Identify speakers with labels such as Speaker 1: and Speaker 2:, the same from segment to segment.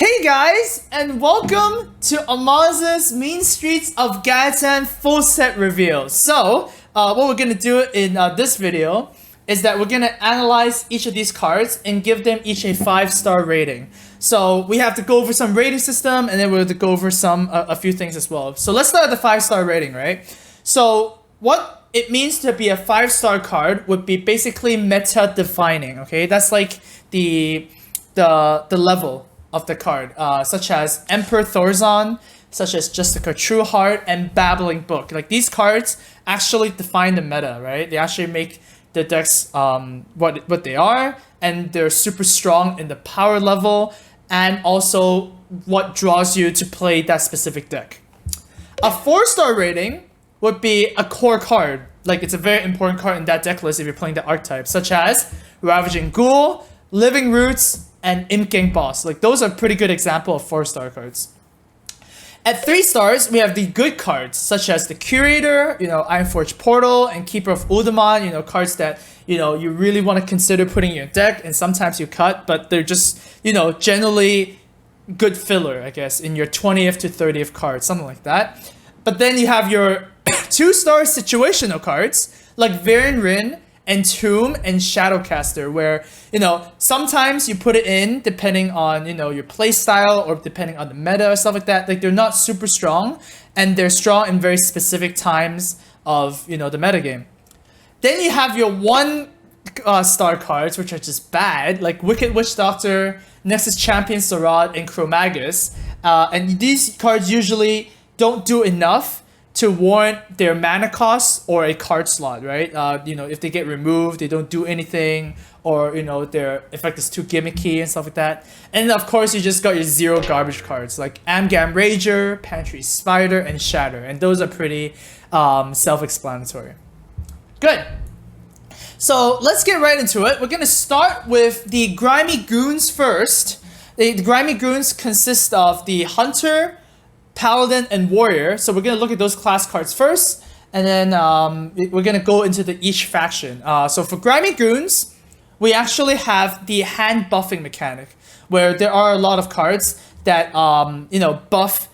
Speaker 1: Hey guys, and welcome to Amaz's Mean Streets of Gadgetzan full set reveal. So, what we're gonna do in this video is that we're gonna analyze each of these cards and give them each a 5-star rating. So we have to go over some rating system, and then we're gonna go over some a few things as well. So let's start with the 5-star rating, right? So what it means to be a 5-star card would be basically meta defining. Okay, that's like the level of the card, such as Emperor Thorzon, such as Jessica Trueheart, and Babbling Book. Like, these cards actually define the meta, right? They actually make the decks what they are, and they're super strong in the power level, and also what draws you to play that specific deck. A 4-star rating would be a core card. Like, it's a very important card in that deck list if you're playing the archetype, such as Ravaging Ghoul, Living Roots, and Imp Gang Boss. Like, those are pretty good example of 4-star cards. At 3 stars, we have the good cards, such as the Curator, Ironforge Portal, and Keeper of Uldaman, cards that, you really want to consider putting in your deck, and sometimes you cut, but they're just, generally good filler, I guess, in your 20th to 30th cards, something like that. But then you have your 2-star situational cards, like Virmen, and Tomb, and Shadowcaster, where, sometimes you put it in depending on, your play style or depending on the meta or stuff like that. Like, they're not super strong, and they're strong in very specific times of, the metagame. Then you have your 1-star cards, which are just bad, like Wicked Witch Doctor, Nexus Champion Sarad, and Chromagus. And these cards usually don't do enough to warrant their mana cost or a card slot, right? If they get removed, they don't do anything, or their effect is too gimmicky and stuff like that. And then, of course, you just got your 0 garbage cards like Amgam Rager, Pantry Spider, and Shatter, and those are pretty self-explanatory. Good. So let's get right into it. We're gonna start with the Grimy Goons first. The Grimy Goons consist of the Hunter, Paladin, and Warrior. So we're going to look at those class cards first, and then we're going to go into each faction. So for Grimy Goons, we actually have the hand buffing mechanic, where there are a lot of cards that buff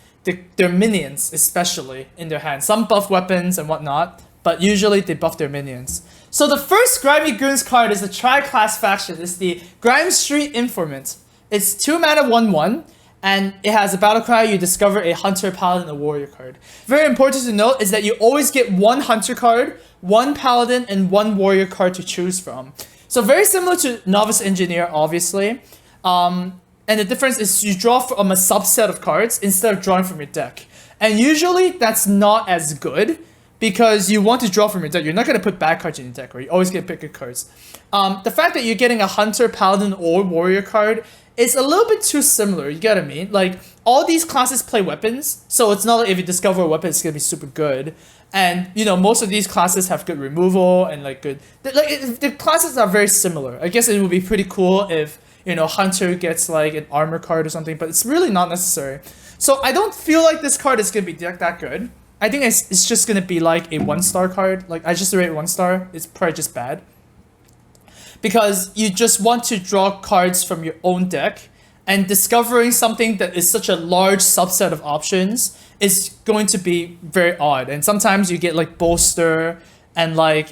Speaker 1: their minions, especially in their hand. Some buff weapons and whatnot, but usually they buff their minions. So the first Grimy Goons card is the tri-class faction. It's the Grimestreet Informant. It's 2 mana 1/1. And it has a battle cry. You discover a Hunter, Paladin, and Warrior card. Very important to note is that you always get 1 Hunter card, 1 Paladin, and 1 Warrior card to choose from. So very similar to Novice Engineer, obviously. And the difference is you draw from a subset of cards instead of drawing from your deck. And usually that's not as good, because you want to draw from your deck. You're not going to put bad cards in your deck, right? You always get pick good cards. The fact that you're getting a Hunter, Paladin, or Warrior card is a little bit too similar, you get what I mean? Like, all these classes play weapons, so it's not like if you discover a weapon, it's going to be super good. And, most of these classes have good removal and, like, good... the classes are very similar. I guess it would be pretty cool if, Hunter gets, like, an armor card or something, but it's really not necessary. So I don't feel like this card is going to be that good. I think it's just going to be, like, a 1-star card. Like, I just rate 1-star. It's probably just bad, because you just want to draw cards from your own deck, and discovering something that is such a large subset of options is going to be very odd. And sometimes you get like Bolster and like,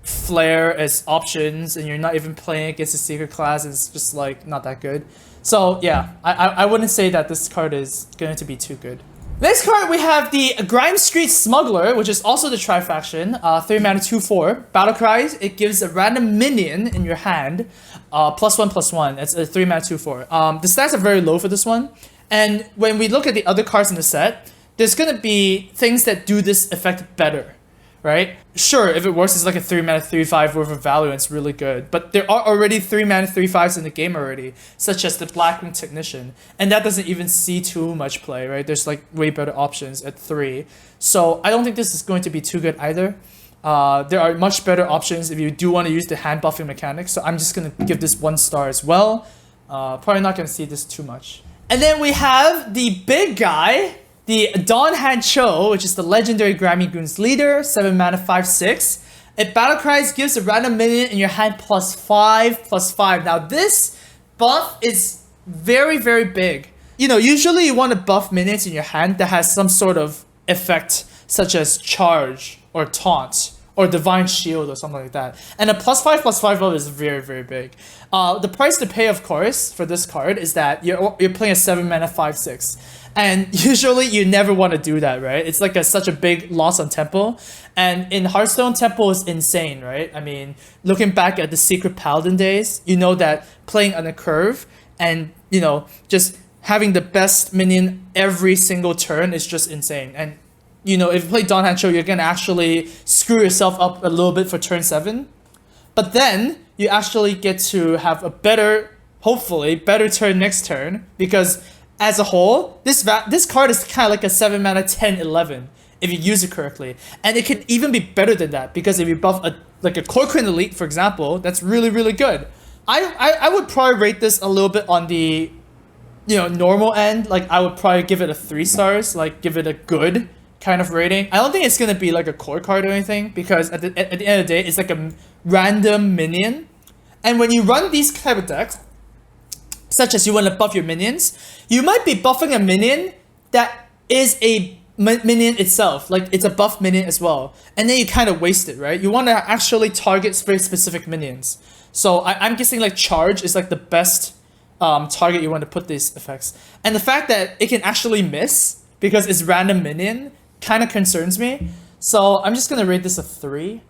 Speaker 1: Flare as options, and you're not even playing against a secret class, and it's just like not that good. So yeah, I wouldn't say that this card is going to be too good. Next card, we have the Grimestreet Smuggler, which is also the tri-faction. 3 mana 2/4. Battle cries, it gives a random minion in your hand. +1/+1. It's a 3 mana 2/4. The stats are very low for this one. And when we look at the other cards in the set, there's going to be things that do this effect better, right? Sure, if it works, it's like a 3 mana 3/5 worth of value, and it's really good. But there are already 3 mana 3/5s in the game already, such as the Blackwing Technician. And that doesn't even see too much play, right? There's like way better options at 3. So I don't think this is going to be too good either. There are much better options if you do want to use the hand buffing mechanic. So I'm just going to give this 1-star as well. Probably not going to see this too much. And then we have the big guy, the Dawn Hand Cho, which is the legendary Grimy Goons leader, 7 mana 5/6. It battle cries, gives a random minion in your hand +5/+5. Now this buff is very, very big. You know, usually you want to buff minions in your hand that has some sort of effect, such as charge or taunt or divine shield or something like that. And a +5/+5 buff is very, very big. The price to pay, of course, for this card is that you're playing a 7 mana 5/6. And usually you never want to do that, right? It's like such a big loss on tempo. And in Hearthstone, tempo is insane, right? I mean, looking back at the Secret Paladin days, you know that playing on a curve and, you know, just having the best minion every single turn is just insane. And, you know, if you play Dawn Hancho, you're going to actually screw yourself up a little bit for turn 7. But then you actually get to have a better, hopefully, better turn next turn, because as a whole, this card is kind of like a 7 mana 10/11 if you use it correctly. And it can even be better than that, because if you buff a Corcoran Elite, for example, that's really, really good. I would probably rate this a little bit on the, you know, normal end. Like, I would probably give it a 3 stars, like give it a good kind of rating. I don't think it's gonna be like a core card or anything, because at the end of the day, it's like a random minion. And when you run these type of decks, such as you want to buff your minions, you might be buffing a minion that is a minion itself, like it's a buff minion as well, and then you kind of waste it, right? You want to actually target very specific minions. So I'm guessing like charge is like the best target you want to put these effects. And the fact that it can actually miss because it's random minion kind of concerns me. So I'm just gonna rate this a 3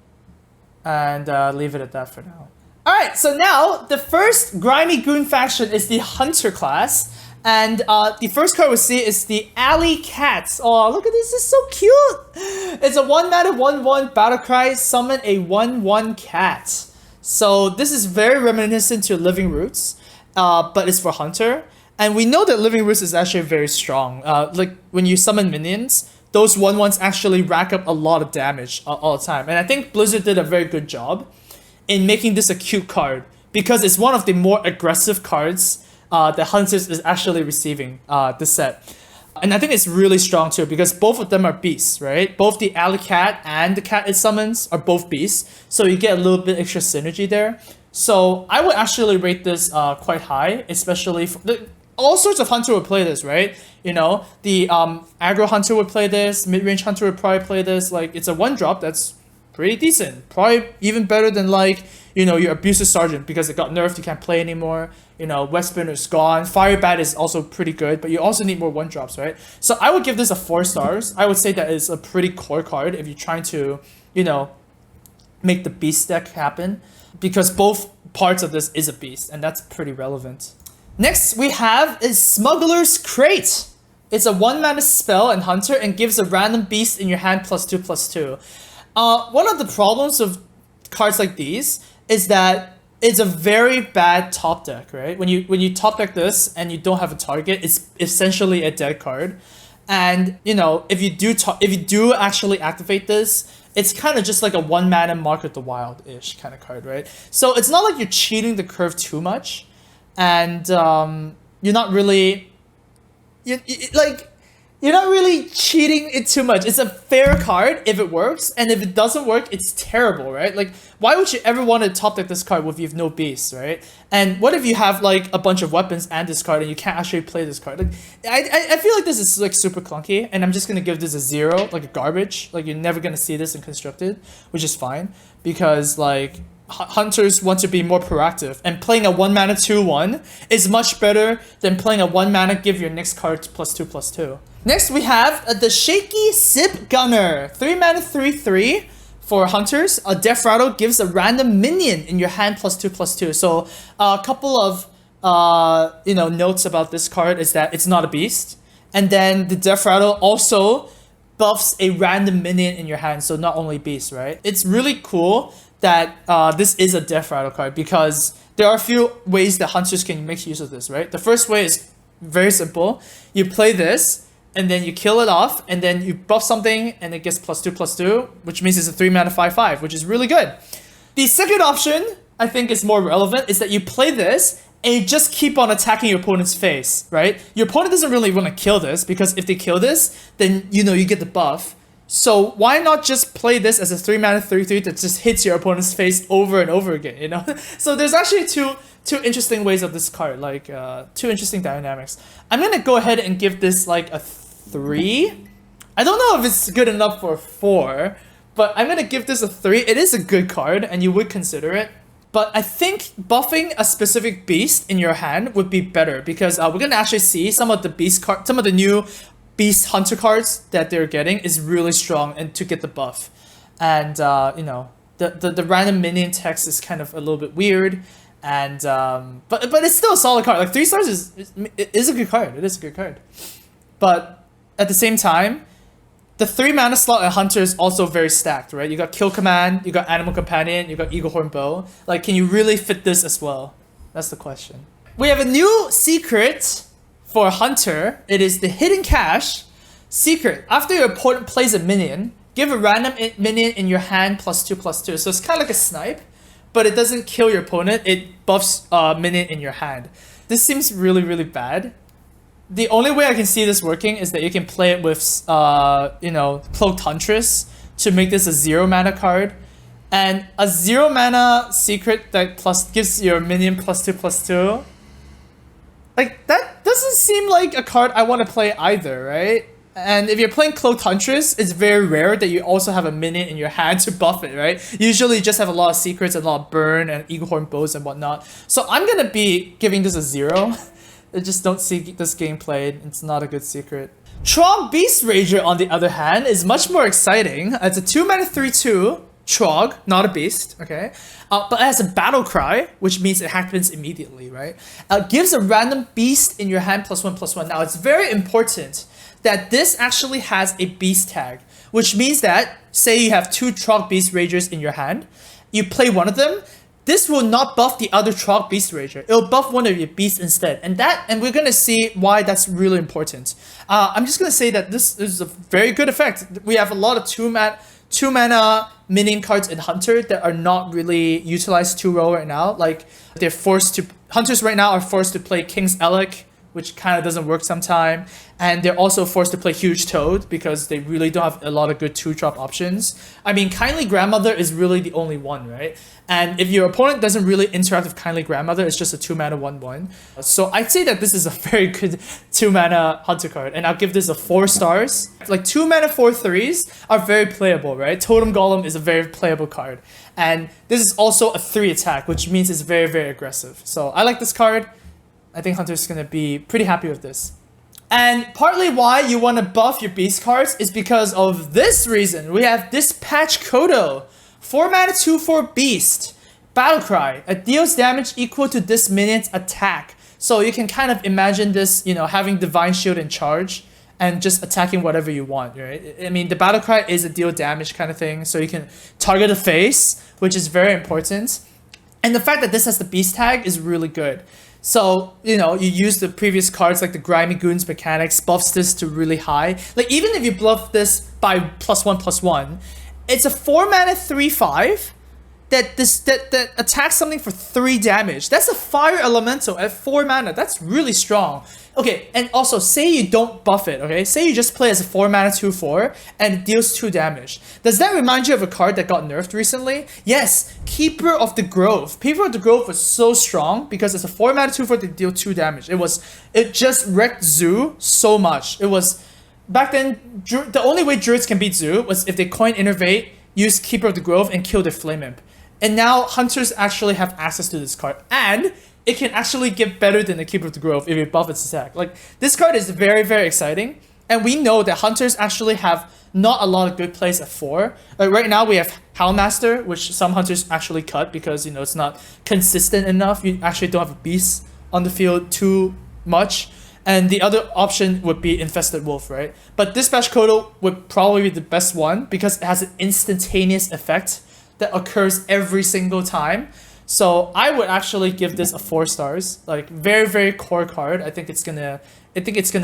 Speaker 1: and leave it at that for now. Alright, so now the first Grimy Goon faction is the Hunter class. And the first card we see is the Alley Cats. Oh, look at this, it's so cute! It's a 1 mana 1/1 battlecry, summon a 1/1 cat. So this is very reminiscent to Living Roots, but it's for Hunter. And we know that Living Roots is actually very strong. Like when you summon minions, those 1/1s actually rack up a lot of damage all the time. And I think Blizzard did a very good job in making this a cute card, because it's one of the more aggressive cards that Hunters is actually receiving this set. And I think it's really strong too, because both of them are beasts, right? Both the Alley Cat and the cat it summons are both beasts, so you get a little bit extra synergy there. So I would actually rate this quite high, especially for all sorts of Hunter would play this, right? You know, the aggro Hunter would play this, mid-range Hunter would probably play this. Like, it's a 1-drop that's pretty decent. Probably even better than, like, you know, your Abusive Sergeant, because it got nerfed, you can't play anymore. You know, West Spinner's gone. Fire Bat is also pretty good, but you also need more 1-drops, right? So I would give this a 4 stars. I would say that is a pretty core card if you're trying to, you know, make the beast deck happen, because both parts of this is a beast, and that's pretty relevant. Next we have is Smuggler's Crate. It's a 1 mana spell and Hunter, and gives a random beast in your hand +2/+2. One of the problems of cards like these is that it's a very bad top deck, right? When you top deck this and you don't have a target, it's essentially a dead card. And you know, if you do actually activate this, it's kind of just like a 1 mana Mark of the Wild-ish kind of card, right? So it's not like you're cheating the curve too much, and you're not really you're not really cheating it too much. It's a fair card if it works, and if it doesn't work, it's terrible, right? Like, why would you ever want to top deck this card if you have no beasts, right? And what if you have like a bunch of weapons and this card and you can't actually play this card? Like, I feel like this is like super clunky, and I'm just gonna give this a 0, like a garbage. Like, you're never gonna see this in Constructed, which is fine, because like Hunters want to be more proactive, and playing a 1 mana 2/1 is much better than playing a 1 mana give your next card +2/+2. Next we have the Shaky Zipgunner. 3 mana 3/3 for Hunters. A Death Rattle gives a random minion in your hand +2/+2. So a couple of you know, notes about this card is that it's not a beast, and then the Death Rattle also buffs a random minion in your hand, so not only beast, right? It's really cool that this is a Death Rattle card, because there are a few ways that Hunters can make use of this, right? The first way is very simple. You play this, and then you kill it off, and then you buff something, and it gets +2/+2, which means it's a 3 mana 5/5, which is really good. The second option, I think is more relevant, is that you play this, and you just keep on attacking your opponent's face, right? Your opponent doesn't really want to kill this, because if they kill this, then, you know, you get the buff. So why not just play this as a 3 mana 3/3 that just hits your opponent's face over and over again, you know? So there's actually two interesting ways of this card, like two interesting dynamics. I'm gonna go ahead and give this like a 3. I don't know if it's good enough for a 4, but I'm gonna give this a 3. It is a good card, and you would consider it. But I think buffing a specific beast in your hand would be better, because we're gonna actually see some of the beast card, some of the new beast hunter cards that they're getting is really strong and to get the buff. And you know, the random minion text is kind of a little bit weird, and but it's still a solid card. Like 3 stars is a good card. It is a good card. But at the same time, the 3 mana slot at Hunter is also very stacked, right? You got Kill Command, you got Animal Companion, you got Eagle Horn Bow. Like, can you really fit this as well? That's the question. We have a new secret for Hunter. It is the Hidden Cache secret. After your opponent plays a minion, give a random minion in your hand +2/+2. So it's kind of like a snipe, but it doesn't kill your opponent. It buffs a minion in your hand. This seems really, really bad. The only way I can see this working is that you can play it with, you know, Cloaked Huntress to make this a 0 mana card. And a 0 mana secret that gives your minion +2/+2. Like, that doesn't seem like a card I want to play either, right? And if you're playing Cloaked Huntress, it's very rare that you also have a minion in your hand to buff it, right? Usually you just have a lot of secrets, a lot of burn, and Eagle Horn Bows and whatnot. So I'm gonna be giving this a 0. I just don't see this game played. It's not a good secret. Trogg Beastrager, on the other hand, is much more exciting. It's a 2 mana 3/2 Trogg, not a beast, okay? But it has a battle cry, which means it happens immediately, right? Gives a random beast in your hand +1/+1. Now, it's very important that this actually has a beast tag, which means that, say you have 2 Trogg Beastragers in your hand, you play one of them, this will not buff the other Trogg Beastrager. It'll buff one of your beasts instead. And we're gonna see why that's really important. I'm just gonna say that this is a very good effect. We have a lot of 2 mana minion cards in Hunter that are not really utilized too well right now. Like, Hunters right now are forced to play King's Elec, which kind of doesn't work sometime. And they're also forced to play Huge Toad because they really don't have a lot of good 2-drop options. I mean, Kindly Grandmother is really the only one, right? And if your opponent doesn't really interact with Kindly Grandmother, it's just a 2 mana 1/1. So I'd say that this is a very good 2 mana Hunter card, and I'll give this a 4 stars. Like 2 mana 4/3s are very playable, right? Totem Golem is a very playable card. And this is also a 3 attack, which means it's very, very aggressive. So I like this card. I think Hunter's gonna be pretty happy with this. And partly why you want to buff your beast cards is because of this reason. We have Dispatch Kodo, 4 mana 2/4 beast, Battlecry. It deals damage equal to this minion's attack. So you can kind of imagine this, you know, having Divine Shield in charge and just attacking whatever you want, right? I mean, the Battlecry is a deal damage kind of thing, so you can target a face, which is very important. And the fact that this has the beast tag is really good. So, you know, you use the previous cards like the Grimy Goons mechanics, buffs this to really high. Like, even if you buff this by +1/+1, it's a 4 mana 3/5 that attacks something for 3 damage. That's a fire elemental at 4 mana. That's really strong. Okay, and also, say you don't buff it, okay? Say you just play as a 4 mana 2/4 and it deals 2 damage. Does that remind you of a card that got nerfed recently? Yes, Keeper of the Grove. Keeper of the Grove was so strong because it's a 4 mana 2/4 that deal 2 damage. It just wrecked Zoo so much. It was, back then, the only way Druids can beat Zoo was if they coin Innervate, use Keeper of the Grove, and kill their Flame Imp. And now Hunters actually have access to this card. And it can actually get better than the Keeper of the Grove if you buff its attack. Like, this card is very, very exciting. And we know that Hunters actually have not a lot of good plays at 4. Like, right now we have Howlmaster, which some Hunters actually cut because, you know, it's not consistent enough. You actually don't have a beast on the field too much. And the other option would be Infested Wolf, right? But Dispatch Kodo would probably be the best one because it has an instantaneous effect that occurs every single time. So I would actually give this a 4 stars. Like, very, very core card. I think it's gonna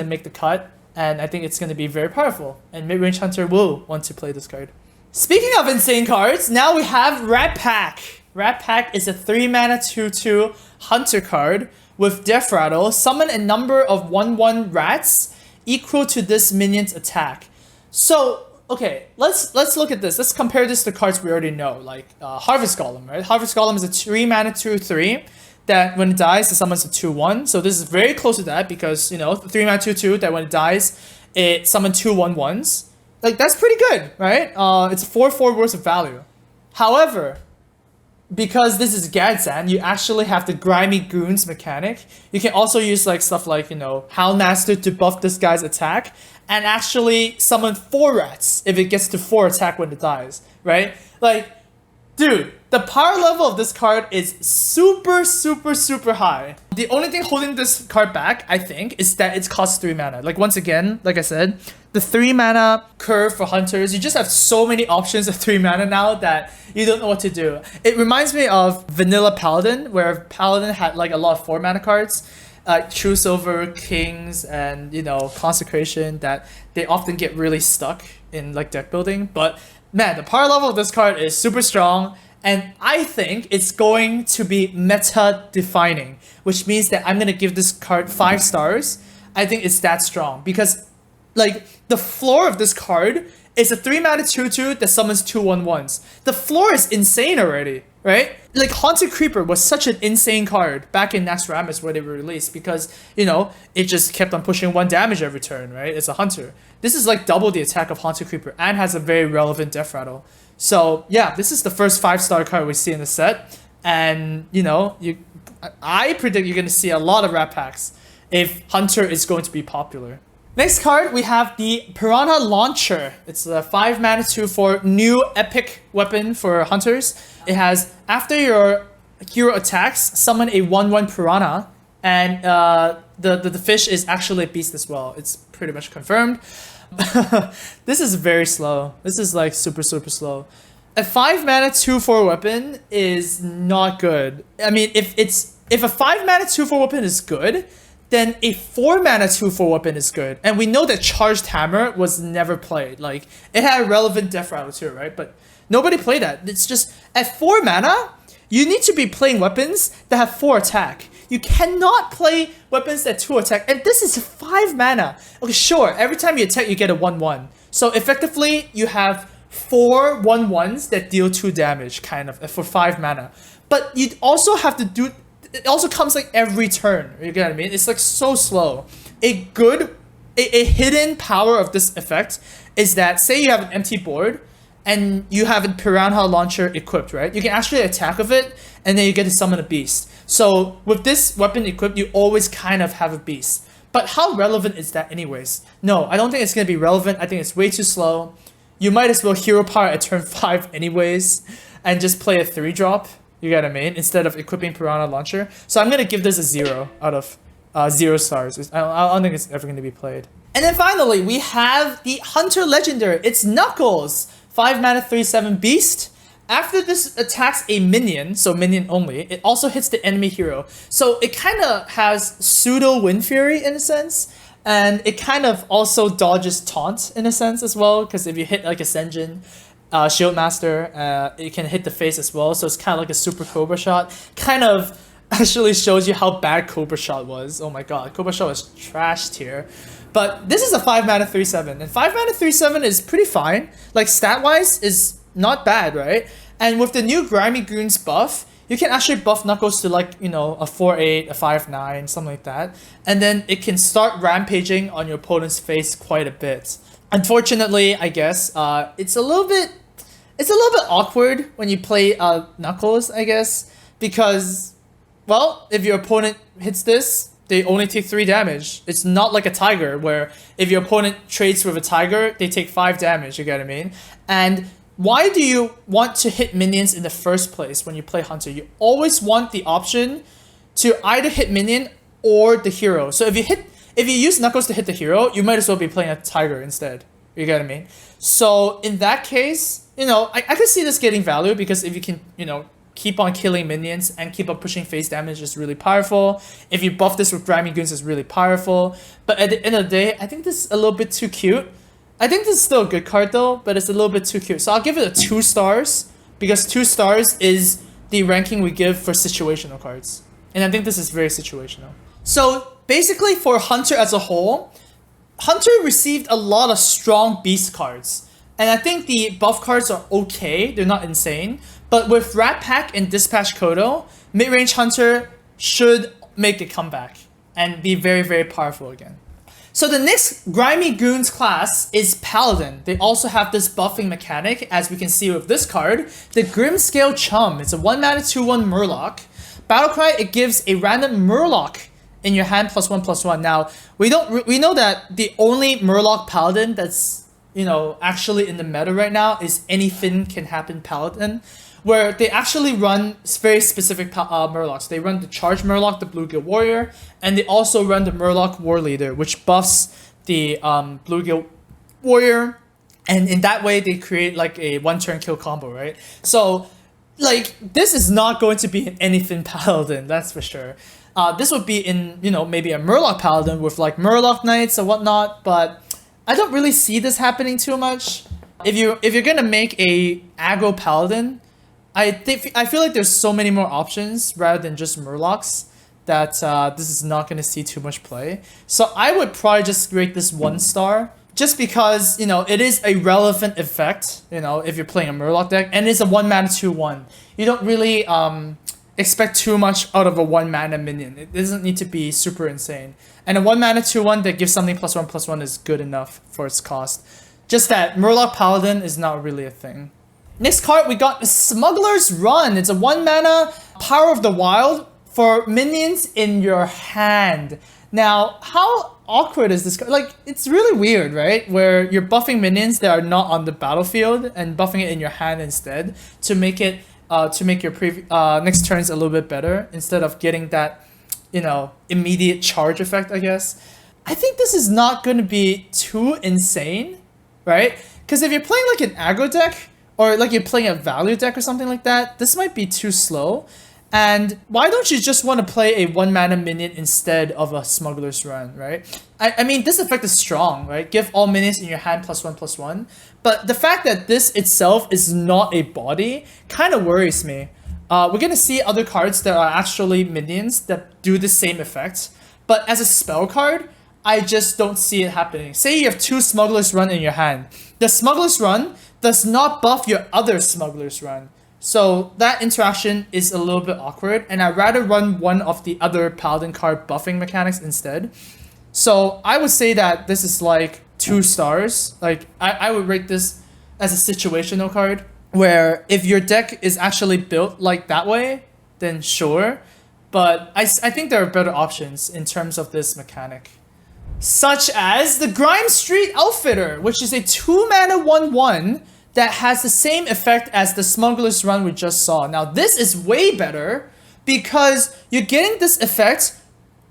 Speaker 1: make the cut, and I think it's gonna be very powerful. And mid-range Hunter will want to play this card. Speaking of insane cards, now we have Rat Pack. Rat Pack is a 3 mana 2/2 Hunter card with Death Rattle. Summon a number of 1/1 rats equal to this minion's attack. So, okay, let's look at this. Let's compare this to cards we already know, like Harvest Golem, right? Harvest Golem is a 3 mana 2/3 that when it dies, it summons a 2/1. So this is very close to that because, you know, 3-mana 2/2 that when it dies, it summons 2/1/1s. Like, that's pretty good, right? It's 4/4 worth of value. However, because this is Gadgetzan, you actually have the Grimy Goons mechanic. You can also use like stuff like, you know, Houndmaster to buff this guy's attack and actually summon 4 rats if it gets to 4 attack when it dies, right? Like, dude, the power level of this card is super, super, super high. The only thing holding this card back, I think, is that it costs 3 mana. Like, once again, like I said, the 3 mana curve for hunters, you just have so many options of 3 mana now that you don't know what to do. It reminds me of vanilla Paladin, where Paladin had like a lot of 4 mana cards, True Silver, Kings, and, you know, Consecration, that they often get really stuck in like deck building. But man, the power level of this card is super strong, and I think it's going to be meta defining, which means that I'm gonna give this card 5 stars. I think it's that strong because, like, the floor of this card is a 3-mana 2/2 that summons 2/1/1s. The floor is insane already, right? Like, Haunted Creeper was such an insane card back in Naxxramas where they were released because, you know, it just kept on pushing 1 damage every turn, right? It's a hunter. This is like double the attack of Haunted Creeper and has a very relevant death rattle. So yeah, this is the first 5-star card we see in the set, and, you know, I predict you're gonna see a lot of rat packs if Hunter is going to be popular. Next card, we have the Piranha Launcher. It's a 5-mana 2/4 new epic weapon for hunters. It has, after your hero attacks, summon a 1/1 Piranha, and the fish is actually a beast as well. It's pretty much confirmed. This is very slow. This is like super, super slow. A 5-mana 2/4 weapon is not good. I mean, if a 5-mana 2/4 weapon is good, then a 4-mana 2/4 weapon is good. And we know that Charged Hammer was never played. Like, it had a relevant death rattle too, right? But nobody played that. It's just, at 4 mana, you need to be playing weapons that have 4 attack. You cannot play weapons that 2 attack. And this is 5 mana. Okay, sure, every time you attack, you get a 1/1. So effectively, you have 4 1/1s that deal 2 damage, kind of, for 5 mana. But you also have to do, it also comes like every turn, you get what I mean? It's like so slow. A hidden power of this effect is that, say you have an empty board and you have a Piranha Launcher equipped, right? You can actually attack with it and then you get to summon a beast. So with this weapon equipped, you always kind of have a beast. But how relevant is that anyways? No, I don't think it's going to be relevant. I think it's way too slow. You might as well hero power at turn 5 anyways and just play a 3-drop. You get what I mean? Instead of equipping Piranha Launcher. So I'm going to give this a 0 out of 0 stars. I don't think it's ever going to be played. And then finally, we have the Hunter Legendary. It's Knuckles. 5-mana 3/7 beast. After this attacks a minion, so minion only, it also hits the enemy hero. So it kind of has pseudo Wind Fury in a sense. And it kind of also dodges Taunt in a sense as well. Because if you hit like Ascension, Shieldmaster, it can hit the face as well, so it's kind of like a super Cobra Shot. Kind of actually shows you how bad Cobra Shot was. Oh my god, Cobra Shot was trash tier. But this is a 5-mana 3/7, and 5-mana 3/7 is pretty fine. Like, stat-wise is not bad, right? And with the new Grimy Goons buff, you can actually buff Knuckles to, like, you know, a 4/8, a 5/9, something like that. And then it can start rampaging on your opponent's face quite a bit. Unfortunately, I guess, it's a little bit awkward when you play Knuckles, I guess, because, well, if your opponent hits this, they only take 3 damage. It's not like a tiger, where if your opponent trades with a tiger, they take 5 damage, you get what I mean? And why do you want to hit minions in the first place when you play Hunter? You always want the option to either hit minion or the hero. So if you use Knuckles to hit the hero, you might as well be playing a tiger instead. You get what I mean? So in that case, you know, I could see this getting value, because if you can, you know, keep on killing minions and keep on pushing face damage is really powerful. If you buff this with Grimy Goons, it's really powerful. But at the end of the day, I think this is a little bit too cute. I think this is still a good card though, but it's a little bit too cute. So I'll give it a 2 stars, because 2 stars is the ranking we give for situational cards. And I think this is very situational. So basically for Hunter as a whole, Hunter received a lot of strong beast cards. And I think the buff cards are okay, they're not insane. But with Rat Pack and Dispatch Kodo, mid-range Hunter should make a comeback and be very, very powerful again. So the next Grimy Goons class is Paladin. They also have this buffing mechanic, as we can see with this card, the Grimscale Chum. It's a 1-mana 2/1 Murloc. Battlecry, it gives a random Murloc in your hand +1/+1. Now, we know that the only Murloc Paladin that's, you know, actually in the meta right now is Anything Can Happen Paladin, where they actually run very specific Murlocs. They run the Charge Murloc, the Bluegill Warrior, and they also run the Murloc War Leader, which buffs the Bluegill Warrior, and in that way they create like a 1-turn kill combo, right? So, like, this is not going to be an Anything Paladin, that's for sure. This would be in, you know, maybe a Murloc Paladin with like Murloc Knights or whatnot, but I don't really see this happening too much. If you're gonna make a aggro Paladin, I feel like there's so many more options rather than just Murlocs that this is not going to see too much play. So I would probably just rate this 1 star, just because, you know, it is a relevant effect, you know, if you're playing a Murloc deck, and it's a 1-mana 2/1. You don't really expect too much out of a 1-mana minion. It doesn't need to be super insane. And a 1-mana 2/1 that gives something +1/+1 is good enough for its cost. Just that Murloc Paladin is not really a thing. Next card, we got Smuggler's Run. It's a 1-mana Power of the Wild for minions in your hand. Now, how awkward is this card? Like, it's really weird, right? Where you're buffing minions that are not on the battlefield and buffing it in your hand instead to make it to make your next turns a little bit better instead of getting that, you know, immediate charge effect, I guess. I think this is not going to be too insane, right? Because if you're playing like an aggro deck, or like you're playing a value deck or something like that, this might be too slow. And why don't you just want to play a 1-mana minion instead of a Smuggler's Run, right? I mean, this effect is strong, right? Give all minions in your hand +1/+1. But the fact that this itself is not a body kind of worries me. We're going to see other cards that are actually minions that do the same effect. But as a spell card, I just don't see it happening. Say you have 2 Smuggler's Run in your hand. The Smuggler's Run does not buff your other Smuggler's Run. So that interaction is a little bit awkward, and I'd rather run one of the other Paladin card buffing mechanics instead. So I would say that this is like 2 stars. Like, I would rate this as a situational card, where if your deck is actually built like that way, then sure. But I think there are better options in terms of this mechanic. Such as the Grimestreet Outfitter, which is a 2-mana 1/1 that has the same effect as the Smuggler's Run we just saw. Now, this is way better because you're getting this effect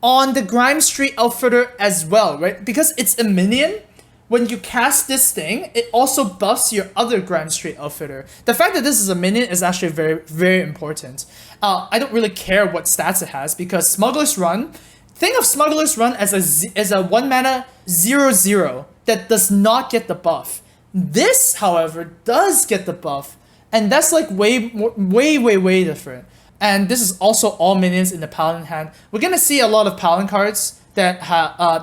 Speaker 1: on the Grimestreet Outfitter as well, right? Because it's a minion, when you cast this thing, it also buffs your other Grimestreet Outfitter. The fact that this is a minion is actually very, very important. I don't really care what stats it has, because Smuggler's Run, think of Smuggler's Run as a 1-mana 0/0 that does not get the buff. This, however, does get the buff, and that's like way different. And this is also all minions in the Paladin hand. We're gonna see a lot of Paladin cards that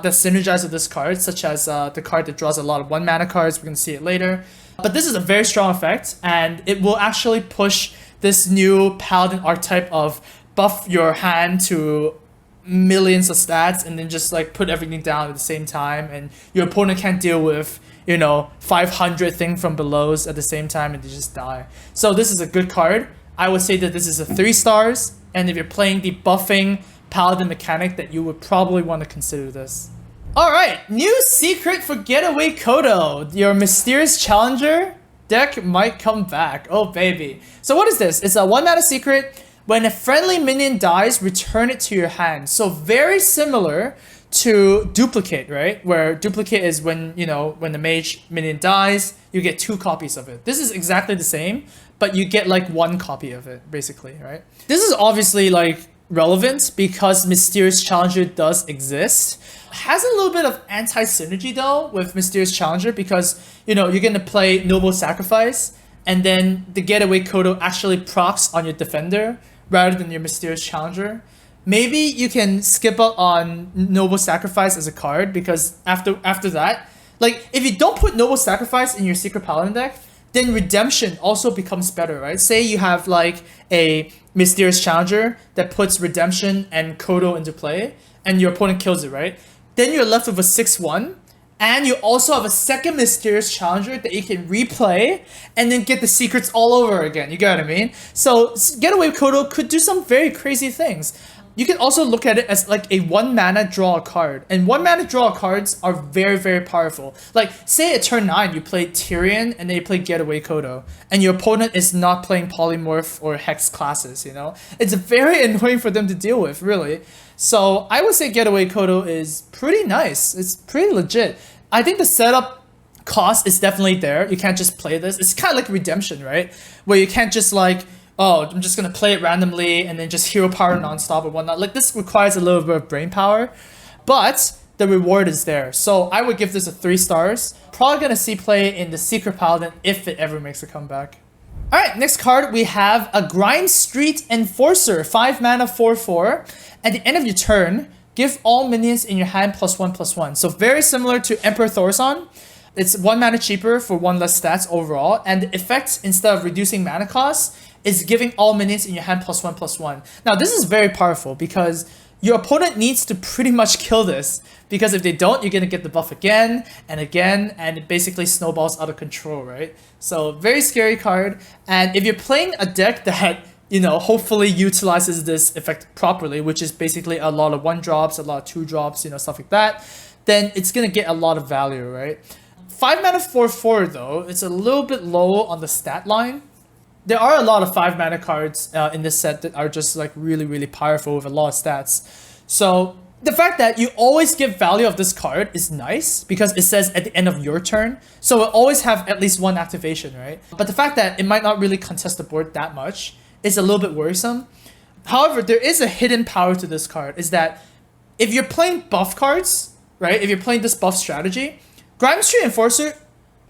Speaker 1: that synergize with this card, such as the card that draws a lot of 1-mana cards. We're gonna see it later. But this is a very strong effect, and it will actually push this new Paladin archetype of buff your hand to millions of stats and then just like put everything down at the same time, and your opponent can't deal with, you know, 500 thing from belows at the same time and they just die. So this is a good card. I would say that this is a 3 stars, and if you're playing the buffing Paladin mechanic, that you would probably want to consider this. Alright, new secret for Getaway Kodo. Your mysterious challenger deck might come back. Oh baby. So what is this? It's a 1-mana secret. When a friendly minion dies, return it to your hand. So very similar to Duplicate, right? Where Duplicate is when, you know, when the mage minion dies, you get 2 copies of it. This is exactly the same, but you get like 1 copy of it, basically, right? This is obviously like relevant because Mysterious Challenger does exist. Has a little bit of anti-synergy though with Mysterious Challenger, because, you know, you're gonna play Noble Sacrifice, and then the Getaway Kodo actually procs on your defender rather than your Mysterious Challenger. Maybe you can skip out on Noble Sacrifice as a card, because after that, like, if you don't put Noble Sacrifice in your Secret Paladin deck, then Redemption also becomes better, right? Say you have like a Mysterious Challenger that puts Redemption and Kodo into play, and your opponent kills it, right? Then you're left with a 6-1, and you also have a second Mysterious Challenger that you can replay, and then get the secrets all over again, you get what I mean? So Getaway Kodo could do some very crazy things. You can also look at it as like a 1 mana draw a card. And 1 mana draw cards are very, very powerful. Like, say at turn 9, you play Tyrion and then you play Getaway Kodo. And your opponent is not playing Polymorph or Hex classes, you know? It's very annoying for them to deal with, really. So I would say Getaway Kodo is pretty nice. It's pretty legit. I think the setup cost is definitely there. You can't just play this. It's kind of like Redemption, right? Where you can't just like, oh, I'm just gonna play it randomly and then just hero power nonstop or whatnot. Like, this requires a little bit of brain power, but the reward is there. So I would give this a 3 stars. Probably gonna see play in the Secret Paladin if it ever makes a comeback. Alright, next card we have a Grimestreet Enforcer, 5 mana 4/4. At the end of your turn, give all minions in your hand +1/+1. So very similar to Emperor Thorson. It's 1 mana cheaper for 1 less stats overall, and the effect, instead of reducing mana cost, is giving all minions in your hand +1/+1. Now this is very powerful because your opponent needs to pretty much kill this, because if they don't, you're gonna get the buff again and again, and it basically snowballs out of control, right? So very scary card, and if you're playing a deck that, you know, hopefully utilizes this effect properly, which is basically a lot of 1-drops, a lot of 2-drops, you know, stuff like that, then it's gonna get a lot of value, right? 5 mana 4/4 though, it's a little bit low on the stat line. There are a lot of 5 mana cards in this set that are just like really, really powerful with a lot of stats. So the fact that you always give value of this card is nice because it says at the end of your turn. So it always have at least 1 activation, right? But the fact that it might not really contest the board that much is a little bit worrisome. However, there is a hidden power to this card, is that if you're playing buff cards, right? If you're playing this buff strategy, Grimestreet Enforcer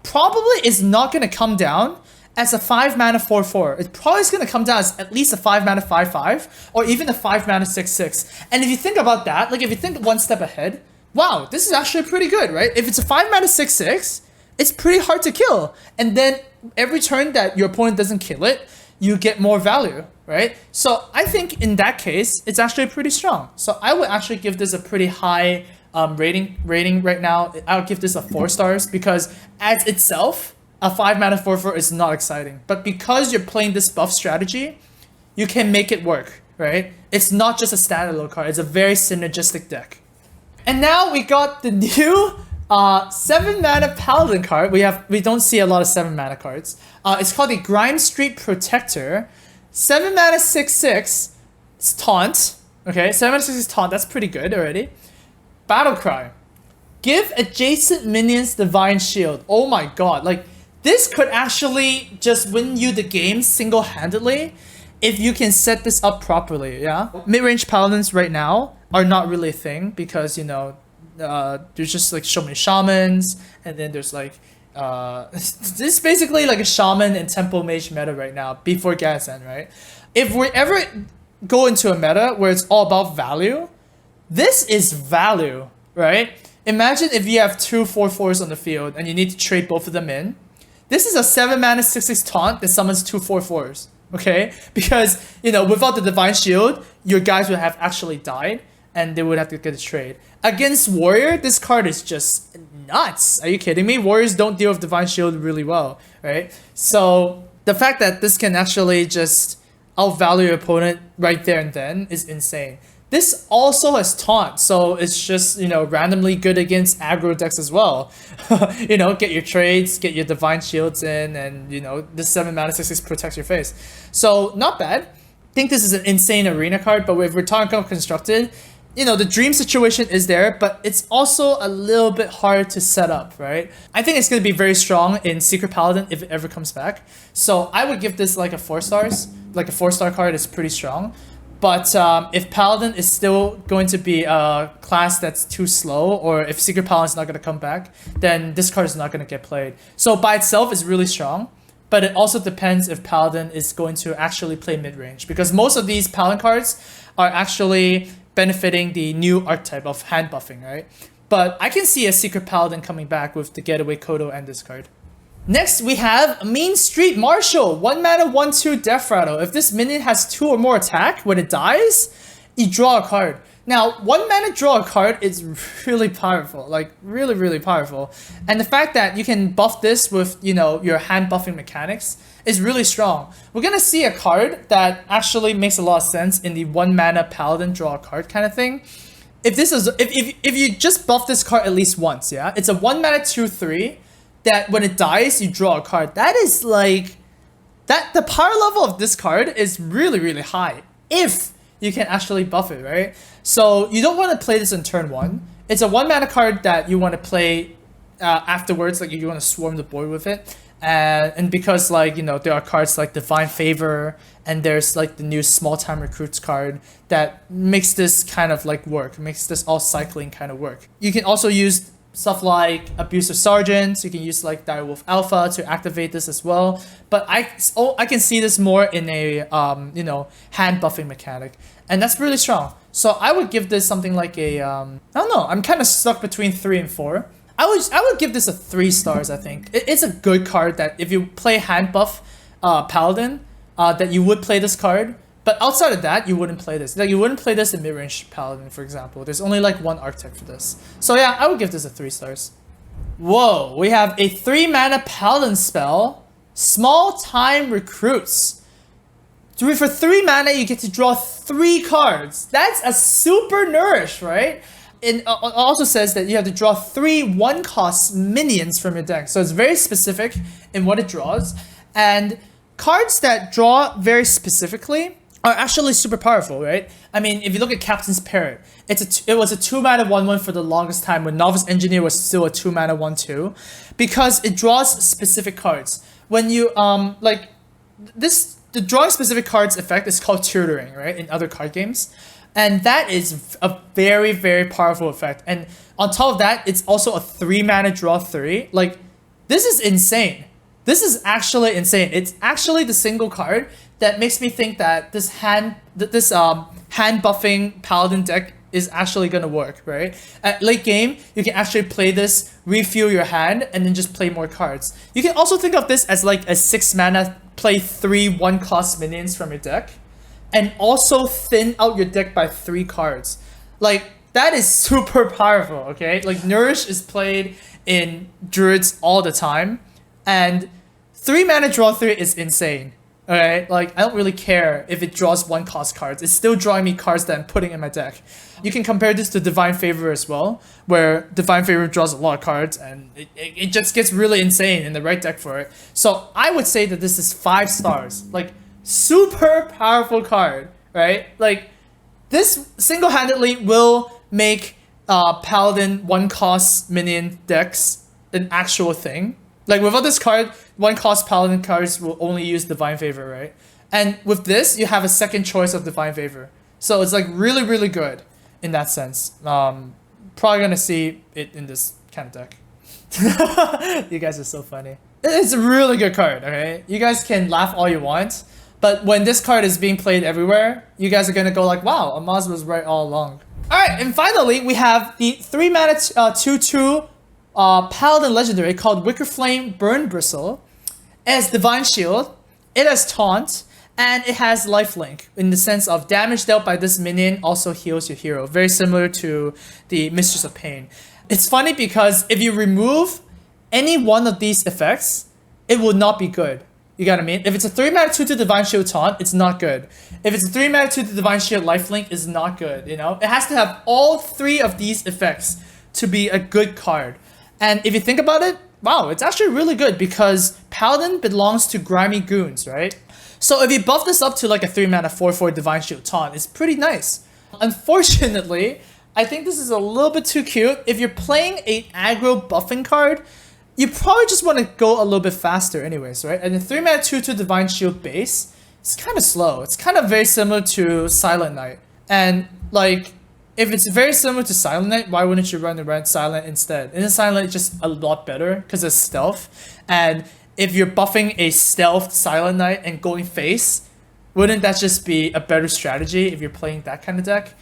Speaker 1: probably is not going to come down as a 5 mana 4/4. It probably is going to come down as at least a 5 mana 5/5 or even a 5 mana 6/6. And if you think about that, like if you think 1 step ahead, wow, this is actually pretty good, right? If it's a 5 mana 6/6, it's pretty hard to kill. And then every turn that your opponent doesn't kill it, you get more value, right? So I think in that case, it's actually pretty strong. So I would actually give this a pretty high rating right now. I'll give this a 4 stars because as itself, a 5 mana 4/4 is not exciting. But because you're playing this buff strategy, you can make it work, right? It's not just a standalone card. It's a very synergistic deck. And now we got the new 7 mana Paladin card. We don't see a lot of 7 mana cards. It's called the Grimestreet Protector. 7 mana 6/6. It's taunt. Okay, 7 mana 6/6 taunt. That's pretty good already. Battle Cry. Give adjacent minions Divine Shield. Oh my god, like this could actually just win you the game single-handedly if you can set this up properly, yeah? Mid-range Paladins right now are not really a thing because, you know, there's just like so many Shamans, and then there's like, this is basically like a Shaman and Temple Mage meta right now, before Gadgetzan, right? If we ever go into a meta where it's all about value, this is value, right? Imagine if you have 2 4/4s on the field and you need to trade both of them in. This is a 7 mana 6/6 taunt that summons 2 4/4s, okay? Because, you know, without the Divine Shield, your guys would have actually died and they would have to get a trade. Against Warrior, this card is just nuts. Are you kidding me? Warriors don't deal with Divine Shield really well, right? So the fact that this can actually just outvalue your opponent right there and then is insane. This also has taunt, so it's just, you know, randomly good against aggro decks as well. You know, get your trades, get your Divine Shields in, and, you know, this 7 mana 6/6 protects your face. So, not bad. I think this is an insane arena card, but if we're talking about constructed, you know, the dream situation is there, but it's also a little bit hard to set up, right? I think it's going to be very strong in Secret Paladin if it ever comes back. So, I would give this like a 4 stars. Like a 4-star card is pretty strong. But if Paladin is still going to be a class that's too slow, or if Secret Paladin is not going to come back, then this card is not going to get played. So by itself, it's really strong. But it also depends if Paladin is going to actually play mid-range. Because most of these Paladin cards are actually benefiting the new archetype of hand buffing, right? But I can see a Secret Paladin coming back with the Getaway Kodo and this card. Next, we have Meanstreet Marshal. 1 mana, 1/2 Death Rattle. If this minion has 2 or more attack, when it dies, you draw a card. Now, 1 mana draw a card is really powerful. Like, really, really powerful. And the fact that you can buff this with, you know, your hand buffing mechanics is really strong. We're gonna see a card that actually makes a lot of sense in the 1 mana Paladin draw a card kind of thing. If this is, if you just buff this card at least once, yeah? It's a 1 mana 2/3. That when it dies, you draw a card. That is like, the power level of this card is really, really high. If you can actually buff it, right? So you don't want to play this in turn 1. It's a 1 mana card that you want to play afterwards, like you want to swarm the board with it. And because, like, you know, there are cards like Divine Favor, and there's like the new Small Time Recruits card that makes this kind of like work, makes this all cycling kind of work. You can also use stuff like Abusive Sergeants. You can use like Direwolf Alpha to activate this as well. But I can see this more in a you know, hand buffing mechanic, and that's really strong. So I would give this something like a I don't know. I'm kind of stuck between 3 and 4. I would give this a 3 stars. I think it's a good card that if you play hand buff Paladin, that you would play this card. But outside of that, you wouldn't play this. Like, you wouldn't play this in mid-range Paladin, for example. There's only like 1 archetype for this. So yeah, I would give this a 3 stars. Whoa, we have a 3 mana Paladin spell, Small Time Recruits. For 3 mana, you get to draw 3 cards. That's a super nourish, right? It also says that you have to draw 3 1-cost minions from your deck. So it's very specific in what it draws. And cards that draw very specifically are actually super powerful, right? I mean, if you look at Captain's Parrot, it was a 2 mana 1/1 for the longest time when Novice Engineer was still a 2 mana 1/2, because it draws specific cards. When you like this, the drawing specific cards effect is called tutoring, right? In other card games, and that is a very, very powerful effect. And on top of that, it's also a 3 mana draw 3. Like, this is insane. This is actually insane. It's actually the single card that makes me think that this hand buffing Paladin deck is actually gonna work, right? At late game, you can actually play this, refuel your hand, and then just play more cards. You can also think of this as like a 6 mana, play 3 1-cost minions from your deck, and also thin out your deck by 3 cards. Like, that is super powerful, okay? Like, Nourish is played in Druids all the time, and 3 mana draw 3 is insane. Alright, like, I don't really care if it draws 1-cost cards. It's still drawing me cards that I'm putting in my deck. You can compare this to Divine Favor as well, where Divine Favor draws a lot of cards, and it just gets really insane in the right deck for it. So I would say that this is 5 stars. Like, super powerful card, right? Like, this single-handedly will make Paladin 1-cost minion decks an actual thing. Like, without this card, 1-cost Paladin cards will only use Divine Favor, right? And with this, you have a second choice of Divine Favor. So it's like really, really good in that sense. Probably gonna see it in this kind of deck. You guys are so funny. It's a really good card, okay? You guys can laugh all you want, but when this card is being played everywhere, you guys are gonna go like, wow, Amaz was right all along. Alright, and finally, we have the 3 mana 2/2 Paladin legendary called Wickerflame Burnbristle. It has Divine Shield, it has Taunt, and it has Lifelink, in the sense of damage dealt by this minion also heals your hero. Very similar to the Mistress of Pain. It's funny because if you remove any one of these effects, it will not be good. You got what I mean? If it's a 3 mana 2/2 Divine Shield Taunt, it's not good. If it's a 3 mana 2/2 Divine Shield Lifelink, it's not good, you know? It has to have all 3 of these effects to be a good card. And if you think about it, wow, it's actually really good because Paladin belongs to Grimy Goons, right? So if you buff this up to like a 3 mana 4/4 Divine Shield Taunt, it's pretty nice. Unfortunately, I think this is a little bit too cute. If you're playing an aggro buffing card, you probably just want to go a little bit faster anyways, right? And the 3 mana 2/2 Divine Shield base, it's kind of slow. It's kind of very similar to Silent Knight. And like, if it's very similar to Silent Knight, why wouldn't you run the Red Silent instead? And then Silent Knight is just a lot better because it's stealth. And if you're buffing a stealth Silent Knight and going face, wouldn't that just be a better strategy if you're playing that kind of deck?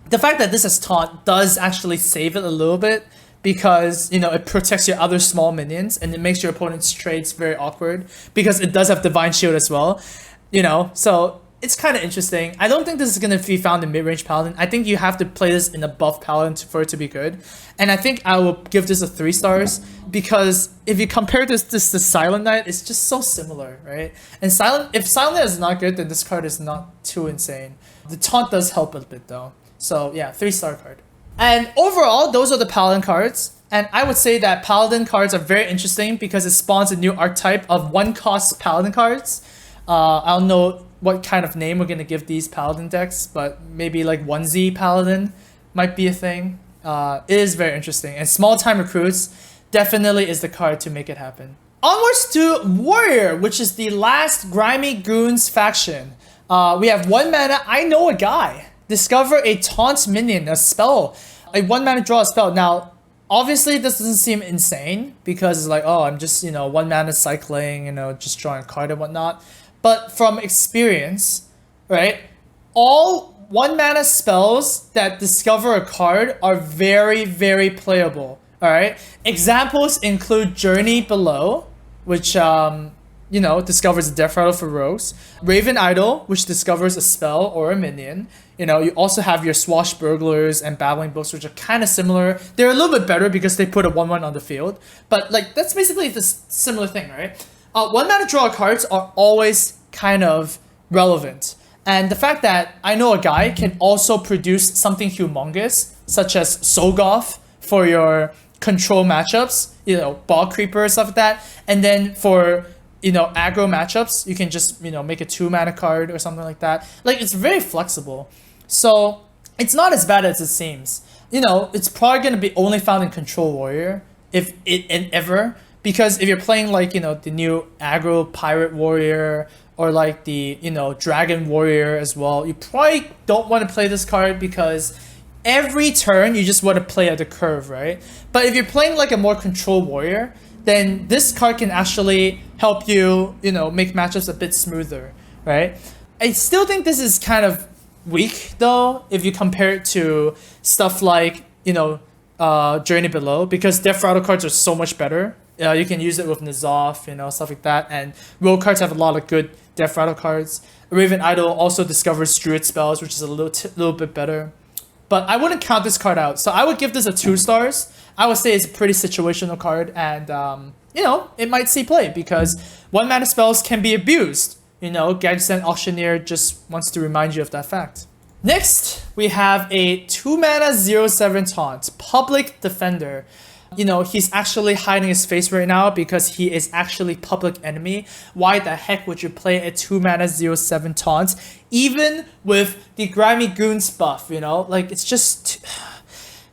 Speaker 1: The fact that this has Taunt does actually save it a little bit, because, you know, it protects your other small minions and it makes your opponent's trades very awkward because it does have Divine Shield as well, you know, so it's kind of interesting. I don't think this is going to be found in mid-range Paladin. I think you have to play this in a buff Paladin for it to be good. And I think I will give this a 3 stars because if you compare this to Silent Knight, it's just so similar, right? And if Silent Knight is not good, then this card is not too insane. The taunt does help a bit though. So yeah, 3-star card. And overall, those are the Paladin cards. And I would say that Paladin cards are very interesting because it spawns a new archetype of 1-cost Paladin cards. I don't know what kind of name we're going to give these Paladin decks, but maybe like 1Z Paladin might be a thing. It is very interesting. And small time recruits definitely is the card to make it happen. Onwards to Warrior, which is the last Grimy Goons faction. We have 1 mana, I know a guy. Discover a taunt minion, a spell. A 1 mana draw a spell. Now, obviously this doesn't seem insane because it's like, oh, I'm just, you know, 1 mana cycling, you know, just drawing a card and whatnot. But from experience, right, all 1 mana spells that discover a card are very, very playable. Alright, examples include Journey Below, which you know, discovers a death rattle for rogues. Raven Idol, which discovers a spell or a minion. You know, you also have your Swashbucklers and Battling Books, which are kind of similar. They're a little bit better because they put a 1/1 on the field. But, like, that's basically the similar thing, right? 1 mana draw cards are always kind of relevant. And the fact that I know a guy can also produce something humongous, such as Sogoth for your control matchups, you know, Ball Creeper, stuff like that. And then for, you know, aggro matchups, you can just, you know, make a 2 mana card or something like that. Like, it's very flexible. So, it's not as bad as it seems. You know, it's probably going to be only found in Control Warrior, if it and ever. Because if you're playing, like, you know, the new aggro Pirate Warrior, or like the, you know, Dragon Warrior as well, you probably don't want to play this card because every turn you just want to play at the curve, right? But if you're playing like a more Control Warrior, then this card can actually help you, you know, make matchups a bit smoother, right? I still think this is kind of weak though, if you compare it to stuff like, you know, Journey Below, because Death Rattle cards are so much better. You can use it with N'Zoth, you know, stuff like that, and rogue cards have a lot of good Death Rattle cards. Raven Idol also discovers Druid spells, which is a little bit better. But I wouldn't count this card out, so I would give this a 2 stars. I would say it's a pretty situational card, and you know, it might see play because 1 mana spells can be abused. You know, Gadgetzan Auctioneer just wants to remind you of that fact. Next, we have a 2 mana 0/7 taunt, Public Defender. You know, he's actually hiding his face right now because he is actually public enemy. Why the heck would you play a 2 mana 0/7 taunt, even with the Grimy Goons buff, you know? Like, it's just...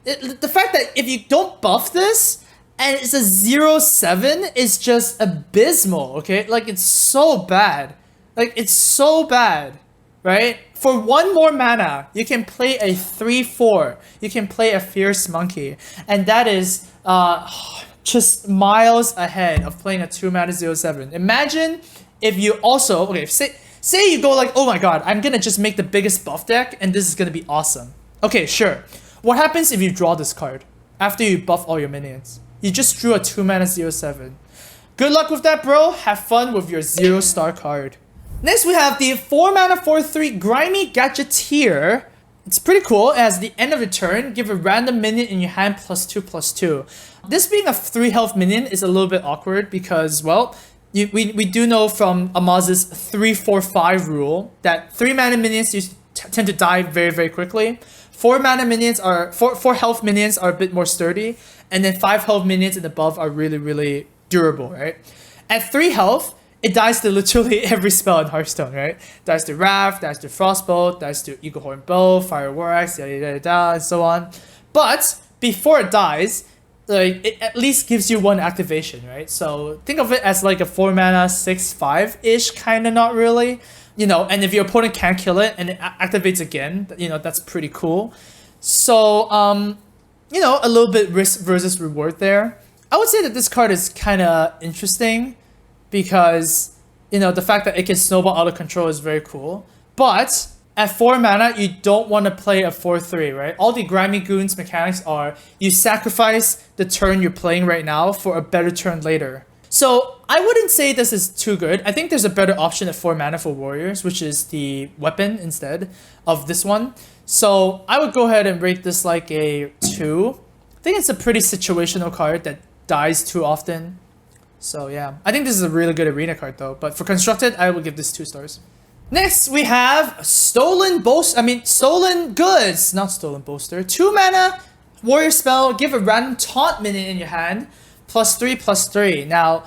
Speaker 1: the fact that if you don't buff this, and it's a 0/7, is just abysmal, okay? Like, it's so bad. Like, it's so bad, right? For 1 more mana, you can play a 3/4. You can play a Fierce Monkey. And that is just miles ahead of playing a 2 mana 0/7. Imagine if you also... Okay, say you go like, oh my god, I'm gonna just make the biggest buff deck, and this is gonna be awesome. Okay, sure. What happens if you draw this card after you buff all your minions? You just drew a 2 mana 0/7. Good luck with that, bro. Have fun with your 0-star card. Next, we have the 4 mana 4/3 Grimy Gadgeteer. It's pretty cool. As the end of the turn, give a random minion in your hand +2/+2. This being a 3 health minion is a little bit awkward because, well, we do know from Amaz's 3-4-5 rule that 3 mana minions tend to die very, very quickly. 4 mana minions are 4 health minions are a bit more sturdy, and then 5 health minions and above are really, really durable, right? At 3 health, it dies to literally every spell in Hearthstone, right? Dies to Wrath, dies to Frostbolt, dies to Eaglehorn Bow, Fire War Axe, yada yada yada, and so on. But before it dies, like, it at least gives you 1 activation, right? So think of it as like a 4 mana 6/5-ish, kind of, not really. You know, and if your opponent can't kill it and it activates again, you know, that's pretty cool. So, you know, a little bit risk versus reward there. I would say that this card is kind of interesting because, you know, the fact that it can snowball out of control is very cool. But at 4 mana, you don't want to play a 4-3, right? All the Grimy Goons mechanics are you sacrifice the turn you're playing right now for a better turn later. So I wouldn't say this is too good. I think there's a better option at 4 mana for warriors, which is the weapon instead of this one. So I would go ahead and rate this like a 2. I think it's a pretty situational card that dies too often. So yeah, I think this is a really good arena card though. But for constructed, I will give this 2 stars. Next, we have Stolen Goods, not Stolen Boaster. 2 mana, warrior spell, give a random taunt minion in your hand, +3/+3. Now,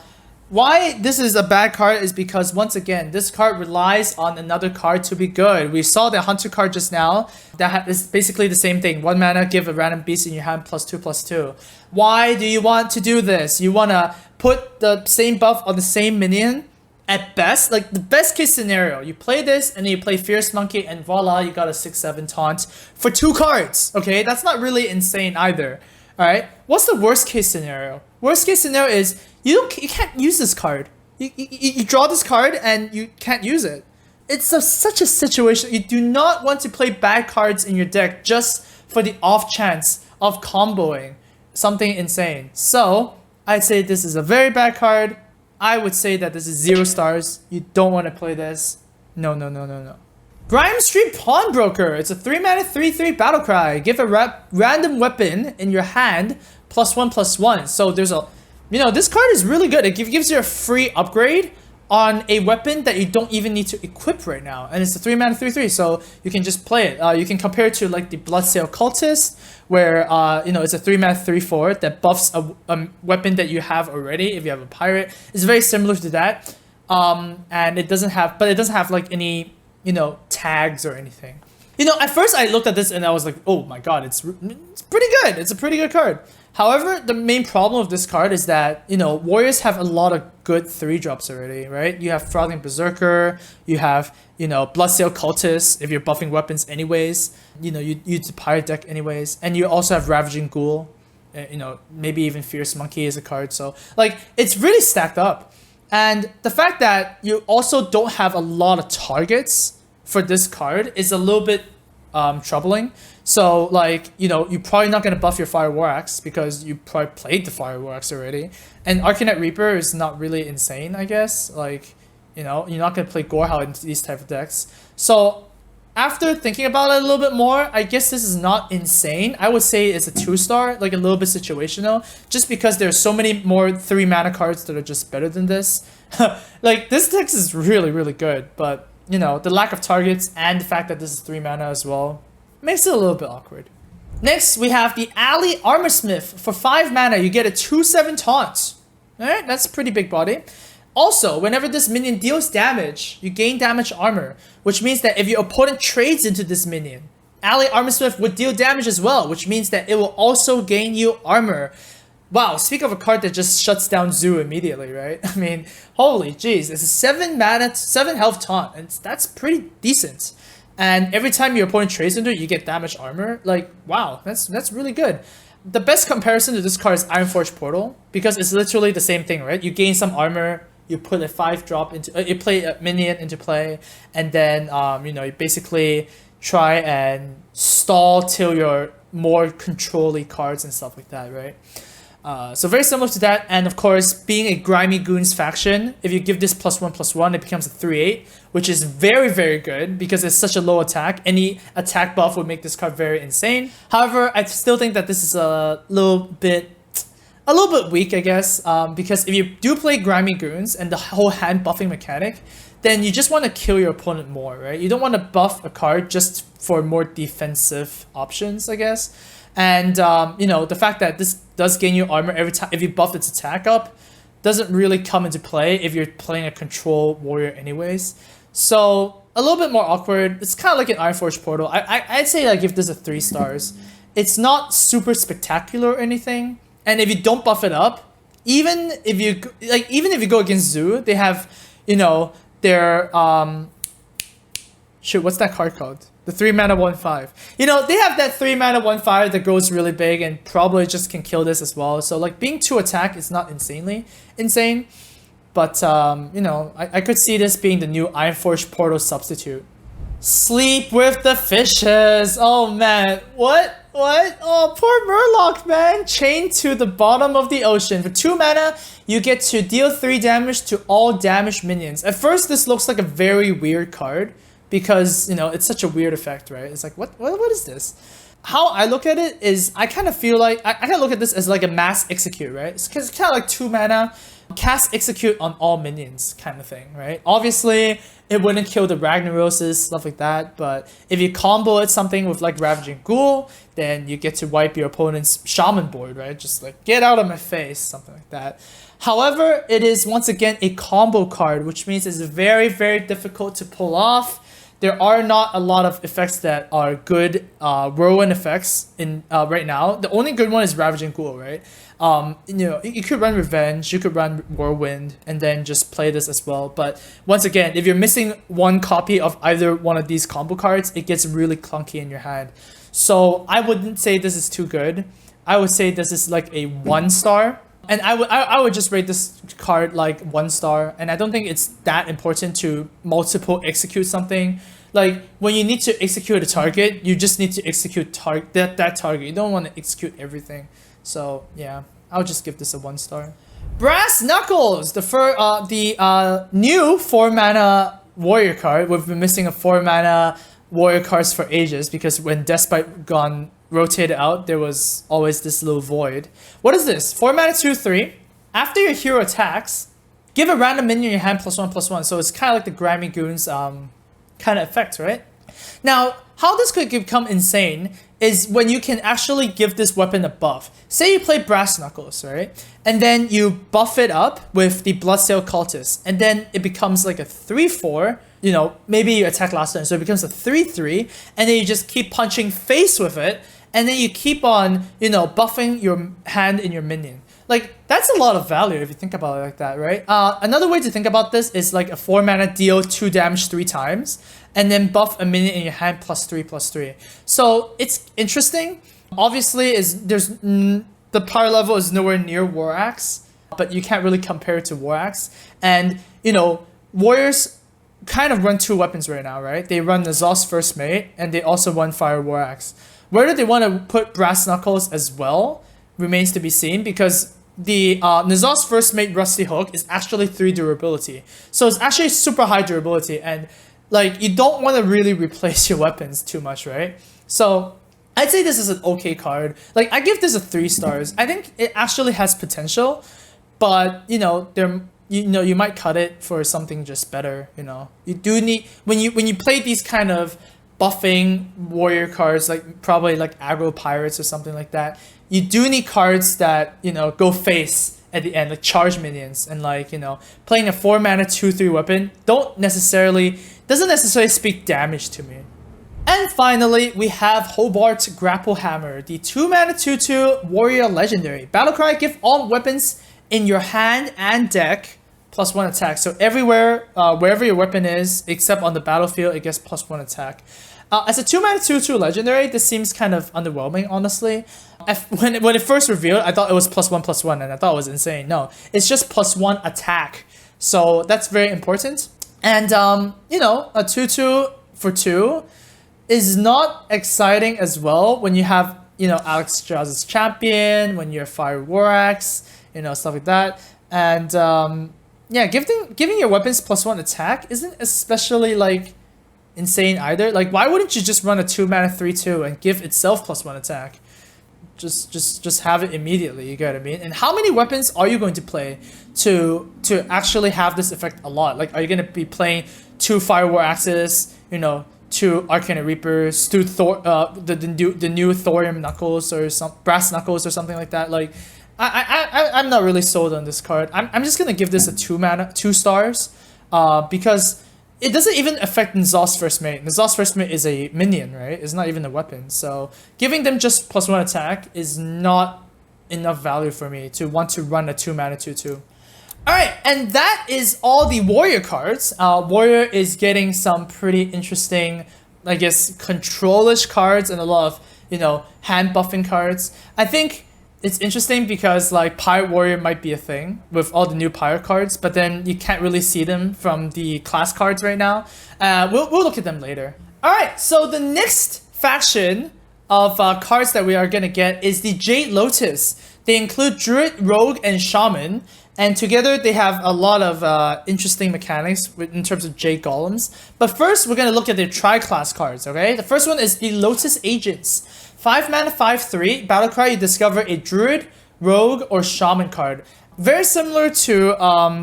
Speaker 1: why this is a bad card is because, once again, this card relies on another card to be good. We saw the Hunter card just now. That is basically the same thing. 1 mana, give a random beast in your hand, +2/+2. Why do you want to do this? You want to put the same buff on the same minion? At best, like the best case scenario, you play this and then you play Fierce Monkey and voila, you got a 6/7 taunt for 2 cards. Okay, that's not really insane either. All right, what's the worst case scenario? Worst case scenario is you can't use this card. You draw this card and you can't use it. It's such a situation. You do not want to play bad cards in your deck just for the off chance of comboing something insane. So I'd say this is a very bad card. I would say that this is 0 stars. You don't want to play this. No. Grimestreet Pawnbroker. It's a 3 mana 3/3 battle cry. Give a random weapon in your hand +1/+1. So there's a, this card is really good. It gives you a free upgrade on a weapon that you don't even need to equip right now, and it's a 3 mana 3/3, so you can just play it. You can compare it to like the Bloodsail Cultist, where it's a 3 mana 3/4 that buffs a weapon that you have already. If you have a pirate, it's very similar to that, and it doesn't have like any tags or anything. At first I looked at this and I was like, oh my god, it's pretty good. It's a pretty good card. However, the main problem of this card is that, warriors have a lot of good 3-drops already, right? You have Frothing Berserker, you have, Bloodsail Cultist if you're buffing weapons anyways, you use the pirate deck anyways, and you also have Ravaging Ghoul, maybe even Fierce Monkey is a card, so, like, it's really stacked up. And the fact that you also don't have a lot of targets for this card is a little bit troubling. So, like, you're probably not going to buff your Fire War Axe because you probably played the Fire War Axe already. And Arcanite Reaper is not really insane, I guess. Like, you're not going to play Gorehound in these type of decks. So, after thinking about it a little bit more, I guess this is not insane. I would say it's a 2-star, like a little bit situational, just because there's so many more 3 mana cards that are just better than this. Like, this deck is really, really good, but, the lack of targets and the fact that this is 3 mana as well makes it a little bit awkward. Next, we have the Alley Armorsmith. For 5 mana, you get a 2/7 taunt. Alright, that's pretty big body. Also, whenever this minion deals damage, you gain damage armor, which means that if your opponent trades into this minion, Alley Armorsmith would deal damage as well, which means that it will also gain you armor. Wow, speak of a card that just shuts down Zoo immediately, right? I mean, holy jeez, it's a 7 mana, 7 health taunt, and that's pretty decent. And every time your opponent trades into it, you get damage armor. Like, wow, that's really good. The best comparison to this card is Ironforge Portal, because it's literally the same thing, right? You gain some armor, you put a 5-drop into, you play a minion into play, and then you basically try and stall till you're more control-y cards and stuff like that, right? So very similar to that, and of course, being a Grimy Goons faction, if you give this +1/+1, it becomes a 3/8, which is very, very good because it's such a low attack. Any attack buff would make this card very insane. However, I still think that this is a little bit weak, I guess, because if you do play Grimy Goons and the whole hand buffing mechanic, then you just want to kill your opponent more, right? You don't want to buff a card just for more defensive options, I guess. And, the fact that this does gain you armor every time if you buff its attack up doesn't really come into play if you're playing a control warrior anyways. So, a little bit more awkward. It's kind of like an Ironforge Portal. I'd say I give this a 3 stars. It's not super spectacular or anything. And if you don't buff it up, even if you go against Zoo, they have, their, shoot, what's that card called? The 3 mana 1/5. They have that 3 mana 1/5 that goes really big and probably just can kill this as well. So like being 2 attack is not insanely insane. But I could see this being the new Ironforge Portal substitute. Sleep with the fishes. Oh man, what? Oh, poor Murloc, man. Chained to the bottom of the ocean. For 2 mana, you get to deal 3 damage to all damaged minions. At first, this looks like a very weird card because, you know, it's such a weird effect, right? It's like, what is this? How I look at it is I kind of feel like, I kind of look at this as like a mass execute, right? It's kind of like 2 mana, cast execute on all minions kind of thing, right? Obviously, it wouldn't kill the Ragnaroses, stuff like that, but if you combo it something with like Ravaging Ghoul, then you get to wipe your opponent's Shaman board, right? Just like, get out of my face, something like that. However, it is once again a combo card, which means it's very, very difficult to pull off. There are not a lot of effects that are good whirlwind effects in right now. The only good one is Ravaging Ghoul, right? You know, you could run Revenge, you could run Whirlwind, and then just play this as well. But once again, if you're missing one copy of either one of these combo cards, it gets really clunky in your hand. So I wouldn't say this is too good. I would say this is like a 1-star. And I would just rate this card like 1 star, and I don't think it's that important to multiple execute something. Like when you need to execute a target, you just need to execute that target. You don't want to execute everything. So yeah, I'll just give this a 1 star. Brass Knuckles, the new 4 mana warrior card. We've been missing a 4 mana warrior cards for ages because when Despite gone rotated out, there was always this little void. What is this? 4 mana 2/3. After your hero attacks, give a random minion in your hand +1/+1. So it's kind of like the Grimy Goons kind of effect, right? Now, how this could become insane is when you can actually give this weapon a buff. Say you play Brass Knuckles, right? And then you buff it up with the Bloodsail Cultist, and then it becomes like a 3/4. You know, maybe you attack last turn, so it becomes a 3/3, and then you just keep punching face with it, and then you keep on, you know, buffing your hand in your minion. Like, that's a lot of value if you think about it like that, right? Another way to think about this is like a 4 mana deal 2 damage 3 times, and then buff a minion in your hand +3/+3. So it's interesting. Obviously, the power level is nowhere near War Axe, but you can't really compare it to War Axe. And, you know, warriors kind of run 2 weapons right now, right? They run N'Zoth's First Mate, and they also run Fire War Axe. Whether they want to put Brass Knuckles as well remains to be seen, because the N'Zoth's First Mate Rusty Hook is actually 3 durability. So it's actually super high durability, and like you don't want to really replace your weapons too much, right? So I'd say this is an okay card. Like, I give this a 3 stars. I think it actually has potential, but you know, you might cut it for something just better. You know, you do need when you play these kind of buffing warrior cards, like probably like aggro pirates or something like that. You do need cards that, you know, go face at the end, like charge minions, and like, you know, playing a 4 mana 2/3 weapon doesn't necessarily speak damage to me. And finally, we have Hobart Grapplehammer, the 2 mana 2/2 warrior legendary. Battlecry, give all weapons in your hand and deck +1 attack. So everywhere, wherever your weapon is, except on the battlefield, it gets +1 attack. As a 2 mana 2/2 legendary, this seems kind of underwhelming, honestly. When it first revealed, I thought it was +1/+1, and I thought it was insane. No, it's just +1 attack. So that's very important. And you know, a 2/2 for 2 is not exciting as well when you have, you know, Alex Strauss's Champion, when you're Fire War Axe, you know, stuff like that. And yeah, giving your weapons +1 attack isn't especially like insane either. Like, why wouldn't you just run a 2 mana 3/2 and give itself +1 attack? Just have it immediately, you get what I mean? And how many weapons are you going to play to actually have this effect a lot? Like, are you going to be playing 2 Fire War Axes, you know, 2 Arcana Reapers, 2 the new Thorium Knuckles or some Brass Knuckles or something like that? Like, I'm not really sold on this card. I'm just gonna give this a 2 stars, because it doesn't even affect N'Zoth's First Mate. N'Zoth's First Mate is a minion, right? It's not even a weapon. So giving them just +1 attack is not enough value for me to want to run a 2 mana 2/2. Alright, and that is all the warrior cards. Warrior is getting some pretty interesting, I guess, control-ish cards and a lot of, you know, hand buffing cards. I think it's interesting because like Pirate Warrior might be a thing with all the new Pirate cards, but then you can't really see them from the class cards right now. We'll look at them later. Alright, so the next faction of cards that we are gonna get is the Jade Lotus. They include Druid, Rogue, and Shaman, and together they have a lot of interesting mechanics in terms of Jade Golems. But first, we're gonna look at their tri-class cards, okay? The first one is the Lotus Agents. 5 mana, 5/3, battle cry, you discover a Druid, Rogue, or Shaman card. Very similar to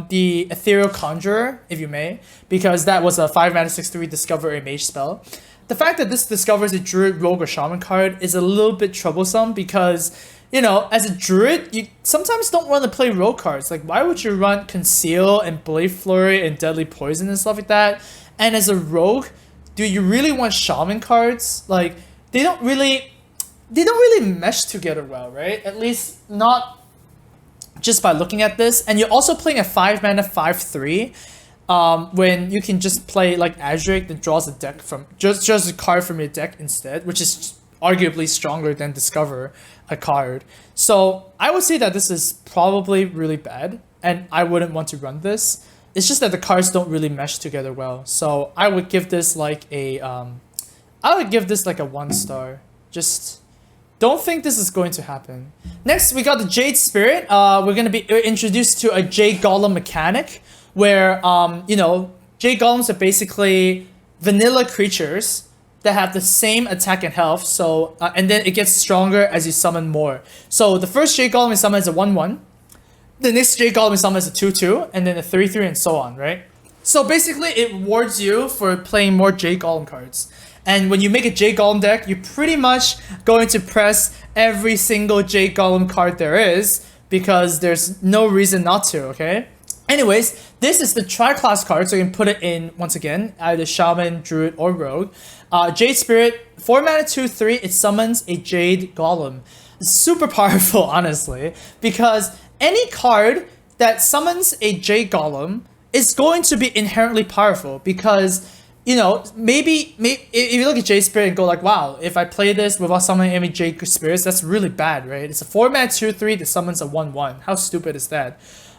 Speaker 1: the Ethereal Conjurer, if you may, because that was a 5 mana 6/3 discover a mage spell. The fact that this discovers a Druid, Rogue, or Shaman card is a little bit troublesome because, you know, as a Druid, you sometimes don't want to play Rogue cards. Like, why would you run Conceal and Blade Flurry and Deadly Poison and stuff like that? And as a Rogue, do you really want Shaman cards? Like, they don't really mesh together well, right? At least not just by looking at this. And you're also playing a 5 mana 5/3 when you can just play like Azuric that draws a deck from just a card from your deck instead, which is arguably stronger than discover a card. So I would say that this is probably really bad and I wouldn't want to run this. It's just that the cards don't really mesh together well. So I would give this like a 1 star. Just don't think this is going to happen. Next, we got the Jade Spirit. We're going to be introduced to a Jade Golem mechanic where, you know, Jade Golems are basically vanilla creatures that have the same attack and health. So, and then it gets stronger as you summon more. So the first Jade Golem is summoned as a 1/1. The next Jade Golem is summoned as a 2/2, and then a 3/3 and so on, right? So basically, it rewards you for playing more Jade Golem cards. And when you make a Jade Golem deck, you're pretty much going to press every single Jade Golem card there is because there's no reason not to, okay? Anyways, this is the tri-class card, so you can put it in, once again, either Shaman, Druid, or Rogue. Jade Spirit, 4 mana 2/3, it summons a Jade Golem. Super powerful, honestly, because any card that summons a Jade Golem is going to be inherently powerful because, you know, maybe if you look at Jade Spirit and go like, wow, if I play this without summoning any Jade Spirits, that's really bad, right? It's a 4 mana 2/3 that summons a 1/1. How stupid is that?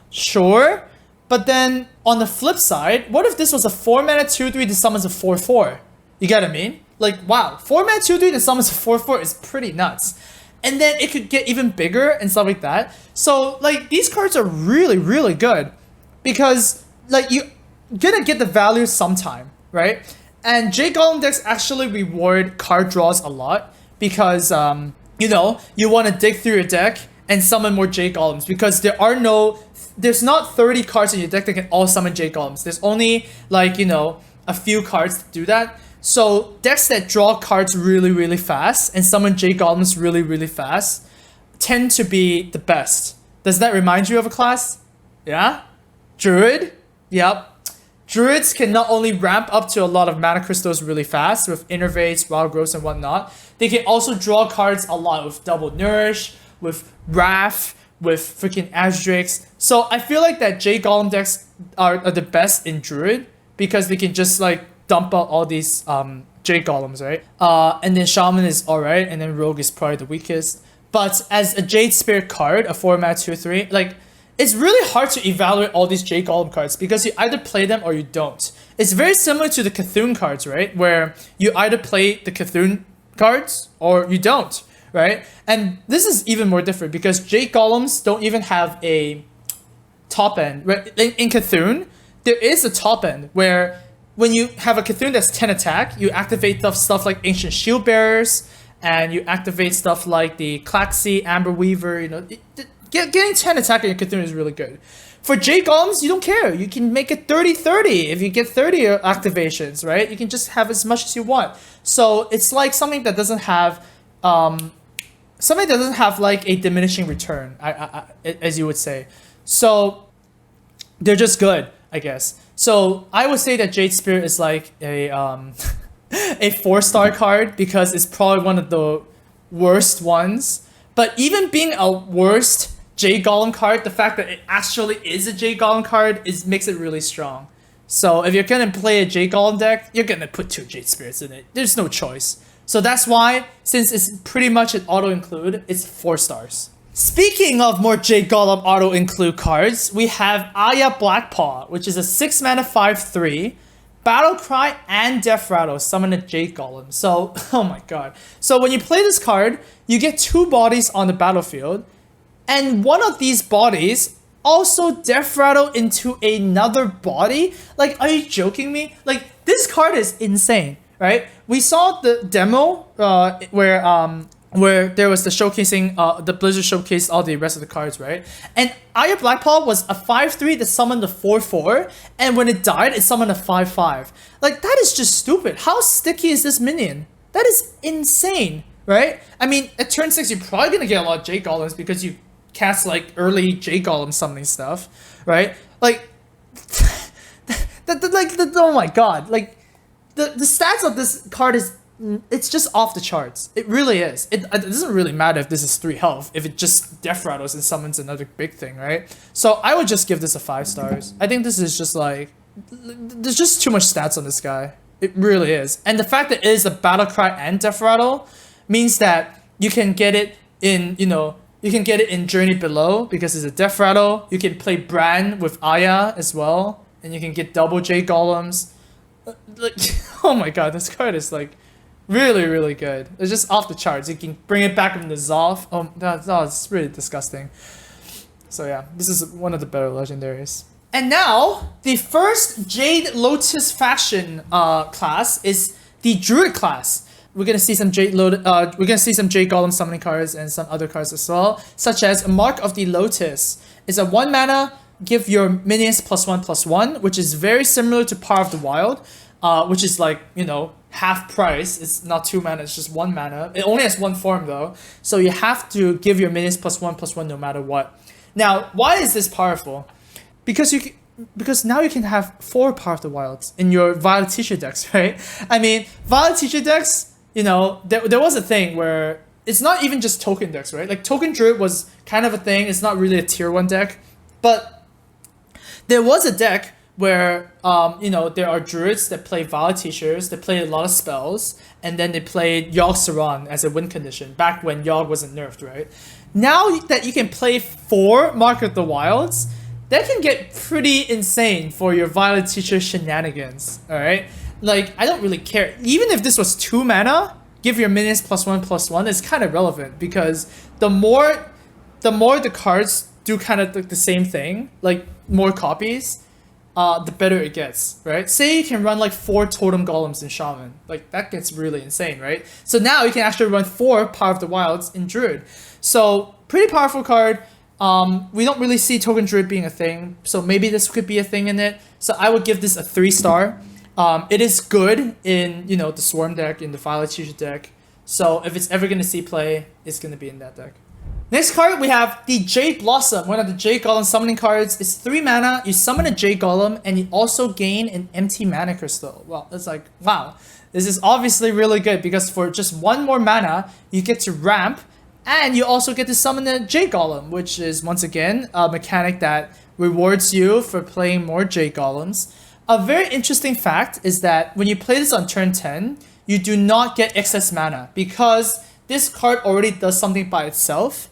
Speaker 1: Sure, but then on the flip side, what if this was a 4 mana 2/3 that summons a 4/4? You get what I mean? Like, wow, 4 mana 2/3 that summons a 4/4 is pretty nuts. And then it could get even bigger and stuff like that. So, like, these cards are really, really good because, like, you're gonna get the value sometime, right? And Jade Golem decks actually reward card draws a lot because, you know, you want to dig through your deck and summon more Jade Golems because there's not 30 cards in your deck that can all summon Jade Golems. There's only, like, you know, a few cards to do that. So decks that draw cards really, really fast and summon Jade Golems really, really fast tend to be the best. Does that remind you of a class? Yeah? Druid? Yep. Druids can not only ramp up to a lot of mana crystals really fast with Innervates, Wild Growths, and whatnot, they can also draw cards a lot with Double Nourish, with Wrath, with freaking Azurics. So I feel like that Jade Golem decks are the best in Druid because they can just like dump out all these Jade Golems, right? And then Shaman is alright, and then Rogue is probably the weakest. But as a Jade Spirit card, a 4 mana 2/3, like, it's really hard to evaluate all these Jade Golem cards because you either play them or you don't. It's very similar to the Cthulhu cards, right? Where you either play the Cthulhu cards or you don't, right? And this is even more different because Jade Golems don't even have a top end. Right? In Cthulhu, there is a top end where when you have a Cthulhu that's 10 attack, you activate stuff like Ancient Shield Bearers, and you activate stuff like the Klaxi, Amber Weaver, you know. Getting 10 attack on your Cthulhu is really good. For Jade Golems, you don't care. You can make it 30-30 if you get 30 activations, right? You can just have as much as you want. So it's like something that doesn't have like a diminishing return, as you would say. So they're just good, I guess. So I would say that Jade Spirit is like a 4-star card because it's probably one of the worst ones. But even being a worst Jade Golem card, the fact that it actually is a Jade Golem card makes it really strong. So if you're gonna play a Jade Golem deck, you're gonna put 2 Jade Spirits in it. There's no choice. So that's why, since it's pretty much an auto-include, it's 4 stars. Speaking of more Jade Golem auto-include cards, we have Aya Blackpaw, which is a 6 mana 5/3 Battle Cry and Death Rattle summon a Jade Golem. So, oh my god. So when you play this card, you get 2 bodies on the battlefield, and one of these bodies also Death Rattle into another body? Like, are you joking me? Like, this card is insane, right? We saw the demo where there was the showcasing, the Blizzard showcased all the rest of the cards, right? And Aya Blackpaw was a 5/3 that summoned a 4/4, and when it died, it summoned a 5/5. Like, that is just stupid. How sticky is this minion? That is insane, right? I mean, at turn 6, you're probably gonna get a lot of Jade Golems because you cast like early Jade Golem summoning stuff, right? Like, oh my god, like the stats of this card is, it's just off the charts. It really is. It doesn't really matter if this is 3 health, if it just Death Rattles and summons another big thing, right? So I would just give this a 5 stars. I think this is just like, there's just too much stats on this guy. It really is. And the fact that it is a Battle Cry and Death Rattle means that you can get it in, you know, you can get it in Journey Below because it's a Death Rattle. You can play Bran with Aya as well, and you can get double Jade Golems. Like, oh my god, this card is like really, really good. It's just off the charts. You can bring it back from the Zoth. Oh, that's really disgusting. So yeah, this is one of the better legendaries. And now, the first Jade Lotus faction class is the Druid class. We're gonna see some Jade Lotus. We're gonna see some Jade Golem summoning cards and some other cards as well, such as Mark of the Lotus. It's a 1 mana. Give your minions +1/+1, which is very similar to Power of the Wild, which is like, you know, half price. It's not 2 mana. It's just 1 mana. It only has 1 form though, so you have to give your minions +1/+1 no matter what. Now, why is this powerful? Because now you can have 4 Power of the Wilds in your Violet Teacher decks, right? I mean, Violet Teacher decks, you know, there was a thing where it's not even just token decks, right? Like, Token Druid was kind of a thing. It's not really a tier 1 deck, but there was a deck where, you know, there are Druids that play Violet Teachers, that play a lot of spells, and then they played Yogg Saron as a win condition, back when Yogg wasn't nerfed, right? Now that you can play 4 Mark of the Wilds, that can get pretty insane for your Violet Teacher shenanigans, alright? Like, I don't really care. Even if this was 2 mana, give your minions +1/+1 is kind of relevant, because the more the cards do kind of the same thing, like more copies, the better it gets, right? Say you can run like 4 Totem Golems in Shaman. Like, that gets really insane, right? So now you can actually run 4 Power of the Wilds in Druid. So, pretty powerful card. We don't really see Token Druid being a thing, so maybe this could be a thing in it. So I would give this a 3 star. It is good in, you know, the Swarm deck, in the Violet Teacher deck. So if it's ever going to see play, it's going to be in that deck. Next card, we have the Jade Blossom, one of the Jade Golem summoning cards. It's 3 mana, you summon a Jade Golem, and you also gain an empty mana crystal. Well, it's like, wow. This is obviously really good, because for just 1 more mana, you get to ramp, and you also get to summon a Jade Golem, which is, once again, a mechanic that rewards you for playing more Jade Golems. A very interesting fact is that when you play this on turn 10, you do not get excess mana, because this card already does something by itself,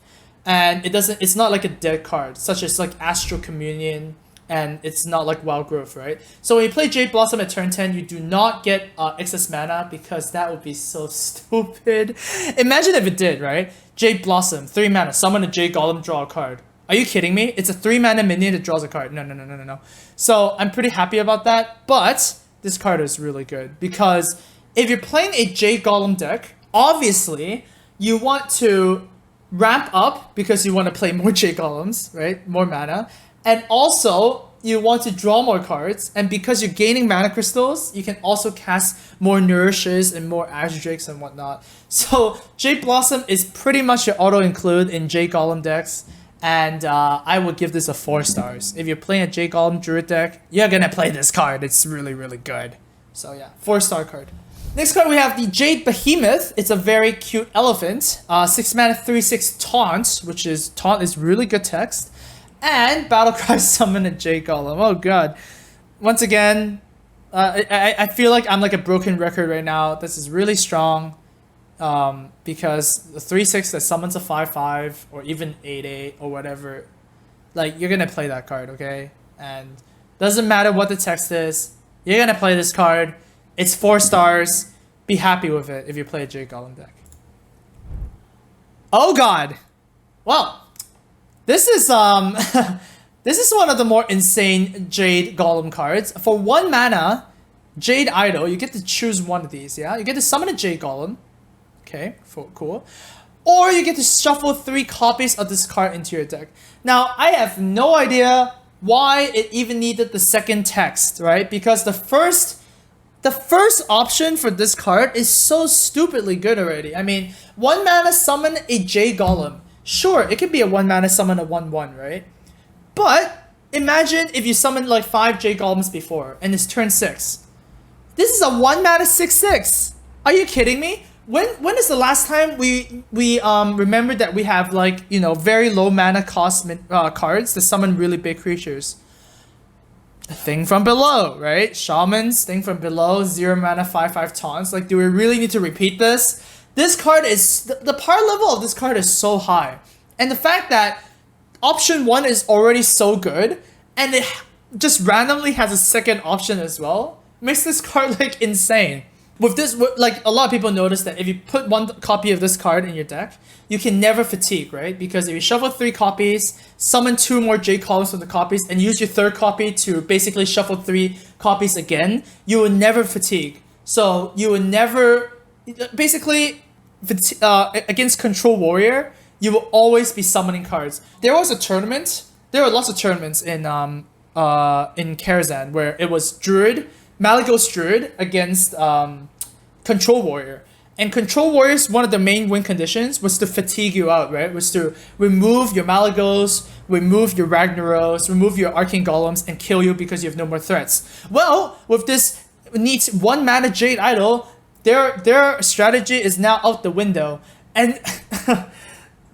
Speaker 1: and it's not like a dead card, such as like Astral Communion, and it's not like Wild Growth, right? So when you play Jade Blossom at turn 10, you do not get excess mana, because that would be so stupid. Imagine if it did, right? Jade Blossom, 3 mana, summon a Jade Golem, draw a card. Are you kidding me? It's a 3 mana minion that draws a card. No. So I'm pretty happy about that, but this card is really good, because if you're playing a Jade Golem deck, obviously you want to ramp up because you want to play more Jade Golems, right? More mana. And also, you want to draw more cards, and because you're gaining mana crystals, you can also cast more Nourishes and more Azure Drakes and whatnot. So Jade Blossom is pretty much your auto-include in Jade Golem decks, and I would give this a 4 stars. If you're playing a Jade Golem Druid deck, you're gonna play this card. It's really, really good. So yeah, 4-star card. Next card, we have the Jade Behemoth. It's a very cute elephant. 6 mana, 3/6 Taunt, which is, Taunt is really good text. And Battlecry summon a Jade Golem. Oh god. Once again, I feel like I'm like a broken record right now. This is really strong. Because the 3/6 that summons a 5/5 or even 8/8 or whatever, like, you're gonna play that card, okay? And doesn't matter what the text is, You're gonna play this card. It's 4 stars. Be happy with it if you play a Jade Golem deck. Oh god. Well, this is this is one of the more insane Jade Golem cards. For 1 mana, Jade Idol, you get to choose one of these, yeah? You get to summon a Jade Golem. Okay, cool. Or you get to shuffle 3 copies of this card into your deck. Now, I have no idea why it even needed the second text, right? Because the first option for this card is so stupidly good already. I mean, 1 mana summon a Jade Golem. Sure, it could be a 1 mana summon a 1/1, right? But imagine if you summoned like 5 Jade Golems before and it's turn 6. This is a 1 mana 6/6. Are you kidding me? When is the last time we remembered that we have like, you know, very low mana cost cards to summon really big creatures? Thing from Below, right? Shamans, Thing from Below, 0 mana 5/5 taunts. Like, do we really need to repeat this? This card is the power level of this card is so high, and the fact that option 1 is already so good, and it just randomly has a second option as well, makes this card like insane. With this, like, a lot of people notice that if you put 1 copy of this card in your deck, you can never fatigue, right? Because if you shuffle 3 copies, summon 2 more Jade Columns from the copies, and use your 3rd copy to basically shuffle 3 copies again, you will never fatigue. So you will never, basically, against Control Warrior, you will always be summoning cards. There was a tournament. There were lots of tournaments in Karazhan where it was Druid, Malygos Druid against Control Warrior. And Control Warriors, one of the main win conditions was to fatigue you out, right? Was to remove your Malygos, remove your Ragnaros, remove your Arcane Golems, and kill you because you have no more threats. Well, with this neat 1 mana Jade Idol, their strategy is now out the window. And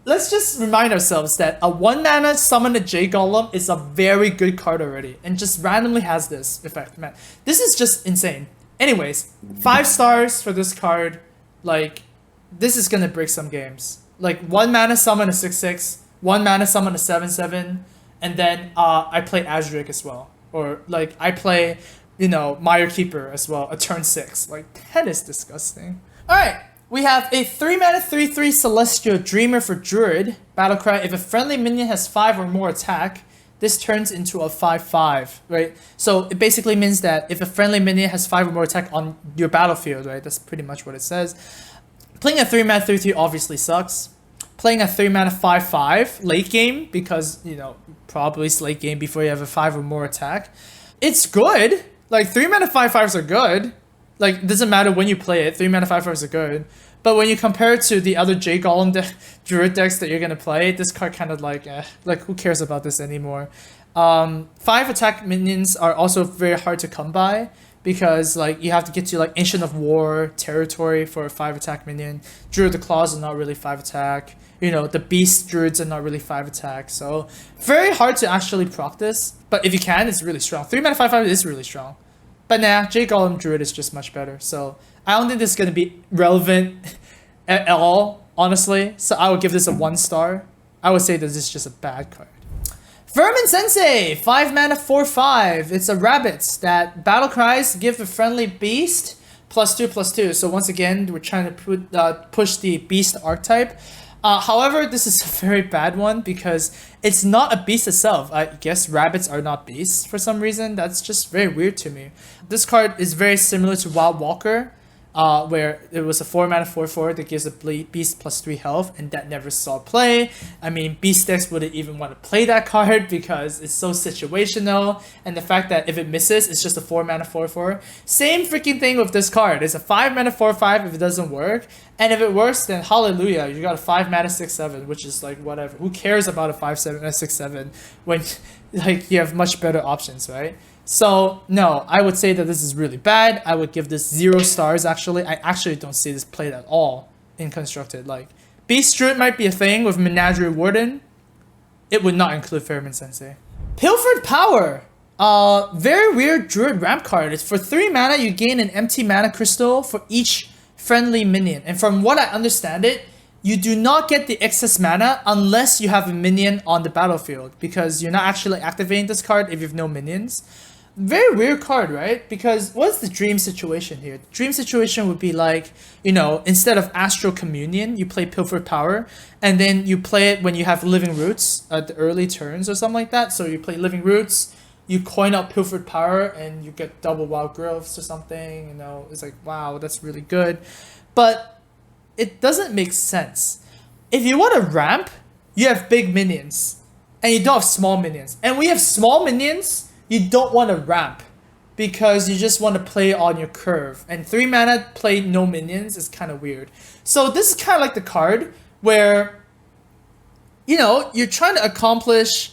Speaker 1: let's just remind ourselves that a 1 mana summon a Jade Golem is a very good card already, and just randomly has this effect. Man, this is just insane. Anyways, 5 stars for this card. Like, this is gonna break some games. Like, 1 mana summon a 6/6, 1 mana summon a 7/7, and then I play Azuric as well. Or like I play, you know, Mire Keeper as well, a turn 6. Like, that is disgusting. Alright. We have a 3 mana 3/3 Celestial Dreamer for Druid. Battlecry, if a friendly minion has 5 or more attack, this turns into a 5/5, right? So it basically means that if a friendly minion has 5 or more attack on your battlefield, right? That's pretty much what it says. Playing a 3 mana 3/3 obviously sucks. Playing a 3 mana 5/5 late game, because, you know, probably it's late game before you have a 5 or more attack. It's good. Like, 3 mana 5/5s are good. Like, it doesn't matter when you play it, 3 mana 5/5s are good. But when you compare it to the other Jade Golem Druid decks that you're gonna play, this card kind of like who cares about this anymore? 5 attack minions are also very hard to come by, because like you have to get to like Ancient of War territory for a 5 attack minion. Druid the Claws are not really 5 attack. You know, the Beast Druids are not really 5 attack. So very hard to actually proc this. But if you can, it's really strong. 3 mana 5/5 is really strong. But nah, Jade Golem Druid is just much better. So I don't think this is going to be relevant at all, honestly. So I would give this a 1 star. I would say that this is just a bad card. Virmen Sensei, 5 mana 4/5. It's a rabbit that battle cries, give a friendly beast +2/+2. So once again, we're trying to push the beast archetype. However, this is a very bad one because it's not a beast itself. I guess rabbits are not beasts for some reason. That's just very weird to me. This card is very similar to Wild Walker, where it was a 4 mana 4/4 that gives a beast +3 health, and that never saw play. I mean, beast decks wouldn't even want to play that card because it's so situational, and the fact that if it misses, it's just a 4 mana 4/4. Same freaking thing with this card. It's a 5 mana 4/5 if it doesn't work, and if it works, then hallelujah, you got a 5 mana 6/7, which is like whatever. Who cares about a 5/7 6/7 when like you have much better options, right? So, no, I would say that this is really bad. I would give this 0 stars, actually. I actually don't see this played at all in Constructed. Like, Beast Druid might be a thing with Menagerie Warden. It would not include Virmen Sensei. Pilfered Power. Very weird Druid ramp card. It's for 3 mana, you gain an empty mana crystal for each friendly minion. And from what I understand it, you do not get the excess mana unless you have a minion on the battlefield, because you're not actually activating this card if you have no minions. very weird card, right? Because what's the dream situation here? The dream situation would be like, you know, instead of Astral Communion, you play Pilfered Power, and then you play it when you have Living Roots at the early turns or something like that. So you play Living Roots, you coin out Pilfered Power, and you get double Wild Growths or something. You know, it's like, wow, that's really good. But it doesn't make sense. If you want to ramp, you have big minions, and you don't have small minions. And we have small minions, you don't want to ramp because you just want to play on your curve. And 3 mana play no minions is kind of weird. So this is kind of like the card where, you know, you're trying to accomplish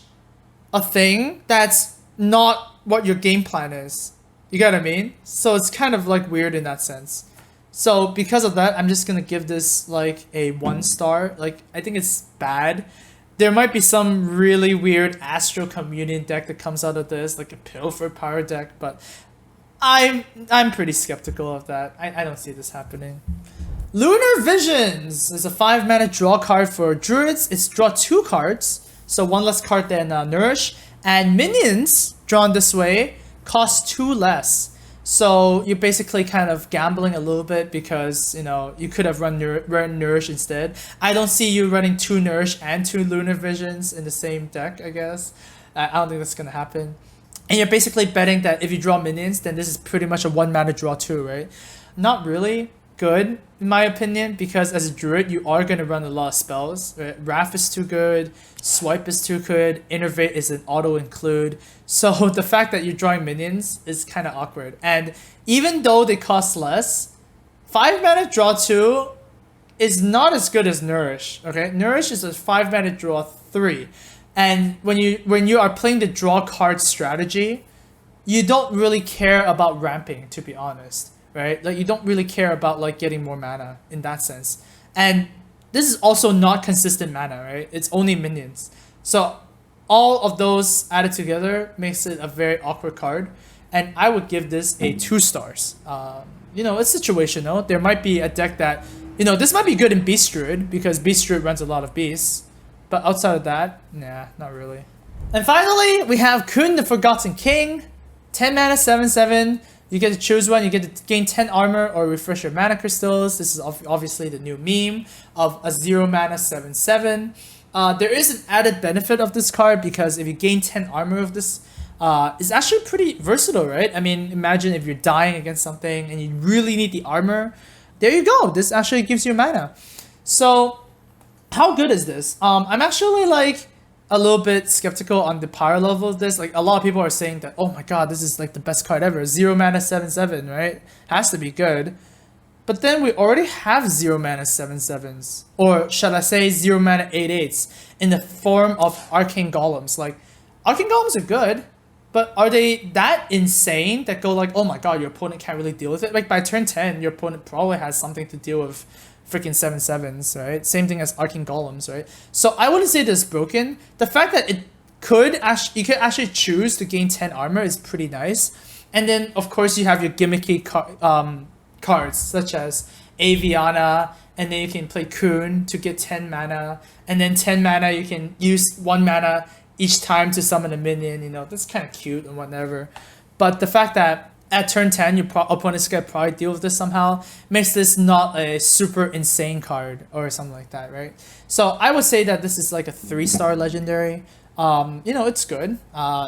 Speaker 1: a thing that's not what your game plan is. You get what I mean? So it's kind of like weird in that sense. So because of that, I'm just gonna give this like a 1 star. Like, I think it's bad. There might be some really weird Astral Communion deck that comes out of this, like a Pilfered Power deck, but I'm pretty skeptical of that. I don't see this happening. Lunar Visions is a 5 mana draw card for Druids. It's draw 2 cards, so 1 less card than Nourish, and minions drawn this way cost 2 less. So you're basically kind of gambling a little bit because, you know, you could have run Nourish instead. I don't see you running 2 Nourish and 2 Lunar Visions in the same deck, I guess. I don't think that's going to happen. And you're basically betting that if you draw minions, then this is pretty much a 1 mana draw 2, right? Not really good, in my opinion, because as a Druid, you are going to run a lot of spells. Right? Wrath is too good, Swipe is too good, Innervate is an auto-include. So the fact that you're drawing minions is kind of awkward. And even though they cost less, 5 mana draw 2 is not as good as Nourish. Okay, Nourish is a 5 mana draw 3. And when you are playing the draw card strategy, you don't really care about ramping, to be honest. Right? Like, you don't really care about like getting more mana in that sense. And this is also not consistent mana, right? It's only minions. So all of those added together makes it a very awkward card. And I would give this a 2 stars. You know, it's situational. There might be a deck that, you know, this might be good in Beast Druid because Beast Druid runs a lot of beasts. But outside of that, nah, not really. And finally, we have Kun the Forgotten King. 10 mana, 7/7. You get to choose one. You get to gain 10 armor or refresh your mana crystals. This is obviously the new meme of a 0 mana 7/7. There is an added benefit of this card because if you gain 10 armor of this, it's actually pretty versatile, right? I mean, imagine if you're dying against something and you really need the armor. There you go. This actually gives you mana. So how good is this? I'm actually like a little bit skeptical on the power level of this. Like, a lot of people are saying that, oh my god, this is like the best card ever. 0 mana 7/7, right? Has to be good. But then we already have 0 mana 7/7s. Or shall I say 0 mana 8/8s in the form of Arcane Golems. Like, Arcane Golems are good, but are they that insane that go like, oh my god, your opponent can't really deal with it? Like, by turn 10, your opponent probably has something to deal with freaking 7/7s, right? Same thing as Arcane Golems, right? So I wouldn't say this is broken. The fact that you could actually choose to gain 10 armor is pretty nice. And then of course you have your gimmicky cards such as Aviana, and then you can play Kun to get 10 mana, and then 10 mana you can use 1 mana each time to summon a minion. You know, that's kind of cute and whatever. But the fact that at turn 10, your opponent's gonna probably deal with this somehow, makes this not a super insane card or something like that, right? So I would say that this is like a 3-star legendary. You know, it's good.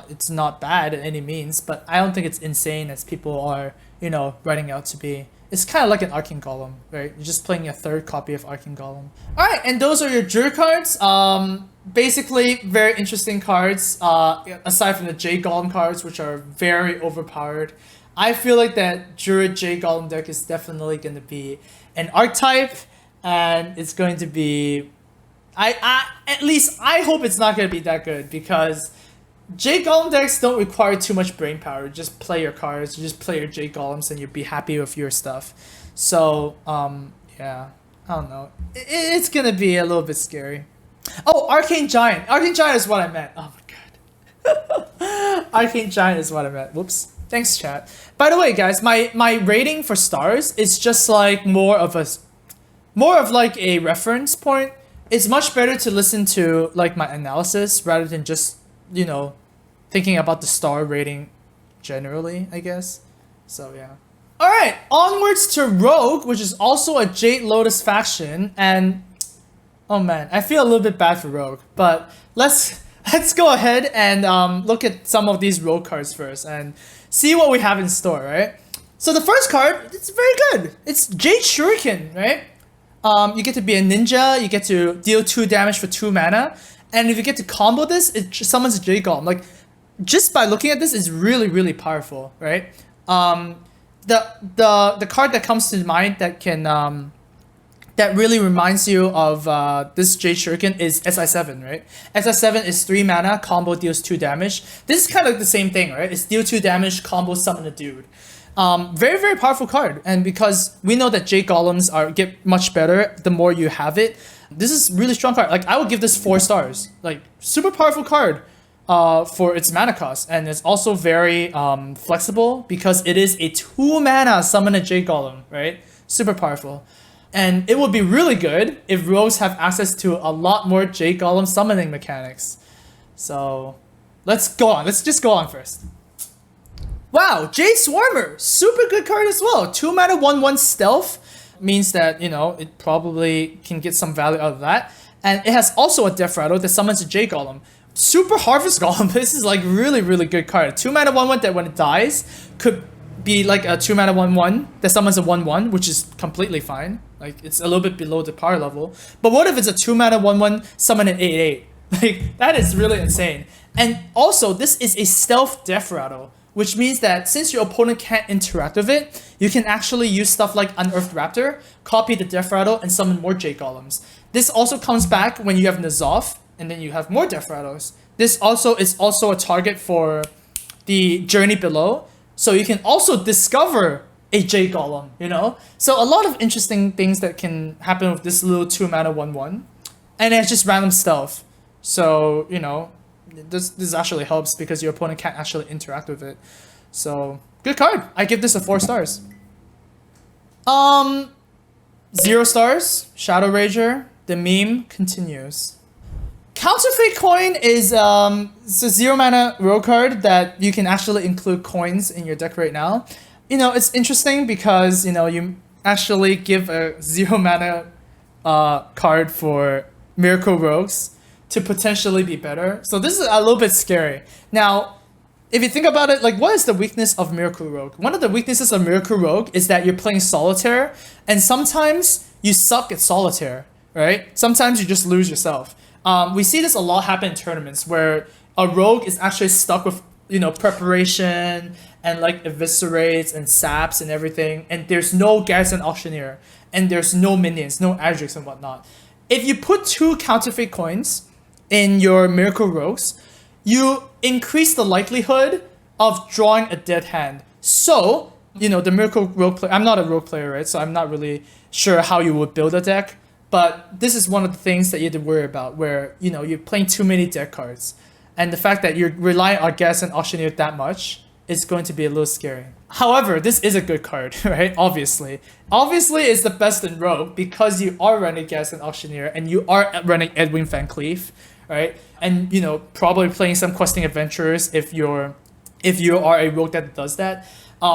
Speaker 1: It's not bad at any means, but I don't think it's insane as people are, you know, writing out to be. It's kind of like an Arcane Golem, right? You're just playing a 3rd copy of Arcane Golem. Alright, and those are your Druid cards. Basically, very interesting cards, aside from the Jade Golem cards, which are very overpowered. I feel like that Druid Jade Golem deck is definitely going to be an archetype, and it's going to be... at least I hope it's not going to be that good, because Jade Golem decks don't require too much brain power. Just play your cards, you just play your Jade Golems, and you'll be happy with your stuff. So, yeah, I don't know. It's going to be a little bit scary. Oh, Arcane Giant. Arcane Giant is what I meant. Oh my god. Arcane Giant is what I meant. Whoops. Thanks, chat. By the way, guys, my rating for stars is just like more of like a reference point. It's much better to listen to like my analysis rather than just, you know, thinking about the star rating generally, I guess. So yeah. Alright, onwards to Rogue, which is also a Jade Lotus faction, and oh man, I feel a little bit bad for Rogue, but let's go ahead and look at some of these Rogue cards first and see what we have in store, right? So the first card, it's very good. It's Jade Shuriken, right? You get to be a ninja, you get to deal 2 damage for 2 mana, and if you get to combo this, it summons a Jade Golem. Like, just by looking at this, it's really, really powerful, right? The card that comes to mind that can that really reminds you of this Jade Shuriken is SI7, right? SI7 is 3 mana, combo deals 2 damage. This is kind of like the same thing, right? It's deal 2 damage, combo summon a dude. Very, very powerful card. And because we know that Jade Golems get much better the more you have it, this is really strong card. Like, I would give this 4 stars. Like, super powerful card for its mana cost. And it's also very flexible because it is a 2 mana summon a Jade Golem, right? Super powerful. And it would be really good if rogues have access to a lot more Jade Golem summoning mechanics. So, let's go on. Let's just go on first. Wow, Jade Swarmer, super good card as well. 2 mana 1/1 stealth means that, you know, it probably can get some value out of that. And it has also a Death Rattle that summons a Jade Golem. Super Harvest Golem, this is like really, really good card. 2 mana 1/1 that when it dies could be like a 2 mana 1/1 that summons a 1/1, which is completely fine. Like, it's a little bit below the power level. But what if it's a 2 mana 1/1 summon an 8/8? Like, that is really insane. And also, this is a stealth Death Rattle, which means that since your opponent can't interact with it, you can actually use stuff like Unearthed Raptor, copy the Death Rattle, and summon more Jade Golems. This also comes back when you have N'Zoth, and then you have more Death Rattles. This also is also a target for the Journey Below, so you can also discover a Jade Golem, you know? So a lot of interesting things that can happen with this little 2 mana 1/1. And it's just random stealth. So, you know, this actually helps because your opponent can't actually interact with it. So, good card. I give this a 4 stars. 0 stars. Shadow Rager. The meme continues. Counterfeit Coin is it's a 0 mana rogue card that you can actually include coins in your deck right now. You know, it's interesting because, you know, you actually give a 0 mana card for Miracle Rogues to potentially be better. So this is a little bit scary. Now, if you think about it, like, what is the weakness of Miracle Rogue? One of the weaknesses of Miracle Rogue is that you're playing Solitaire, and sometimes you suck at Solitaire, right? Sometimes you just lose yourself. We see this a lot happen in tournaments where a rogue is actually stuck with, you know, preparation and like eviscerates and saps and everything, and there's no Gadgetzan Auctioneer, and there's no minions, no Adrix and whatnot. If you put 2 counterfeit coins in your Miracle Rogues, you increase the likelihood of drawing a dead hand. So, you know, the Miracle Rogue player, I'm not a rogue player, right? So I'm not really sure how you would build a deck, but this is one of the things that you have to worry about where, you know, you're playing too many deck cards. And the fact that you're relying on Gadgetzan Auctioneer that much is going to be a little scary. However, this is a good card, right? Obviously. Obviously, it's the best in Rogue because you are running Gadgetzan Auctioneer and you are running Edwin Van Cleef, right? And, you know, probably playing some questing adventures if you are a rogue that does that.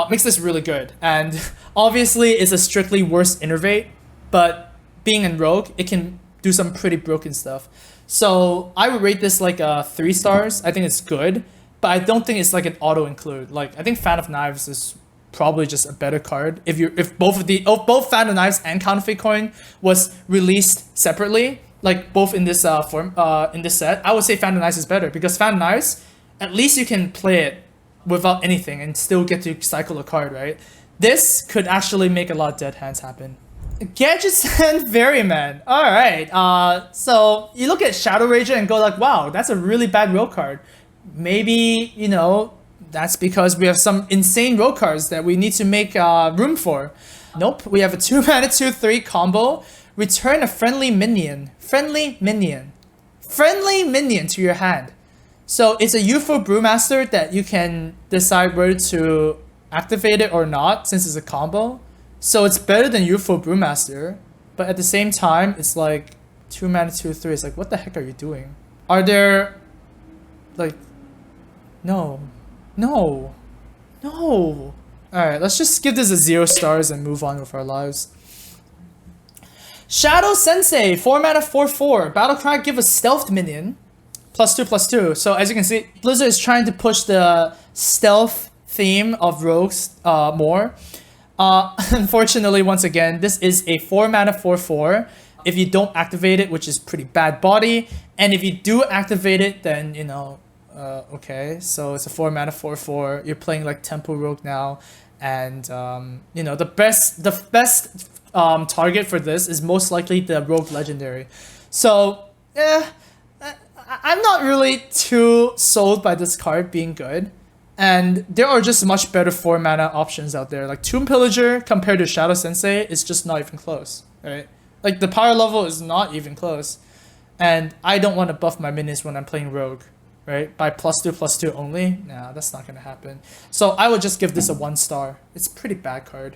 Speaker 1: Makes this really good. And obviously, it's a strictly worse innervate, but being in Rogue, it can do some pretty broken stuff. So I would rate this like 3 stars. I think it's good, but I don't think it's like an auto include. Like, I think Fan of Knives is probably just a better card. If both Fan of Knives and Counterfeit Coin was released separately, like both in this in this set, I would say Fan of Knives is better because Fan of Knives, at least you can play it without anything and still get to cycle a card, right? This could actually make a lot of dead hands happen. Gadgetzan Virmen. Alright, so you look at Shadow Rager and go like, wow, that's a really bad rogue card. Maybe, you know, that's because we have some insane rogue cards that we need to make room for. Nope, we have a 2 mana 2/3 combo. Return a friendly minion. Friendly minion to your hand. So it's a UFO Brewmaster that you can decide whether to activate it or not since it's a combo. So it's better than UFO Brewmaster, but at the same time, it's like 2 mana 2/3. It's like, what the heck are you doing? Are there, like, no. No. Alright, let's just give this a 0 stars and move on with our lives. Shadow Sensei, 4 mana 4/4. Battlecry, give a stealthed minion. +2/+2. So as you can see, Blizzard is trying to push the stealth theme of rogues more. Unfortunately, once again, this is a 4 mana 4/4. If you don't activate it, which is pretty bad body, and if you do activate it, then you know, okay. So it's a 4 mana 4/4. You're playing like Tempo Rogue now, and you know the best target for this is most likely the Rogue Legendary. So I'm not really too sold by this card being good. And there are just much better 4 mana options out there. Like Tomb Pillager compared to Shadow Sensei is just not even close, right? Like the power level is not even close. And I don't want to buff my minions when I'm playing Rogue, right? By +2/+2 only? Nah, that's not gonna happen. So I would just give this a 1 star. It's a pretty bad card.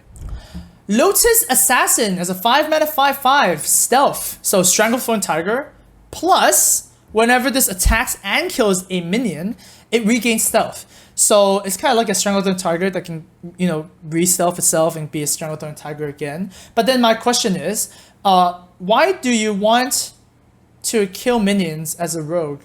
Speaker 1: Lotus Assassin as a 5 mana 5/5 stealth. So Stranglethorn Tiger plus whenever this attacks and kills a minion, it regains stealth. So it's kind of like a Stranglethorn Tiger that can, you know, re-stealth itself and be a Stranglethorn Tiger again. But then my question is, why do you want to kill minions as a rogue,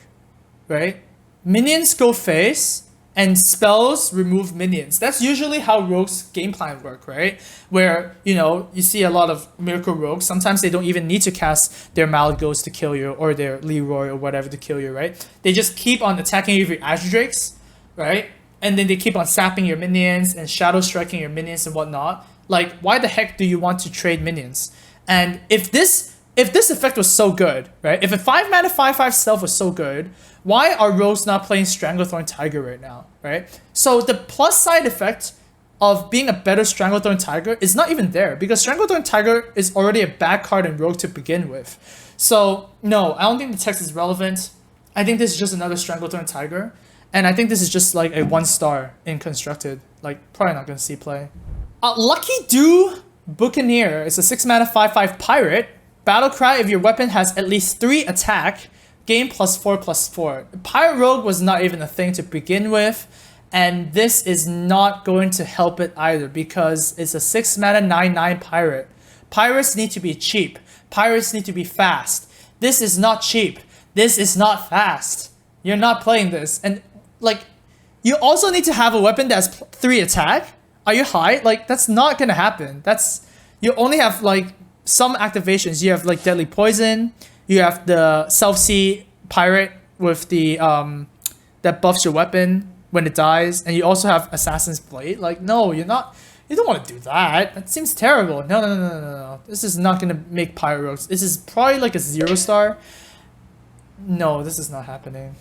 Speaker 1: right? Minions go face and spells remove minions. That's usually how rogues game plan work, right? Where, you know, you see a lot of miracle rogues. Sometimes they don't even need to cast their Malagos to kill you or their Leroy or whatever to kill you, right? They just keep on attacking you with your Azure Drakes, right? And then they keep on sapping your minions and shadow striking your minions and whatnot. Like, why the heck do you want to trade minions? And if this effect was so good, right? If a 5 mana 5/5 stealth was so good, why are rogues not playing Stranglethorn Tiger right now, right? So the plus side effect of being a better Stranglethorn Tiger is not even there because Stranglethorn Tiger is already a bad card in Rogue to begin with. So no, I don't think the text is relevant. I think this is just another Stranglethorn Tiger. And I think this is just like a 1 star in constructed. Like, probably not gonna see play. Lucky Do Buccaneer is a 6 mana 5/5 pirate. Battlecry if your weapon has at least 3 attack. Gain +4/+4. Pirate Rogue was not even a thing to begin with. And this is not going to help it either because it's a 6 mana 9/9 pirate. Pirates need to be cheap. Pirates need to be fast. This is not cheap. This is not fast. You're not playing this. And like, you also need to have a weapon that's 3 attack. Are you high? Like, that's not gonna happen. You only have like some activations. You have like Deadly Poison. You have the Self-See Pirate with the that buffs your weapon when it dies, and you also have Assassin's Blade. Like, no, you don't want to do that. That seems terrible. No. This is not gonna make Pirate Rogues. This is probably like a 0 star. No, this is not happening.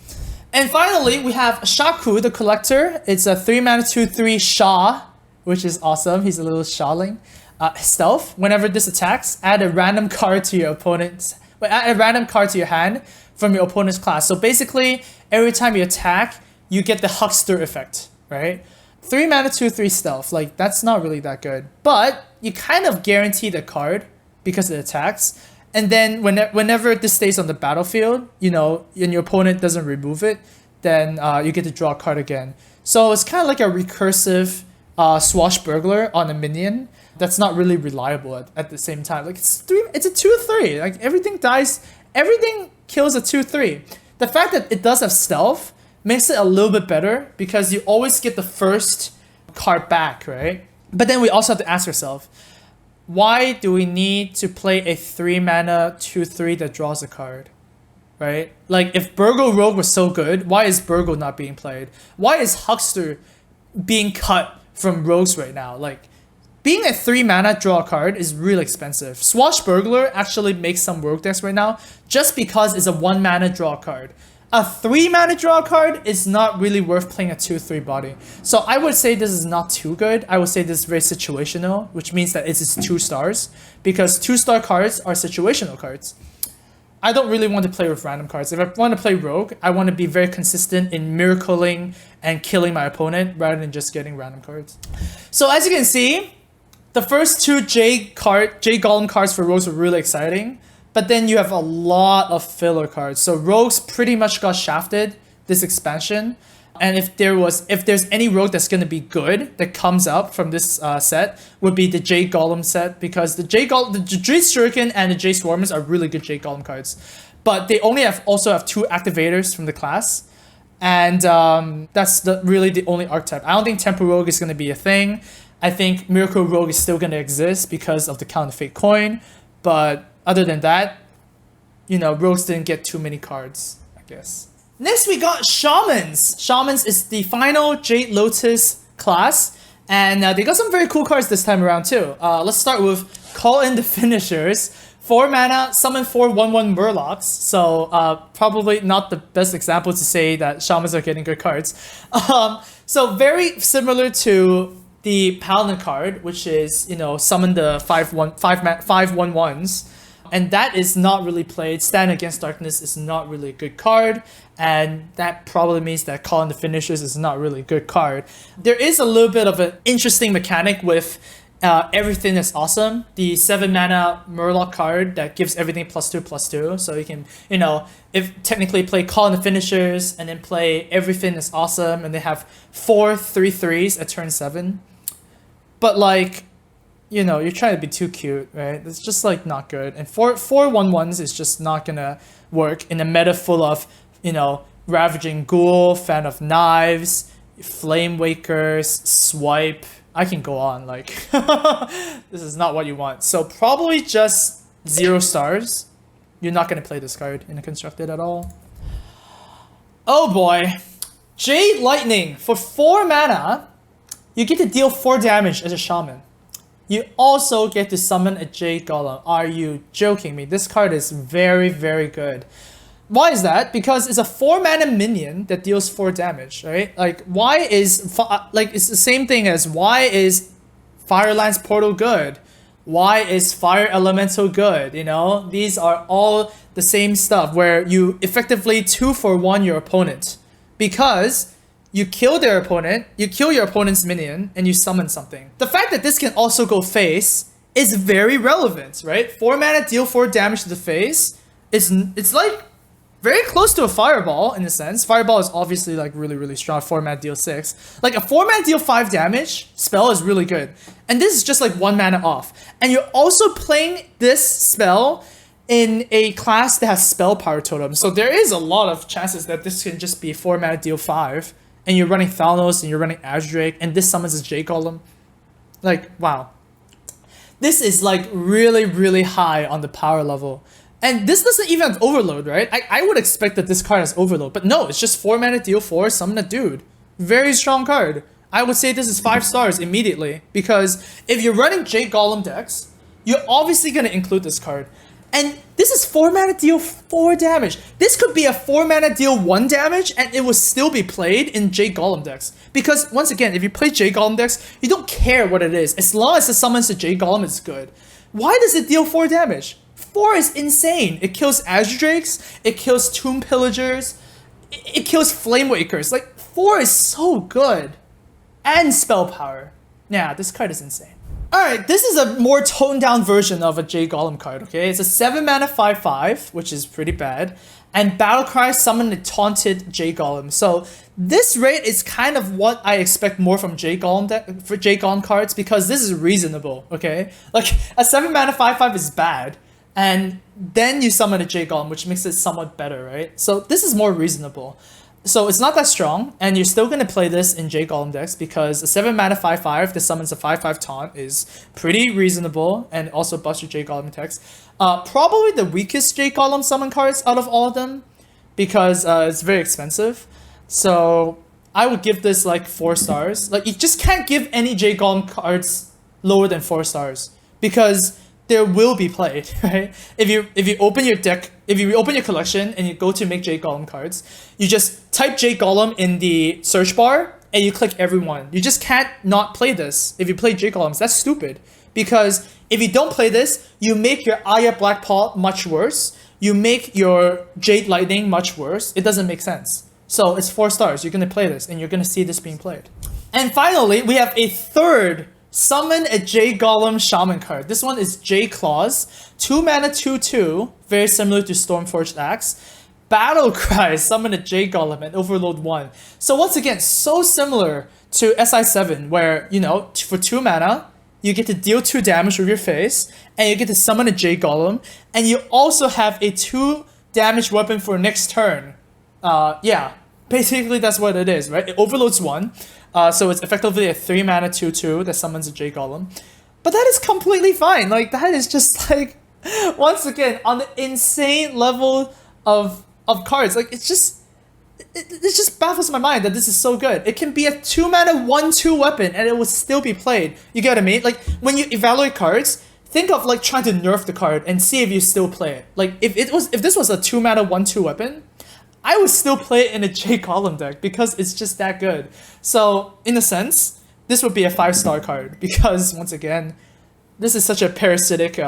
Speaker 1: And finally, we have Shaku the Collector. It's a 3 mana 2/3 Sha, which is awesome. He's a little Shawling. Stealth. Whenever this attacks, add a random card to your opponent's. Add a random card to your hand from your opponent's class. So basically, every time you attack, you get the Huckster effect, right? 3 mana 2/3 Stealth. Like, that's not really that good. But you kind of guarantee the card because it attacks. And then whenever this stays on the battlefield, you know, and your opponent doesn't remove it, then you get to draw a card again. So it's kind of like a recursive swashbuckler on a minion that's not really reliable at the same time. Like, it's a 2/3. Like, everything dies, everything kills a 2/3. The fact that it does have stealth makes it a little bit better because you always get the first card back, right? But then we also have to ask ourselves, why do we need to play a 3 mana 2/3 that draws a card, right? Like, if Burgle Rogue was so good, why is Burgle not being played? Why is Huckster being cut from Rogues right now? Like, being a 3 mana draw card is really expensive. Swashbuckler actually makes some Rogue decks right now just because it's a 1 mana draw card. A 3 mana draw card is not really worth playing a 2/3 body. So I would say this is not too good. I would say this is very situational, which means that it's 2 stars because 2-star cards are situational cards. I don't really want to play with random cards. If I want to play Rogue, I want to be very consistent in miracling and killing my opponent rather than just getting random cards. So as you can see, the first 2 Jade Golem cards for Rogues were really exciting. But then you have a lot of filler cards. So Rogues pretty much got shafted this expansion. And if there's any rogue that's gonna be good that comes out from this set, would be the Jade Golem set, because the Jade Shuriken and the Jade Swarmers are really good Jade Golem cards, but they only also have 2 activators from the class, and that's really the only archetype. I don't think Tempo Rogue is gonna be a thing. I think Miracle Rogue is still gonna exist because of the Counterfeit Coin, but other than that, you know, rogues didn't get too many cards, I guess. Next, we got Shamans. Shamans is the final Jade Lotus class, and they got some very cool cards this time around too. Let's start with Call in the Finishers. 4 mana, summon 4 1/1 Murlocs. So probably not the best example to say that Shamans are getting good cards. So very similar to the Paladin card, which is, you know, summon the 5/1/1s. And that is not really played. Stand Against Darkness is not really a good card, and that probably means that Call in the Finishers is not really a good card. There is a little bit of an interesting mechanic with Everything is Awesome, the 7 mana Murloc card that gives everything +2/+2. So you can, you know, if technically play Call in the Finishers and then play Everything is Awesome, and they have 4 3/3s at turn 7. But like, you know, you're trying to be too cute, right? It's just like not good. And 4 1/1s is just not gonna work in a meta full of, you know, Ravaging Ghoul, Fan of Knives, Flame Wakers, Swipe. I can go on, like, this is not what you want. So probably just 0 stars. You're not gonna play this card in a constructed at all. Oh boy. Jade Lightning. For 4 mana, you get to deal 4 damage as a shaman. You also get to summon a Jade Golem. Are you joking me? This card is very, very good. Why is that? Because it's a 4 mana minion that deals 4 damage, right? Like, why is... like, it's the same thing as why is Firelance Portal good? Why is Fire Elemental good? You know? These are all the same stuff where you effectively 2-for-1 your opponent. Because you kill their opponent, you kill your opponent's minion, and you summon something. The fact that this can also go face is very relevant, right? 4 mana deal 4 damage to the face. It's like very close to a Fireball in a sense. Fireball is obviously like really, really strong. 4 mana deal 6. Like a 4 mana deal 5 damage spell is really good. And this is just like 1 mana off. And you're also playing this spell in a class that has Spell Power Totem. So there is a lot of chances that this can just be 4 mana deal 5. And you're running Thalnos, and you're running Azdrake, and this summons a Jade Golem. Like, wow. This is like really, really high on the power level. And this doesn't even have Overload, right? I would expect that this card has Overload, but no, it's just 4 mana deal 4, summon a dude. Very strong card. I would say this is 5 stars immediately, because if you're running Jade Golem decks, you're obviously going to include this card. And this is 4 mana deal 4 damage. This could be a 4 mana deal 1 damage, and it will still be played in Jade Golem decks. Because, once again, if you play Jade Golem decks, you don't care what it is. As long as it summons a Jade Golem, it's good. Why does it deal 4 damage? 4 is insane. It kills Azdrakes, it kills Tomb Pillagers, it kills Flame Wakers. Like, 4 is so good. And Spell Power. Yeah, this card is insane. Alright, this is a more toned down version of a Jade Golem card, okay? It's a 7 mana 5/5, which is pretty bad. And Battlecry summon a taunted Jade Golem. So this rate is kind of what I expect more from Jade Golem cards, because this is reasonable, okay? Like, a 7 mana 5/5 is bad. And then you summon a Jade Golem, which makes it somewhat better, right? So this is more reasonable. So it's not that strong, and you're still going to play this in Jade Golem decks, because a 7 mana 5/5 that summons a 5/5 taunt is pretty reasonable, and also busts your Jade Golem decks. Probably the weakest Jade Golem summon cards out of all of them, because it's very expensive. So I would give this like 4 stars. Like, you just can't give any Jade Golem cards lower than 4 stars, because there will be played, right? If you open your deck, if you open your collection and you go to make Jade Golem cards, you just type Jade Golem in the search bar and you click every one. You just can't not play this. If you play Jade Golems, that's stupid. Because if you don't play this, you make your Aya Blackpaw much worse. You make your Jade Lightning much worse. It doesn't make sense. So it's 4 stars. You're gonna play this and you're gonna see this being played. And finally, we have a third summon a Jade Golem Shaman card. This one is Jade Claws. 2 mana 2/2, very similar to Stormforged Axe. Battle Cry, summon a Jade Golem and overload 1. So once again, so similar to SI7, where, you know, for 2 mana, you get to deal 2 damage with your face, and you get to summon a Jade Golem, and you also have a 2 damage weapon for next turn. Yeah, basically that's what it is, right? It overloads 1, so it's effectively a 3 mana 2/2 that summons a Jade Golem. But that is completely fine. Like, that is just like, once again, on the insane level of cards. Like, it just baffles my mind that this is so good. It can be a 2 mana 1/2 weapon and it will still be played. You get what I mean? Like, when you evaluate cards, think of like trying to nerf the card and see if you still play it. Like, if this was a 2 mana 1/2 weapon, I would still play it in a Jade Golem deck because it's just that good. So, in a sense, this would be a 5-star card because, once again, this is such a parasitic,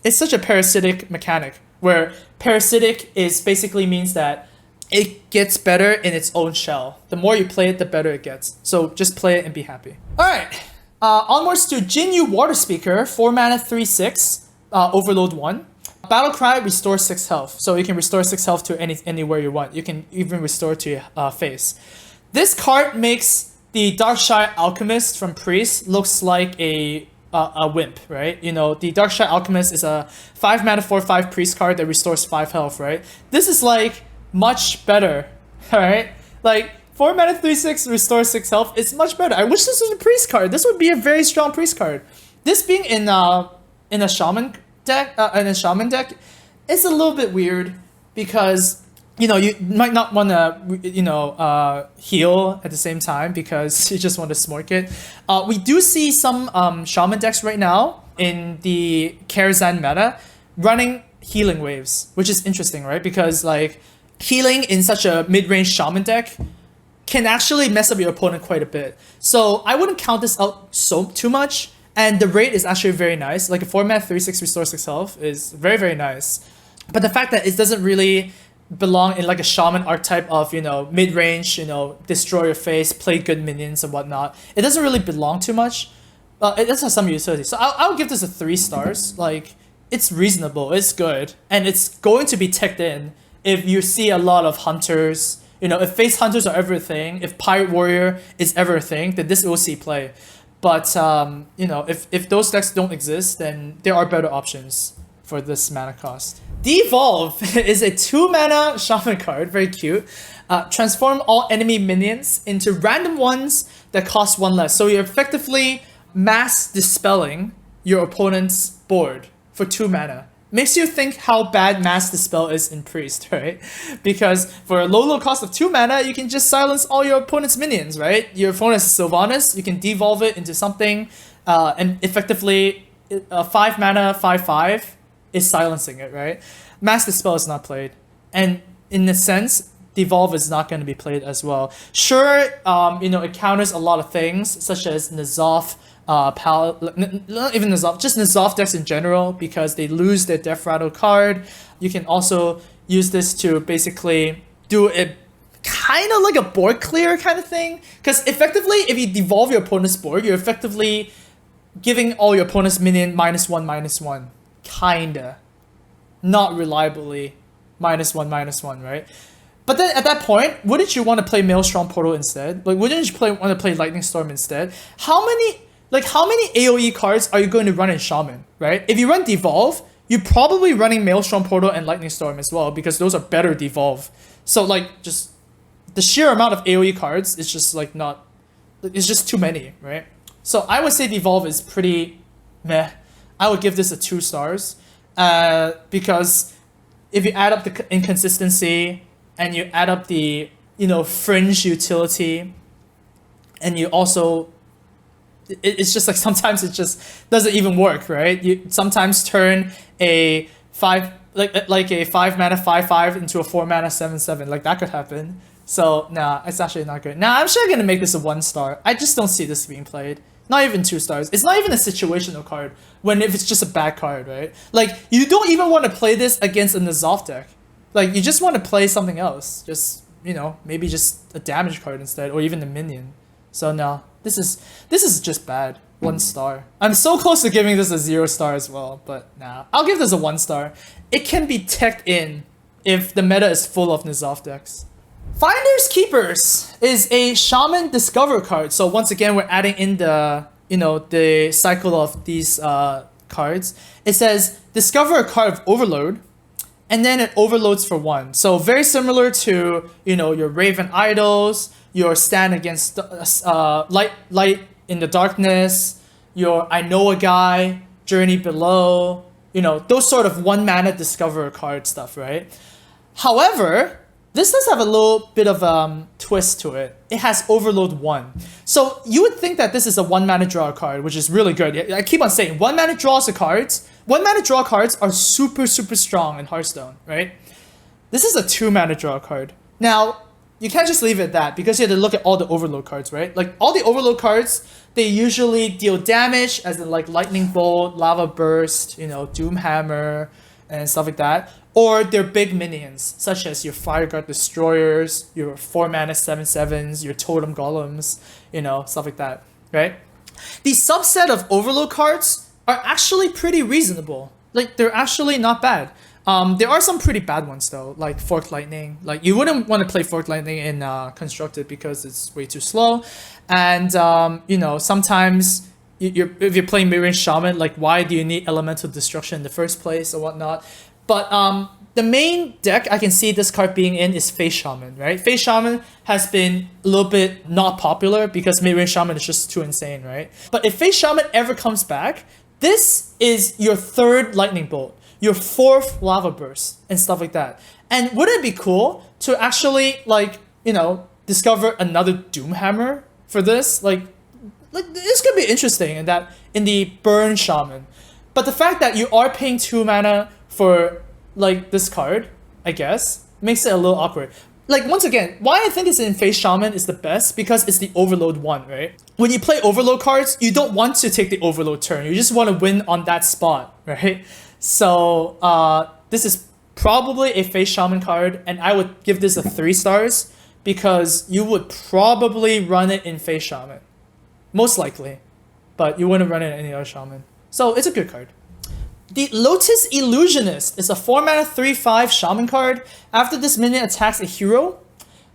Speaker 1: it's such a parasitic mechanic where parasitic is basically means that it gets better in its own shell. The more you play it, the better it gets. So just play it and be happy. Alright, onwards to Jinyu Water Speaker, 4 mana 3/6, overload 1. Battle Cry restores 6 health. So you can restore 6 health to anywhere you want. You can even restore to your face. This card makes the Darkshire Alchemist from Priest looks like a wimp, right? You know, the Darkshire Alchemist is a 5 mana 4/5 Priest card that restores 5 health, right? This is like much better, alright? Like, 4 mana 3/6 restores 6 health, it's much better. I wish this was a Priest card. This would be a very strong Priest card. This being in a Shaman deck, it's a little bit weird because, you know, you might not want to, you know, heal at the same time because you just want to smork it. We do see some Shaman decks right now in the Karazhan meta running healing waves, which is interesting, right? Because, like, healing in such a mid-range Shaman deck can actually mess up your opponent quite a bit. So I wouldn't count this out too much. And the rate is actually very nice. Like, a 4 mana 3/6 restore 6 health is very, very nice. But the fact that it doesn't really belong in like a Shaman archetype of, you know, mid-range, you know, destroy your face, play good minions and whatnot, it doesn't really belong too much. It does have some utility. So I'll give this a 3 stars. Like, it's reasonable, it's good, and it's going to be teched in if you see a lot of hunters. You know, if face hunters are everything, if Pirate Warrior is ever a thing, then this will see play. But, you know, if those decks don't exist, then there are better options for this mana cost. Devolve is a 2 mana Shaman card, very cute. Transform all enemy minions into random ones that cost 1 less. So you're effectively mass dispelling your opponent's board for 2 mana. Makes you think how bad Mass Dispel is in Priest, right? Because for a low cost of 2 mana, you can just silence all your opponent's minions, right? Your opponent's Sylvanas, you can devolve it into something, and effectively, a 5 mana 5/5 is silencing it, right? Mass Dispel is not played. And in a sense, Devolve is not going to be played as well. Sure, you know, it counters a lot of things, such as N'Zoth, not even N'Zoth, just N'Zoth decks in general, because they lose their Death Rattle card. You can also use this to basically do it kind of like a board clear kind of thing. Because effectively, if you devolve your opponent's board, you're effectively giving all your opponent's minion -1/-1. Kinda. Not reliably -1/-1, right? But then at that point, wouldn't you want to play Maelstrom Portal instead? Like, wouldn't you want to play Lightning Storm instead? How many AoE cards are you going to run in Shaman, right? If you run Devolve, you're probably running Maelstrom Portal and Lightning Storm as well, because those are better Devolve. So, like, just the sheer amount of AoE cards is just, like, not... It's just too many, right? So I would say Devolve is pretty meh. I would give this a 2 stars. Because if you add up the inconsistency and you add up the, you know, fringe utility, and you also... It's just like sometimes it just doesn't even work, right? You sometimes turn a 5 like a 5 mana 5/5 into a 4 mana 7/7. Like, that could happen. So nah, it's actually not good. Nah, I'm sure gonna make this a 1 star. I just don't see this being played. Not even 2 stars. It's not even a situational card when if it's just a bad card, right? Like, you don't even want to play this against a N'Zoth deck. Like, you just want to play something else. Just, you know, maybe just a damage card instead, or even a minion. So no, this is just bad. 1 star. I'm so close to giving this a 0 star as well, but nah. I'll give this a 1 star. It can be teched in if the meta is full of N'Zoth decks. Finders Keepers is a Shaman Discover card. So once again, we're adding in the, the cycle of these cards. It says discover a card of Overload, and then it overloads for 1. So very similar to, your Raven Idols, your Stand Against Light in the Darkness, your I Know a Guy, Journey Below, those sort of 1 mana discover card stuff, right? However, this does have a little bit of twist to it. It has Overload 1. So you would think that this is a 1 mana draw card, which is really good. I keep on saying 1 mana draws the cards. 1 mana draw cards are super, super strong in Hearthstone, right? This is a 2 mana draw card. Now, you can't just leave it at that because you have to look at all the Overload cards, right? Like all the Overload cards, they usually deal damage as in like Lightning Bolt, Lava Burst, Doom Hammer, and stuff like that. Or they're big minions, such as your Fireguard Destroyers, your 4 mana 7/7s, your Totem Golems, stuff like that, right? The subset of Overload cards are actually pretty reasonable. Like, they're actually not bad. There are some pretty bad ones though, like Forked Lightning. Like, you wouldn't want to play Forked Lightning in Constructed because it's way too slow. And, sometimes if you're playing Mirror Shaman, like, why do you need Elemental Destruction in the first place or whatnot? But the main deck I can see this card being in is Face Shaman, right? Face Shaman has been a little bit not popular because Mid-Range Shaman is just too insane, right? But if Face Shaman ever comes back, this is your 3rd Lightning Bolt, your 4th Lava Burst, and stuff like that. And wouldn't it be cool to actually, discover another Doom Hammer for this? Like this could be interesting in the Burn Shaman. But the fact that you are paying 2 mana for this card, I guess, makes it a little awkward. Like, once again, why I think it's in Face Shaman is the best because it's the Overload 1, right? When you play Overload cards, you don't want to take the Overload turn. You just want to win on that spot, right? So this is probably a Face Shaman card, and I would give this a 3 stars because you would probably run it in Face Shaman. Most likely. But you wouldn't run it in any other Shaman. So it's a good card. The Lotus Illusionist is a 4 mana 3/5 Shaman card. After this minion attacks a hero,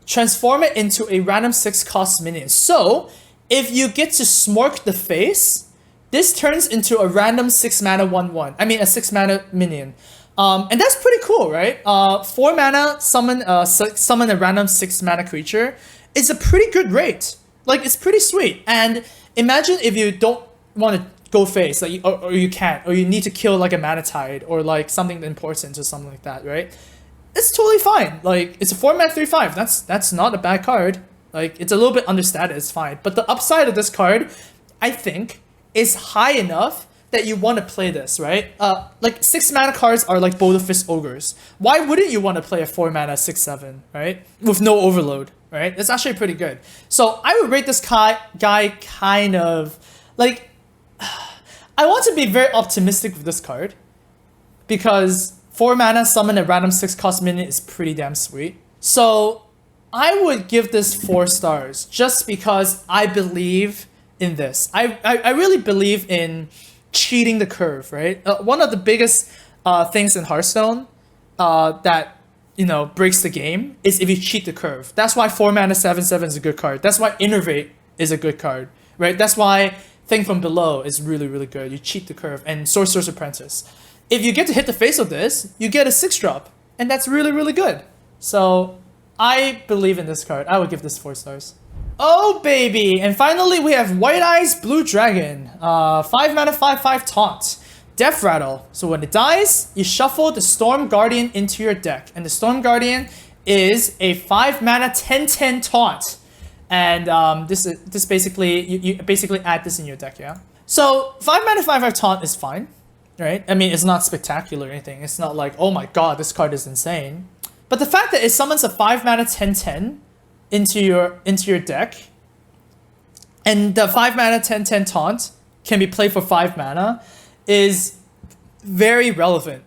Speaker 1: transform it into a random 6 cost minion. So, if you get to Smork the face, this turns into a random 6 mana 1/1. I mean, a 6 mana minion. And that's pretty cool, right? 4 mana, summon a random 6 mana creature. It's a pretty good rate. Like, it's pretty sweet. And imagine if you don't want to go face, or you can't, or you need to kill like a Manatide or like something important or something like that, right? It's totally fine. Like, it's a 4 mana 3/5. That's not a bad card. Like, it's a little bit understated, it's fine. But the upside of this card, I think, is high enough that you want to play this, right? Like 6 mana cards are like Boulder Fist Ogres. Why wouldn't you want to play a 4 mana 6/7, right? With no overload, right? It's actually pretty good. So I would rate this guy kind of like, I want to be very optimistic with this card because 4 mana summon a random 6 cost minion is pretty damn sweet. So I would give this 4 stars just because I believe in this. I really believe in cheating the curve, right? One of the biggest things in Hearthstone that, breaks the game is if you cheat the curve. That's why 4 mana 7/7 is a good card. That's why Innervate is a good card, right? That's why Thing from Below is really, really good. You cheat the curve. And Sorcerer's Apprentice. If you get to hit the face of this, you get a 6-drop. And that's really, really good. So I believe in this card. I would give this 4 stars. Oh, baby. And finally, we have White Eyes Blue Dragon. 5 mana 5/5 taunt. Death Rattle. So when it dies, you shuffle the Storm Guardian into your deck. And the Storm Guardian is a 5 mana 10/10 taunt. And this basically, you basically add this in your deck, yeah? So 5 mana 5/5 taunt is fine, right? I mean, it's not spectacular or anything. It's not like, oh my god, this card is insane. But the fact that it summons a 5 mana 10/10 into your deck, and the 5 mana 10/10 taunt can be played for 5 mana, is very relevant.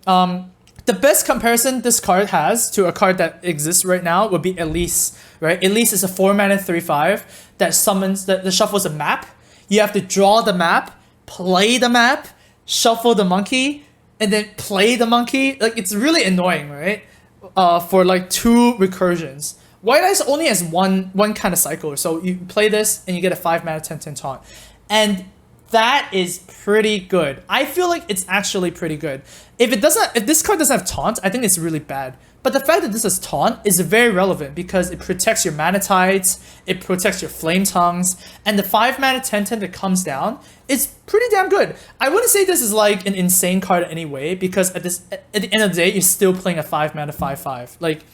Speaker 1: The best comparison this card has to a card that exists right now would be Elise, right? Elise is a 4 mana 3/5 that shuffles a map. You have to draw the map, play the map, shuffle the monkey, and then play the monkey. Like, it's really annoying, right? for like 2 recursions. White Eyes only has one kind of cycle, so you play this and you get a 5 mana 10/10 taunt, and that is pretty good. I feel like it's actually pretty good. If this card doesn't have taunt, I think it's really bad. But the fact that this has taunt is very relevant because it protects your mana tides, it protects your flame tongues, and the 5 mana 10/10 that comes down is pretty damn good. I wouldn't say this is like an insane card anyway, because at the end of the day, you're still playing a 5 mana 5/5. Like,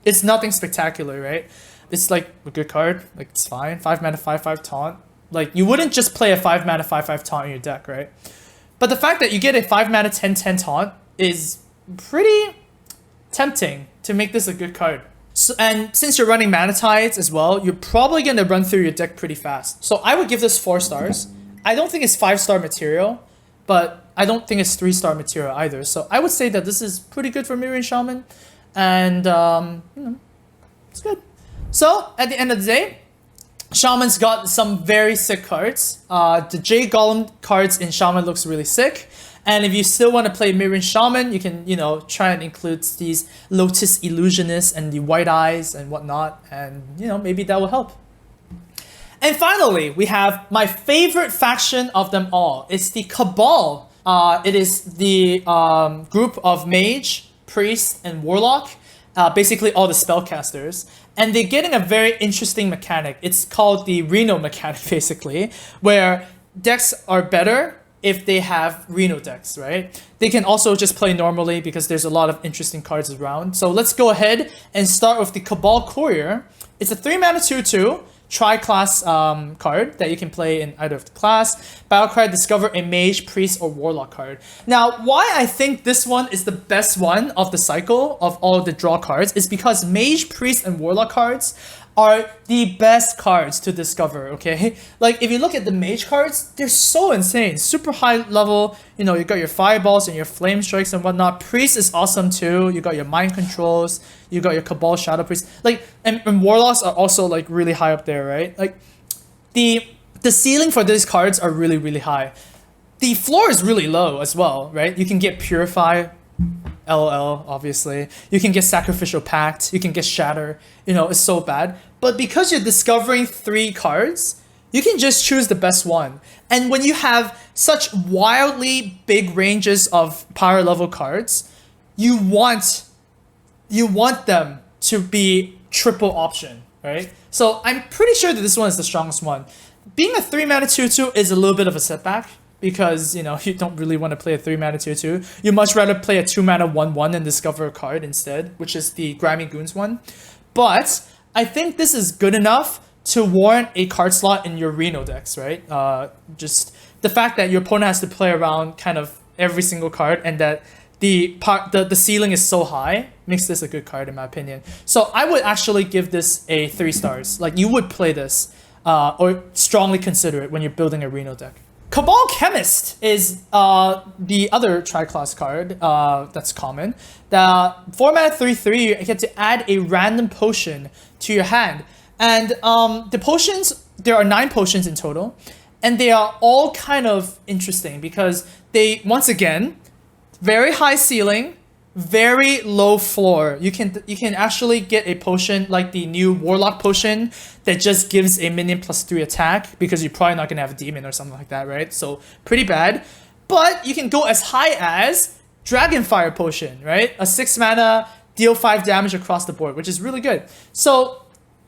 Speaker 1: it's nothing spectacular, right? It's like a good card, like it's fine. 5 mana 5/5 taunt. Like, you wouldn't just play a 5 mana 5/5 taunt in your deck, right? But the fact that you get a 5 mana 10/10 taunt is pretty tempting to make this a good card. So, and since you're running mana tides as well, you're probably gonna run through your deck pretty fast. So I would give this 4 stars. I don't think it's 5-star material, but I don't think it's 3-star material either. So I would say that this is pretty good for Mirroring Shaman, and you know, it's good. So at the end of the day, Shaman's got some very sick cards. The Jade Golem cards in Shaman looks really sick. And if you still want to play Mirroring Shaman, you can, you know, try and include these Lotus Illusionists and the White Eyes and whatnot. And, you know, maybe that will help. And finally, we have my favorite faction of them all. It's the Cabal. It is the group of Mage, Priest, and Warlock. Basically all the spellcasters. And they're getting a very interesting mechanic. It's called the Reno mechanic, basically, where decks are better if they have Reno decks, right? They can also just play normally because there's a lot of interesting cards around. So let's go ahead and start with the Cabal Courier. It's a 3 mana 2/2 tri-class card that you can play in either of the class. Battle card, discover a Mage, Priest, or Warlock card. Now, why I think this one is the best one of the cycle of all of the draw cards is because Mage, Priest, and Warlock cards are the best cards to discover, okay? Like, if you look at the Mage cards, they're so insane. Super high level, you know, you got your Fireballs and your Flame Strikes and whatnot. Priest is awesome too. You got your Mind Controls, you got your Cabal Shadow Priest. Like, and Warlocks are also, like, really high up there, right? Like, the ceiling for these cards are really, really high. The floor is really low as well, right? You can get Purify, LOL, obviously. You can get Sacrificial Pact, you can get Shatter. You know, it's so bad. But because you're discovering 3 cards, you can just choose the best one. And when you have such wildly big ranges of power level cards, you want them to be triple option, right? So I'm pretty sure that this one is the strongest one. Being a 3 mana 2/2 is a little bit of a setback, because, you know, you don't really want to play a 3 mana 2/2. You much rather play a 2 mana 1/1 and discover a card instead, which is the Grimy Goons one. But I think this is good enough to warrant a card slot in your Reno decks, right? Just the fact that your opponent has to play around kind of every single card, and that the ceiling is so high makes this a good card in my opinion. So I would actually give this a 3 stars. Like, you would play this or strongly consider it when you're building a Reno deck. Cabal Chemist is the other tri-class card that's common. The 4 mana 3/3, you get to add a random potion to your hand. And the potions, there are 9 potions in total, and they are all kind of interesting because they, once again, very high ceiling, very low floor. You can actually get a potion like the new Warlock potion that just gives a minion +3 attack, because you're probably not gonna have a demon or something like that, right? So pretty bad. But you can go as high as Dragonfire potion, right? A 6 mana, deal 5 damage across the board, which is really good. So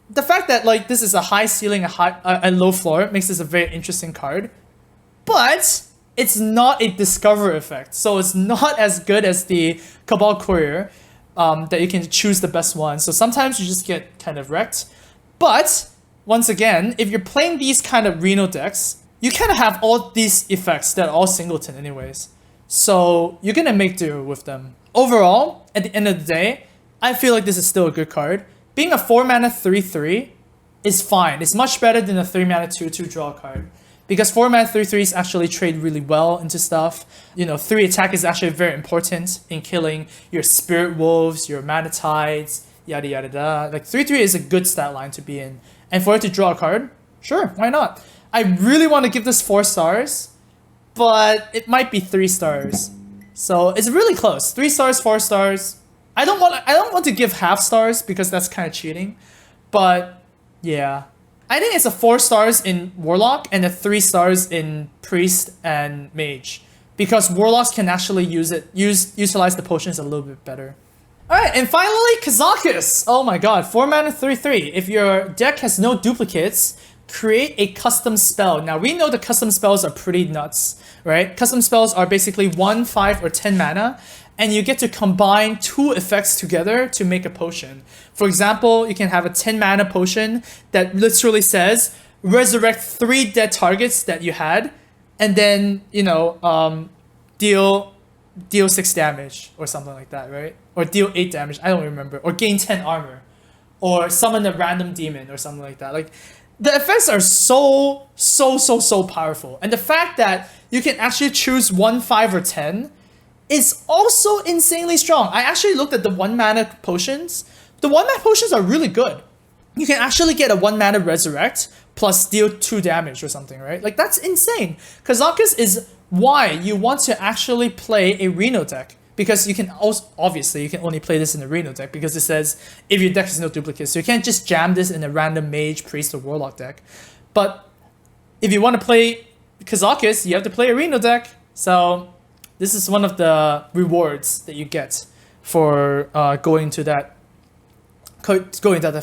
Speaker 1: the fact that, like, this is a high ceiling, a low floor makes this a very interesting card. But it's not a discover effect, so it's not as good as the Cabal Courier, that you can choose the best one. So sometimes you just get kind of wrecked. But once again, if you're playing these kind of Reno decks, you kind of have all these effects that are all singleton anyways. So you're gonna make do with them. Overall, at the end of the day, I feel like this is still a good card. Being a 4 mana 3/3 is fine. It's much better than a 3 mana 2/2 draw card. Because 4 mana 3/3s actually trade really well into stuff. You know, 3 attack is actually very important in killing your Spirit Wolves, your Mana Tides, yada yada yada. Like, 3/3 is a good stat line to be in. And for it to draw a card, sure, why not? I really want to give this 4 stars, but it might be 3 stars. So it's really close. 3 stars, 4 stars, I don't want to give half stars because that's kind of cheating, but yeah. I think it's a 4 stars in Warlock and a 3 stars in Priest and Mage, because Warlocks can actually utilize the potions a little bit better. Alright, and finally, Kazakus! Oh my god, 4 mana 3/3. If your deck has no duplicates, create a custom spell. Now, we know the custom spells are pretty nuts, right? Custom spells are basically 1, 5, or 10 mana, and you get to combine 2 effects together to make a potion. For example, you can have a 10 mana potion that literally says, resurrect 3 dead targets that you had, and then, you know, deal 6 damage, or something like that, right? Or deal 8 damage, I don't remember. Or gain 10 armor. Or summon a random demon, or something like that. Like, the effects are so powerful. And the fact that you can actually choose 1, 5, or 10 is also insanely strong. I actually looked at the 1 mana potions. The 1 mana potions are really good. You can actually get a 1 mana resurrect plus deal 2 damage or something, right? Like, that's insane. Kazakus is why you want to actually play a Reno deck. Because you can also, obviously, you can only play this in a Reno deck because it says if your deck has no duplicates. So you can't just jam this in a random Mage, Priest, or Warlock deck. But if you want to play Kazakus, you have to play a Reno deck. So this is one of the rewards that you get for going to that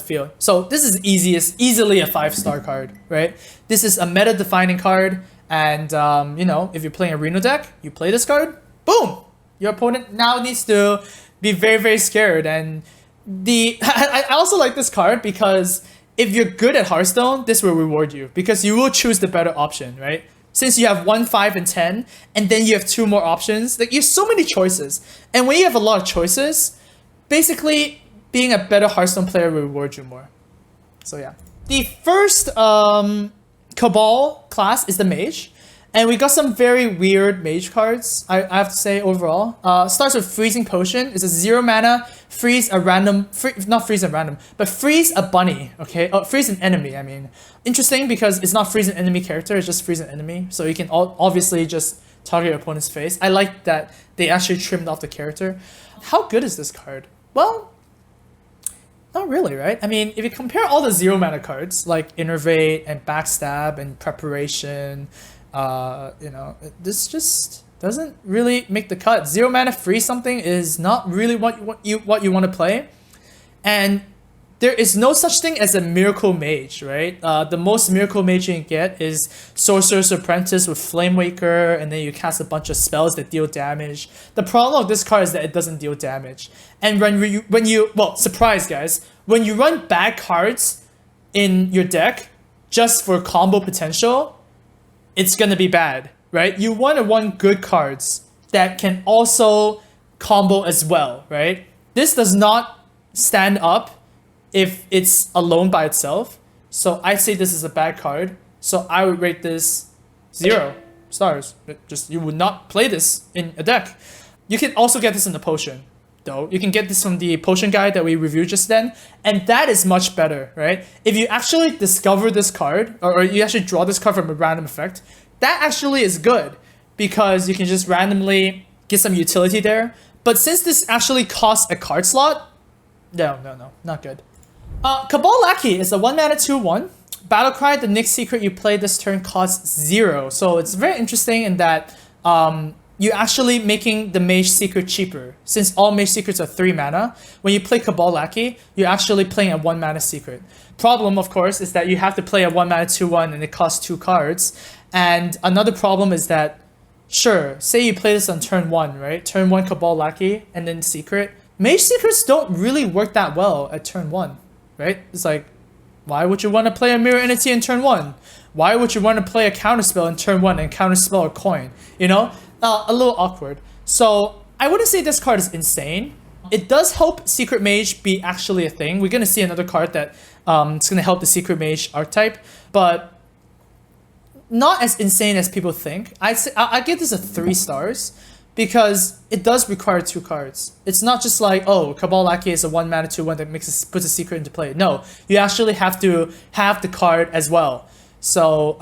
Speaker 1: field. So this is easily a 5-star card, right? This is a meta-defining card, and you know, if you're playing a Reno deck, you play this card, boom! Your opponent now needs to be very scared. And I also like this card because if you're good at Hearthstone, this will reward you because you will choose the better option, right? Since you have 1, 5, and 10, and then you have 2 more options, like you have so many choices. And when you have a lot of choices, basically being a better Hearthstone player will reward you more. So yeah. The first Cabal class is the Mage. And we got some very weird Mage cards, I have to say, overall. Starts with Freezing Potion. It's a 0 mana, freeze a random, not freeze a random, but freeze a bunny, okay? Oh, freeze an enemy, I mean. Interesting because it's not freeze an enemy character, it's just freeze an enemy. So you can obviously just target your opponent's face. I like that they actually trimmed off the character. How good is this card? Well, not really, right? I mean, if you compare all the 0 mana cards, like Innervate and Backstab and Preparation, you know, this just doesn't really make the cut. 0 mana freeze something is not really what you want to play, and there is no such thing as a Miracle Mage, right? The most Miracle Mage you can get is Sorcerer's Apprentice with Flame Waker, and then you cast a bunch of spells that deal damage. The problem with this card is that it doesn't deal damage, and when you well, surprise guys, when you run bad cards in your deck just for combo potential, it's gonna be bad, right? You want to run good cards that can also combo as well, right? This does not stand up if it's alone by itself. So I'd say this is a bad card. So I would rate this 0 stars. Just, you would not play this in a deck. You can also get this in the potion, though. You can get this from the potion guide that we reviewed just then, and that is much better, right? If you actually discover this card, or you actually draw this card from a random effect, that actually is good because you can just randomly get some utility there. But since this actually costs a card slot, no, not good. Cabal Lackey is a 1 mana 2/1. Battlecry, the next secret you play this turn costs 0. So it's very interesting in that you're actually making the Mage Secret cheaper. Since all Mage Secrets are 3 mana, when you play Cabal Lackey, you're actually playing a 1 mana secret. Problem, of course, is that you have to play a 1 mana 2/1 and it costs 2 cards. And another problem is that, sure, say you play this on turn 1, right? Turn 1 Cabal Lackey and then Secret. Mage Secrets don't really work that well at turn 1, right? It's like, why would you want to play a Mirror Entity in turn 1? Why would you want to play a Counterspell in turn 1 and Counterspell a coin? You know? A little awkward. So I wouldn't say this card is insane. It does help Secret Mage be actually a thing. We're going to see another card that it's going to help the Secret Mage archetype, but not as insane as people think. I give this a 3 stars because it does require 2 cards. It's not just like, oh, Cabal Lackey is a 1 mana 2/1 that puts a secret into play. No, you actually have to have the card as well. So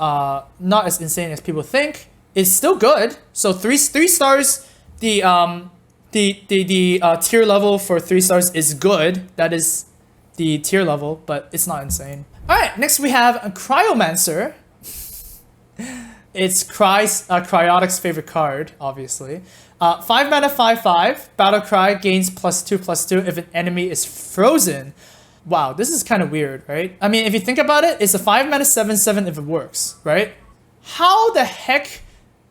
Speaker 1: not as insane as people think. It's still good. So 3 stars. The the tier level for 3 stars is good. That is the tier level, but it's not insane. Alright, next we have a Cryomancer. It's Cryotic's favorite card, obviously. 5 mana 5/5. Battle Cry gains +2/+2 if an enemy is frozen. Wow, this is kind of weird, right? I mean, if you think about it, it's a 5 mana 7/7 if it works, right? How the heck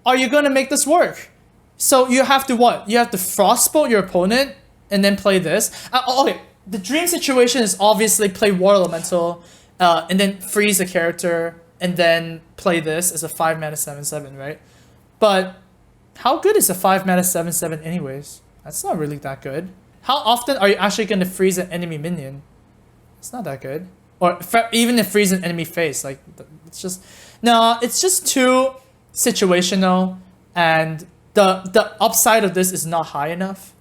Speaker 1: are you gonna make this work? So you have to what? You have to Frostbolt your opponent and then play this. Okay, the dream situation is obviously play War Elemental and then freeze the character and then play this as a 5 mana 7/7, right? But how good is a 5 mana 7/7 anyways? That's not really that good. How often are you actually going to freeze an enemy minion? It's not that good. Or even if freeze an enemy face, like it's just no, it's just too situational, and the upside of this is not high enough.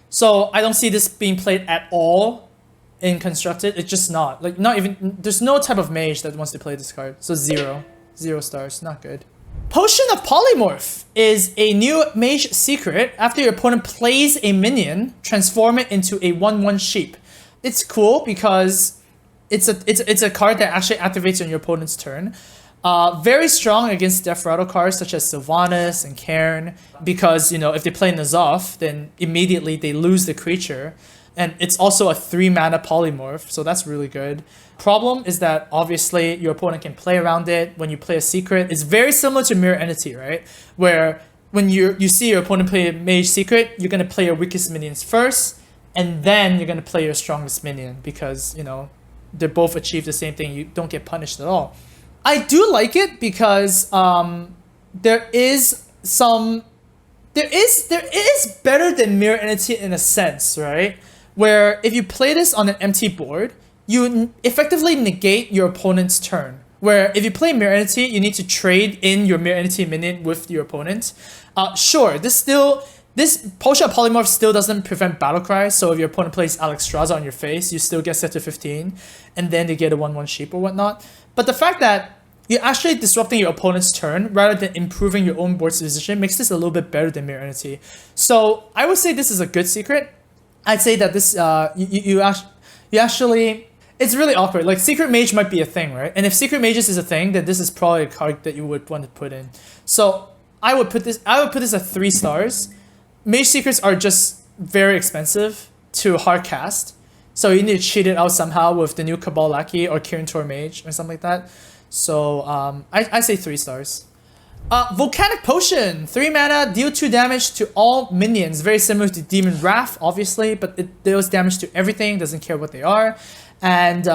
Speaker 1: So I don't see this being played at all in Constructed. It's just not. Like, not even, there's no type of mage that wants to play this card. So 0 stars, not good. Potion of Polymorph is a new mage secret. After your opponent plays a minion, transform it into a 1/1 sheep. It's cool because it's a card that actually activates on your opponent's turn. Very strong against Death Rattle cards such as Sylvanas and Cairn, because, you know, if they play N'Zoth, then immediately they lose the creature. And it's also a 3 mana polymorph, so that's really good. Problem is that obviously your opponent can play around it when you play a secret. It's very similar to Mirror Entity, right? Where when you see your opponent play a mage secret, you're gonna play your weakest minions first, and then you're gonna play your strongest minion, because, you know, they both achieve the same thing. You don't get punished at all. I do like it because there is better than Mirror Entity in a sense, right? Where if you play this on an empty board, you effectively negate your opponent's turn. Where if you play Mirror Entity, you need to trade in your Mirror Entity minion with your opponent. Sure, this Potion of Polymorph still doesn't prevent Battlecry, so if your opponent plays Alexstrasza on your face, you still get set to 15, and then they get a 1/1 sheep or whatnot. But the fact that you're actually disrupting your opponent's turn rather than improving your own board's position makes this a little bit better than Mirror Entity. So I would say this is a good secret. I'd say that this you actually it's really awkward. Like, Secret Mage might be a thing, right? And if Secret Mages is a thing, then this is probably a card that you would want to put in. So I would put this at 3 stars. Mage secrets are just very expensive to hard cast, so you need to cheat it out somehow with the new Cabal Lackey or Kirin Tor Mage or something like that. So I say 3 stars. Volcanic Potion, 3 mana, deal 2 damage to all minions. Very similar to Demon Wrath, obviously, but it deals damage to everything, doesn't care what they are. And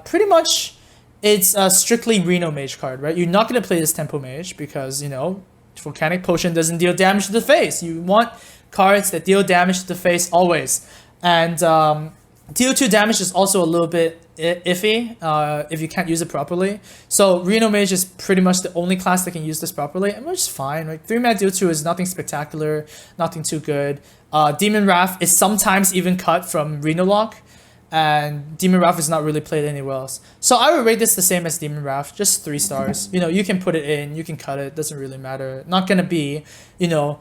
Speaker 1: pretty much, it's a strictly Reno Mage card, right? You're not going to play this Tempo Mage because, you know, Volcanic Potion doesn't deal damage to the face. You want cards that deal damage to the face always. And deal 2 damage is also a little bit iffy if you can't use it properly. So Reno Mage is pretty much the only class that can use this properly, and which is fine. Like, 3 mana deal 2 is nothing spectacular, nothing too good. Demon Wrath is sometimes even cut from Reno Lock, and Demon Wrath is not really played anywhere else. So I would rate this the same as Demon Wrath, just 3 stars. You know, you can put it in, you can cut it, doesn't really matter. Not gonna be, you know,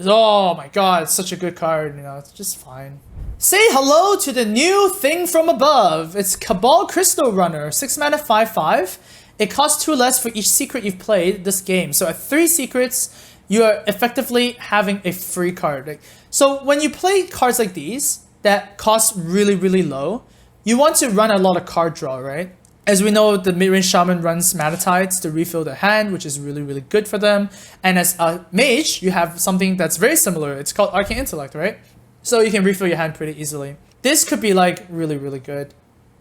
Speaker 1: oh my god, it's such a good card, you know, it's just fine. Say hello to the new thing from above. It's Cabal Crystal Runner, 6 mana 5/5. It costs 2 less for each secret you've played this game. So at 3 secrets, you are effectively having a free card. Like, so when you play cards like these that cost really, really low, you want to run a lot of card draw, right? As we know, the mid-range shaman runs Mana Tides to refill their hand, which is really, really good for them. And as a mage, you have something that's very similar. It's called Arcane Intellect, right? So you can refill your hand pretty easily. This could be like really, really good.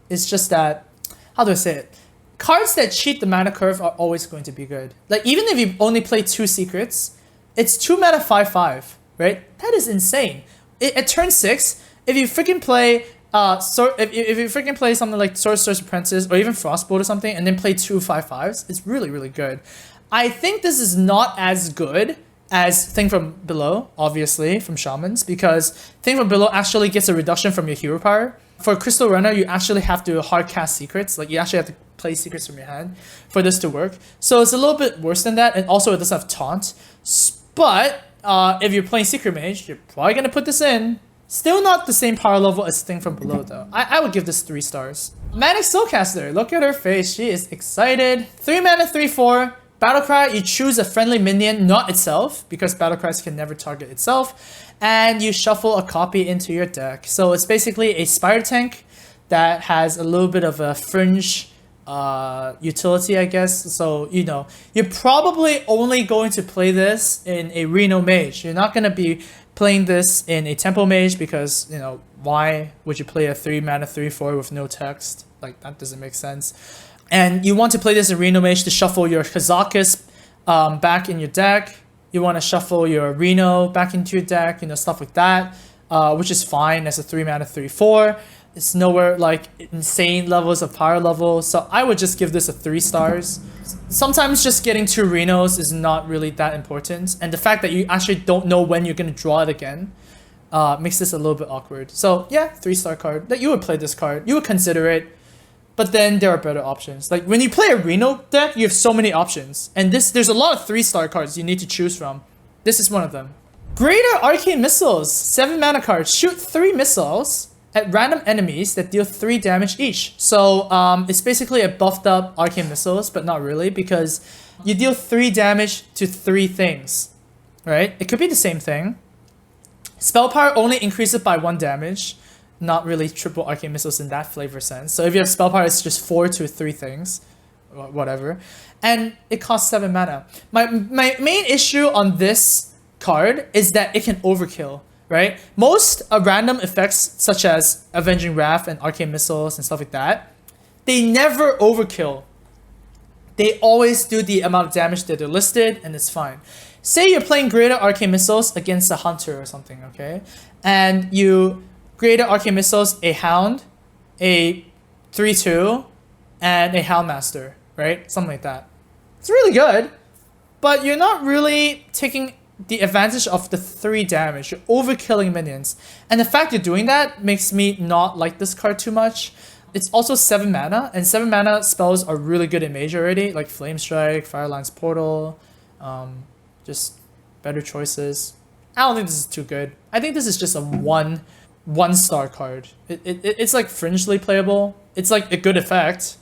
Speaker 1: It's just that, how do I say it? Cards that cheat the mana curve are always going to be good. Like, even if you only play 2 secrets, it's 2 mana 5/5, right? That is insane. At turn 6, if you freaking play if you freaking play something like Sorcerer's Apprentice or even Frostbolt or something, and then play 2 5/5s, it's really, really good. I think this is not as good as Thing from Below, obviously, from Shamans, because Thing from Below actually gets a reduction from your hero power. For Crystal Runner, you actually have to hard cast secrets, like you actually have to play secrets from your hand for this to work. So it's a little bit worse than that, and also it doesn't have Taunt. But if you're playing Secret Mage, you're probably gonna put this in. Still not the same power level as Thing from Below though. I would give this 3 stars. Manic Soulcaster, look at her face, she is excited. 3 mana, 3/4. Battlecry, you choose a friendly minion, not itself, because Battlecries can never target itself. And you shuffle a copy into your deck. So it's basically a Spider Tank that has a little bit of a fringe utility, I guess. So, you know, you're probably only going to play this in a Reno Mage. You're not going to be playing this in a Tempo Mage because, you know, why would you play a 3 mana 3/4 with no text? Like, that doesn't make sense. And you want to play this in Reno Mage to shuffle your Kazakus back in your deck. You want to shuffle your Reno back into your deck, you know, stuff like that, which is fine as a 3 mana 3/4. It's nowhere like insane levels of power level, so I would just give this a 3 stars. Sometimes just getting 2 Renos is not really that important, and the fact that you actually don't know when you're going to draw it again makes this a little bit awkward. So yeah, 3-star card. That you would play this card, you would consider it, but then there are better options. Like when you play a Reno deck, you have so many options, and there's a lot of 3-star cards you need to choose from. This is one of them. Greater Arcane Missiles, 7 mana card. Shoot 3 missiles at random enemies that deal 3 damage each. So it's basically a buffed up Arcane Missiles, but not really, because you deal 3 damage to 3 things, right? It could be the same thing. Spell power only increases by 1 damage. Not really triple Arcane Missiles in that flavor sense. So if you have spell power, it's just 4 to 3 things, or whatever. And it costs 7 mana. My main issue on this card is that it can overkill. Right? Most random effects such as Avenging Wrath and Arcane Missiles and stuff like that, they never overkill. They always do the amount of damage that they're listed, and it's fine. Say you're playing Greater Arcane Missiles against a Hunter or something, okay? And you Greater Arcane Missiles a Hound, a 3/2, and a Houndmaster, right? Something like that. It's really good, but you're not really taking the advantage of the 3 damage. You're overkilling minions, and the fact you're doing that makes me not like this card too much. It's also 7 mana, and 7 mana spells are really good in Mage already, like Flame Strike, Fireline's Portal, just better choices. I don't think this is too good. I think this is just a 1-star card. It's like fringely playable. It's like a good effect,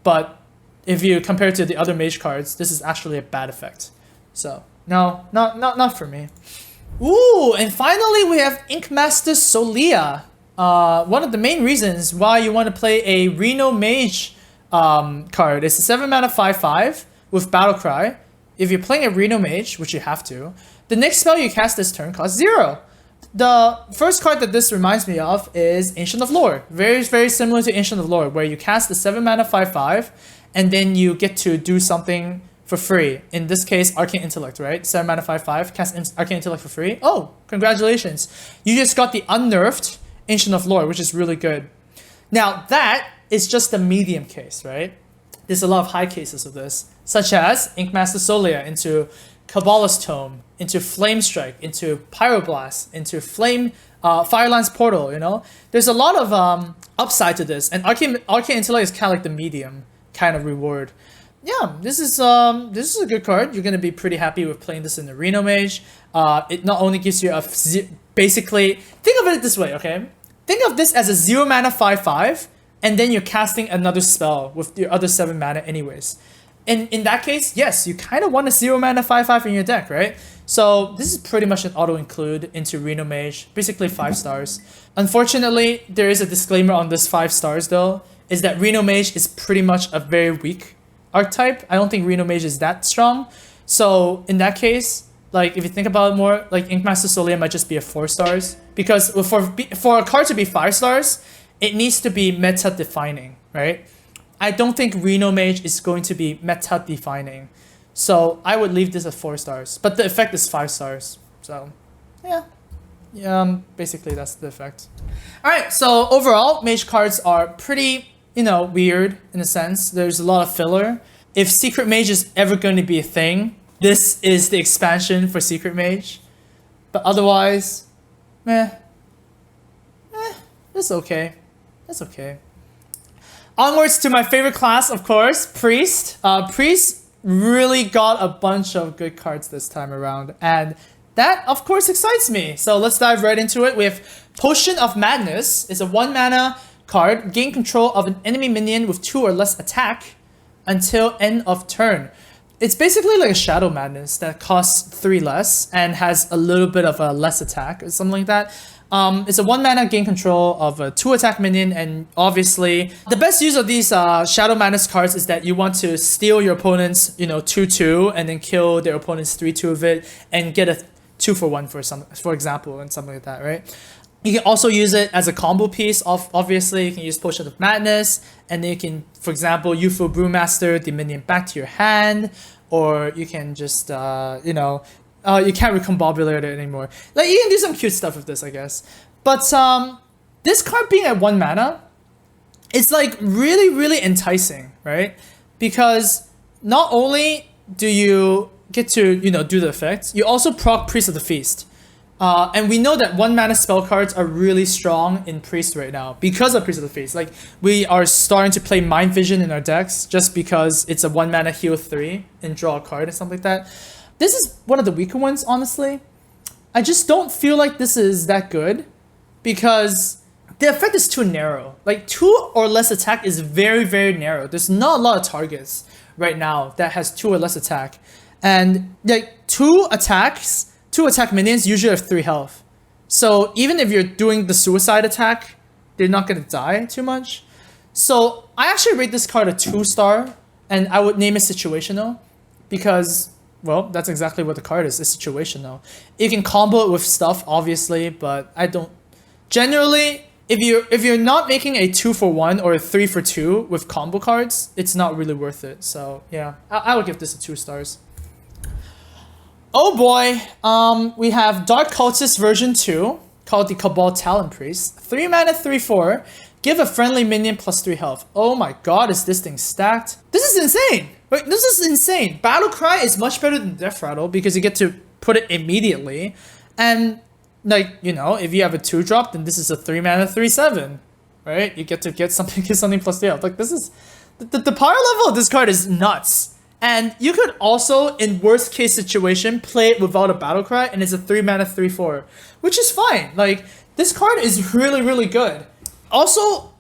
Speaker 1: but if you compare it to the other Mage cards, this is actually a bad effect. So no, not for me. Ooh, and finally we have Inkmaster Solia. One of the main reasons why you want to play a Reno Mage card is a 7 mana 5/5 with Battlecry. If you're playing a Reno Mage, which you have to, the next spell you cast this turn costs 0. The first card that this reminds me of is Ancient of Lore. Very, very similar to Ancient of Lore, where you cast the 7 mana 5/5, and then you get to do something for free. In this case, Arcane Intellect, right? 7 mana 5/5, cast Arcane Intellect for free. Oh, congratulations. You just got the unnerfed Ancient of Lore, which is really good. Now, that is just the medium case, right? There's a lot of high cases of this, such as Inkmaster Solia into Kabbalah's Tome, into Flame Strike, into Pyroblast, into Fireline's Portal, you know? There's a lot of upside to this, and Arcane Intellect is kind of like the medium kind of reward. Yeah, this is a good card. You're gonna be pretty happy with playing this in the Reno Mage. It not only gives you basically, think of it this way, okay? Think of this as a 0 mana 5/5, and then you're casting another spell with your other 7 mana anyways. And in that case, yes, you kind of want a 0 mana 5/5 in your deck, right? So this is pretty much an auto-include into Reno Mage, basically 5 stars. Unfortunately, there is a disclaimer on this 5 stars though, is that Reno Mage is pretty much a very weak archetype. I don't think Reno Mage is that strong. So in that case, like if you think about it more, like Inkmaster Solia might just be a 4 stars, because for a card to be 5 stars, it needs to be meta defining, right? I don't think Reno Mage is going to be meta defining, so I would leave this at 4 stars. But the effect is 5 stars, so yeah. Basically that's the effect. All right, so overall, Mage cards are pretty, you know, weird in a sense. There's a lot of filler. If Secret Mage is ever going to be a thing, this is the expansion for Secret Mage. But otherwise, it's okay. It's okay. Onwards to my favorite class, of course, Priest. Priest really got a bunch of good cards this time around, and that of course excites me. So let's dive right into it. We have Potion of Madness. It's a 1 mana card. Gain control of an enemy minion with 2 or less attack until end of turn. It's basically like a Shadow Madness that costs 3 less and has a little bit of a less attack or something like that. It's a 1 mana, gain control of a 2 attack minion, and obviously the best use of these Shadow Madness cards is that you want to steal your opponent's 2/2 and then kill their opponent's 3/2 of it and get a 2-for-1 for example, and something like that, right? You can also use it as a combo piece. Obviously, you can use Potion of Madness, and then you can, for example, Youthful Brewmaster the minion back to your hand, or you can just you can't recombobulate it anymore. Like, you can do some cute stuff with this, I guess. But this card being at 1 mana, it's like really, really enticing, right? Because not only do you get to, do the effect, you also proc Priest of the Feast. And we know that 1 mana spell cards are really strong in Priest right now because of Priest of the Feast. Like, we are starting to play Mind Vision in our decks just because it's a 1 mana heal 3 and draw a card and something like that. This is one of the weaker ones, honestly. I just don't feel like this is that good because the effect is too narrow. Like, 2 or less attack is very, very narrow. There's not a lot of targets right now that has 2 or less attack. And like 2 attack minions usually have 3 health. So even if you're doing the suicide attack, they're not going to die too much. So I actually rate this card a 2-star, and I would name it situational because, well, that's exactly what the card is. It's situational. You can combo it with stuff, obviously, but I don't. Generally, if you're not making a 2-for-1 or a 3-for-2 with combo cards, it's not really worth it. So yeah, I would give this a 2 stars. Oh boy, we have Dark Cultist version 2, called the Cabal Talon Priest. 3 mana, 3/4. Give a friendly minion plus 3 health. Oh my god, is this thing stacked? This is insane! Wait, this is insane. Battle Cry is much better than Death Rattle because you get to put it immediately. And, like, if you have a 2-drop, then this is a 3 mana, 3/7. Right? You get to get something plus 3 health. Like, this is... The power level of this card is nuts. And you could also, in worst case situation, play it without a Battle Cry, and it's a 3 mana, 3/4, which is fine. Like, this card is really, really good. Also,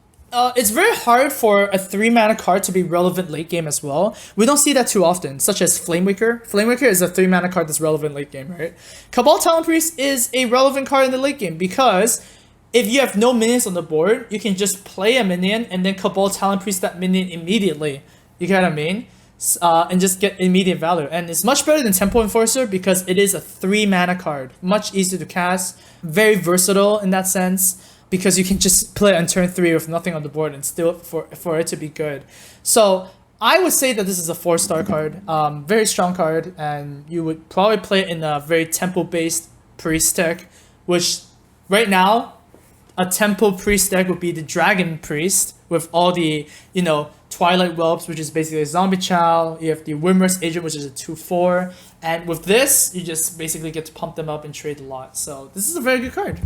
Speaker 1: it's very hard for a 3 mana card to be relevant late game as well. We don't see that too often, such as Flamewaker. Flamewaker is a 3 mana card that's relevant late game, right? Cabal Talon Priest is a relevant card in the late game because if you have no minions on the board, you can just play a minion and then Cabal Talon Priest that minion immediately. You get what I mean? And just get immediate value. And it's much better than Tempo Enforcer because it is a 3 mana card. Much easier to cast. Very versatile in that sense because you can just play it on turn 3 with nothing on the board and still for it to be good. So I would say that this is a 4-star card. Very strong card, and you would probably play it in a very tempo-based priest deck, which right now a tempo priest deck would be the Dragon Priest with all the, Twilight Whelps, which is basically a zombie chow. You have the Wimmer's Agent, which is a 2/4. And with this, you just basically get to pump them up and trade a lot. So this is a very good card.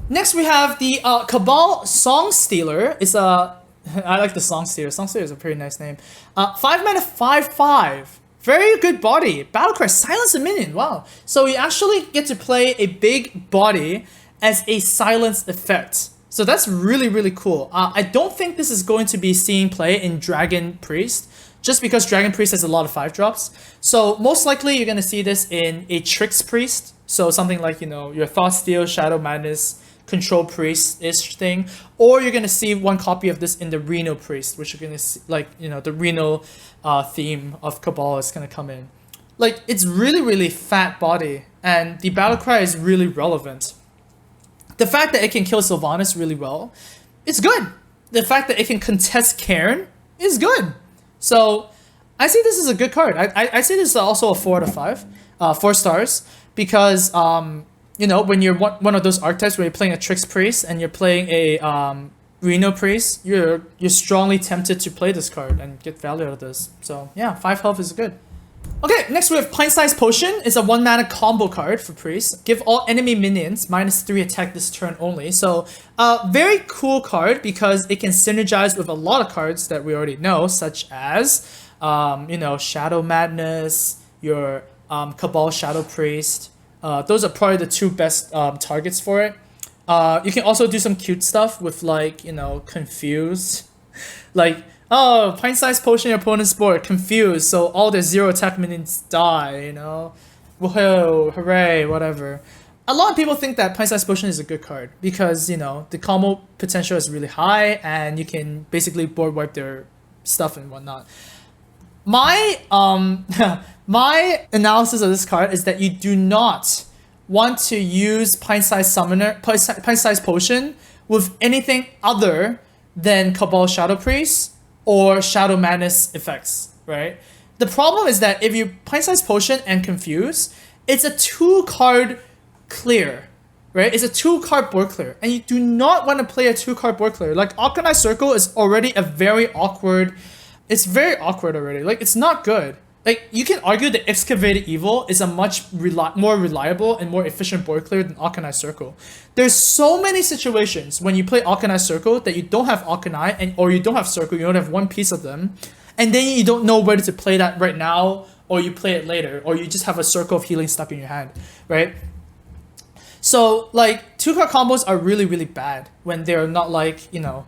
Speaker 1: Next, we have the Cabal Song Stealer. It's a... I like the Song Stealer. Song Stealer is a pretty nice name. 5 mana, 5/5. Very good body. Battlecry, silence a minion. Wow. So you actually get to play a big body as a silence effect. So that's really, really cool. I don't think this is going to be seeing play in Dragon Priest, just because Dragon Priest has a lot of 5-drops. So most likely you're going to see this in a Tricks Priest. So something like, your Thought Steal, Shadow Madness, Control Priest-ish thing. Or you're going to see one copy of this in the Reno Priest, which you're going to see, like, the Reno theme of Cabal is going to come in. Like, it's really, really fat body, and the Battlecry is really relevant. The fact that it can kill Sylvanas really well, it's good. The fact that it can contest Cairn is good. So I see this is a good card. I see this is also a 4 out of 5, 4 stars, because when you're one of those archetypes where you're playing a Tricks Priest and you're playing a Reno Priest, you're strongly tempted to play this card and get value out of this. So yeah, 5 health is good. Okay, next we have Pint-Sized Potion. It's a 1 mana combo card for Priest. Give all enemy minions -3 attack this turn only. So, very cool card because it can synergize with a lot of cards that we already know, such as, Shadow Madness, your Cabal Shadow Priest, Those are probably the two best targets for it. You can also do some cute stuff with like, you know, confused. Like, oh, pint-sized potion your opponent's board, confused, so all their 0 attack minions die, you know? Whoa, hooray, whatever. A lot of people think that pint-sized potion is a good card because, you know, the combo potential is really high and you can basically board wipe their stuff and whatnot. My my analysis of this card is that you do not want to use pint-sized potion with anything other than Cabal Shadow Priest or Shadow Madness effects, right? The problem is that if you pint-sized potion and confuse, it's a 2-card clear, right? It's a 2-card board clear, and you do not want to play a 2-card board clear. Like, Arcanized Circle is already a very awkward. It's very awkward already. Like, it's not good. Like, you can argue that Excavated Evil is a much more reliable and more efficient board clear than Arcanized Circle. There's so many situations when you play Arcanized Circle that you don't have Arcanine or you don't have Circle, you don't have one piece of them, and then you don't know whether to play that right now or you play it later, or you just have a Circle of Healing stuck in your hand, right? So, like, 2-card combos are really, really bad when they're not like, you know,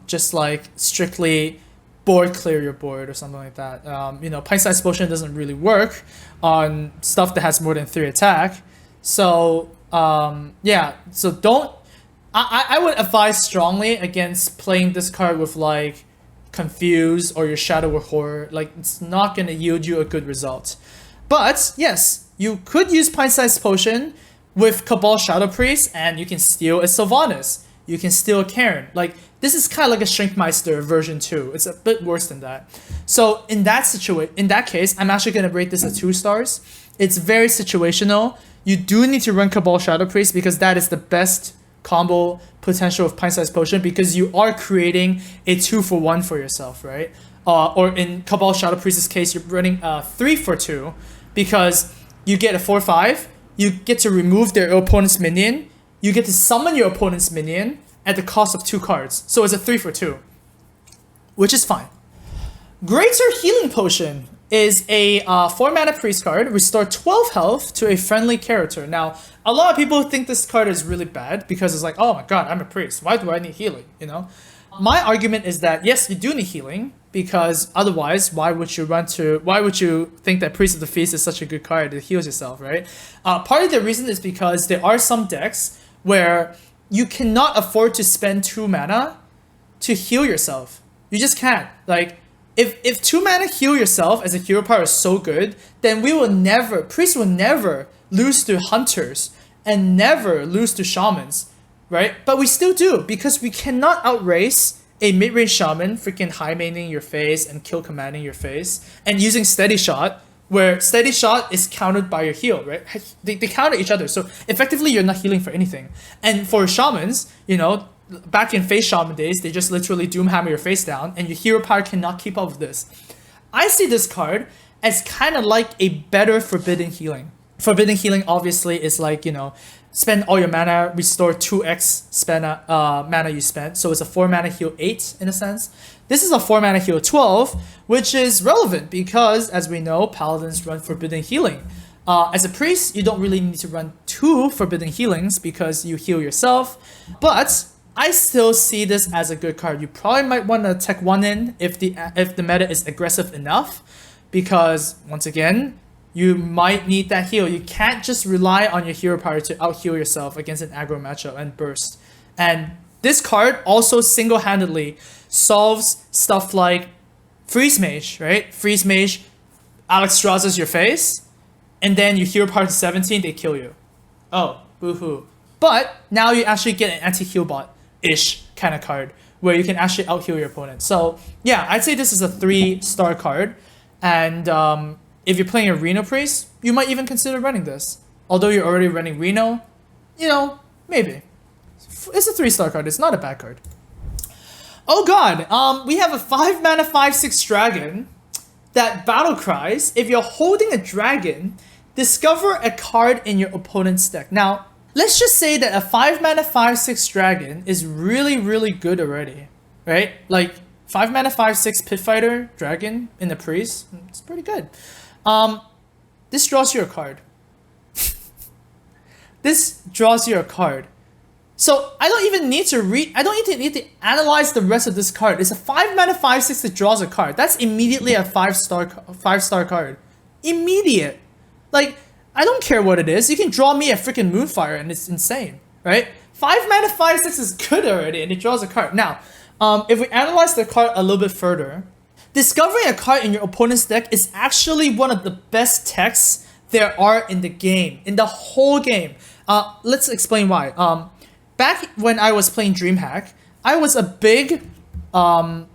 Speaker 1: just like strictly board clear your board or something like that. You know, pint-sized potion doesn't really work on stuff that has more than 3 attack. So yeah, so don't. I would advise strongly against playing this card with like Confuse or your Shadow or Horror. Like, it's not gonna yield you a good result. But yes, you could use pint-sized potion with Cabal Shadow Priest, and you can steal a Sylvanas. You can steal a Cairn. Like, this is kind of like a Shrinkmeister version 2. It's a bit worse than that. So in that case, I'm actually going to rate this at 2 stars. It's very situational. You do need to run Cabal Shadow Priest because that is the best combo potential of Pint-Sized Potion, because you are creating a 2-for-1 for yourself, right? Or in Cabal Shadow Priest's case, you're running 3-for-2 because you get a 4-5, you get to remove their opponent's minion, you get to summon your opponent's minion at the cost of 2 cards. So it's a 3-for-2, which is fine. Greater Healing Potion is a 4-mana priest card. Restore 12 health to a friendly character. Now, a lot of people think this card is really bad because it's like, oh my god, I'm a priest. Why do I need healing, you know? My argument is that, yes, you do need healing, because otherwise, why would you think that Priest of the Feast is such a good card that heals yourself, right? Part of the reason is because there are some decks where you cannot afford to spend 2 mana to heal yourself. You just can't. Like, if 2 mana heal yourself as a hero power is so good, then Priests will never lose to Hunters and never lose to Shamans, right? But we still do, because we cannot outrace a mid-range Shaman freaking high-maining your face and kill commanding your face and using Steady Shot, where Steady Shot is countered by your heal, right? They counter each other, so effectively you're not healing for anything. And for Shamans, you know, back in face Shaman days, they just literally Doomhammer your face down, and your hero power cannot keep up with this. I see this card as kind of like a better Forbidden Healing. Forbidden Healing obviously is like, you know, spend all your mana, restore 2x mana you spent. So it's a 4-mana heal 8 in a sense. This is a 4-mana heal 12, which is relevant because, as we know, Paladins run Forbidden Healing. As a priest, you don't really need to run 2 Forbidden Healings because you heal yourself. But I still see this as a good card. You probably might want to tech 1 in if the meta is aggressive enough, because once again, you might need that heal. You can't just rely on your hero power to out-heal yourself against an aggro matchup and burst. And this card also single-handedly solves stuff like Freeze Mage, right? Freeze Mage, Alex Strazza's your face, and then you hero power to 17, they kill you. Oh, boo-hoo. But now you actually get an anti-heal bot-ish kind of card where you can actually out-heal your opponent. So yeah, I'd say this is a 3-star card. And if you're playing a Reno Priest, you might even consider running this. Although you're already running Reno, you know, maybe. It's a 3-star card. It's not a bad card. Oh god, we have a 5-mana 5/6 dragon that battle cries. If you're holding a dragon, discover a card in your opponent's deck. Now, let's just say that a 5-mana 5/6 dragon is really, really good already, right? Like, 5-mana 5/6 Pit Fighter dragon in the priest, it's pretty good. This draws you a card. this draws you a card. So I don't even need to need to analyze the rest of this card. It's a 5 mana 5/6 that draws a card. That's immediately a 5-star card. Immediate. Like, I don't care what it is. You can draw me a freaking Moonfire and it's insane, right? 5 mana 5/6 is good already, and it draws a card. Now, if we analyze the card a little bit further, discovering a card in your opponent's deck is actually one of the best techs there are in the game, in the whole game. Let's explain why. Back when I was playing DreamHack, I was a big, what's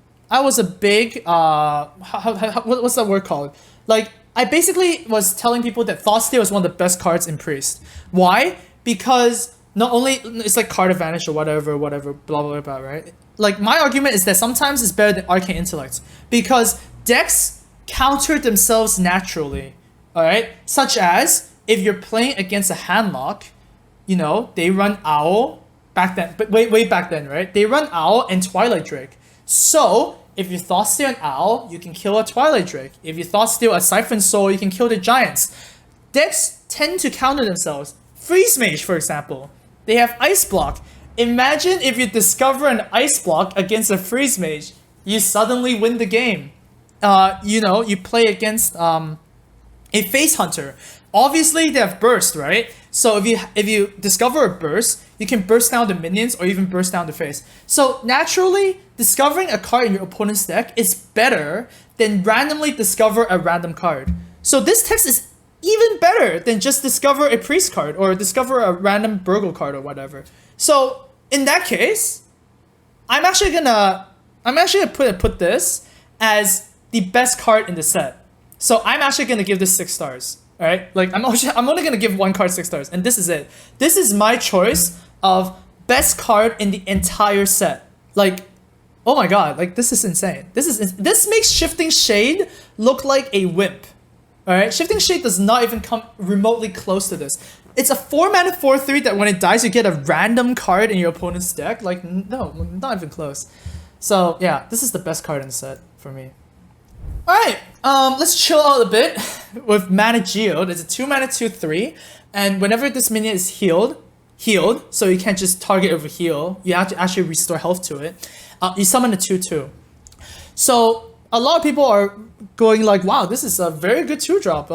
Speaker 1: that word called? Like, I basically was telling people that Thoughtsteal is one of the best cards in Priest. Why? Because not only, it's like card advantage or whatever, blah, blah, blah, right? Like, my argument is that sometimes it's better than Arcane Intellect, because decks counter themselves naturally, alright? Such as, if you're playing against a handlock, you know, they run Owl, back then, but way back then, right? They run Owl and Twilight Drake. So, if you Thoughtsteal an Owl, you can kill a Twilight Drake. If you Thoughtsteal a Siphon Soul, you can kill the Giants. Decks tend to counter themselves. Freeze Mage, for example. They have Ice Block. Imagine if you discover an Ice Block against a Freeze Mage. You suddenly win the game. You know, you play against a Face Hunter. Obviously, they have Burst, right? So if you discover a Burst, you can burst down the minions or even burst down the face. So naturally, discovering a card in your opponent's deck is better than randomly discover a random card. So this text is even better than just discover a priest card or discover a random burgle card or whatever. So in that case, I'm actually gonna put this as the best card in the set. So I'm actually gonna give this 6 stars. Alright? Like, I'm only gonna give one card 6 stars, and this is it. This is my choice of best card in the entire set. Like, oh my god, like, this is insane. This makes Shifting Shade look like a wimp. Alright? Shifting Shade does not even come remotely close to this. It's a 4 mana 4/3 that when it dies, you get a random card in your opponent's deck. Like, no, not even close. So, yeah, this is the best card in the set for me. Alright, let's chill out a bit with Mana Geode. It's a 2 mana 2/3, and whenever this minion is healed, so you can't just target over heal, you have to actually restore health to it, you summon a 2/2. So, a lot of people are going like, wow, this is a very good 2-drop.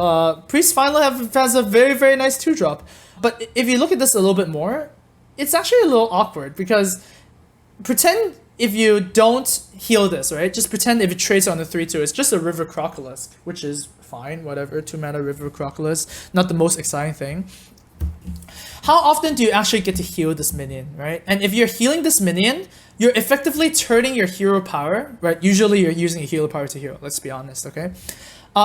Speaker 1: Priest finally has a very, very nice 2-drop. But if you look at this a little bit more, it's actually a little awkward, because pretend if you don't heal this, right? Just pretend if it trades on the 3/2, it's just a River Crocolisk, which is fine, whatever. 2 mana River Crocolisk, not the most exciting thing. How often do you actually get to heal this minion, right? And if you're healing this minion, you're effectively turning your hero power, right? Usually you're using a hero power to heal, let's be honest, okay?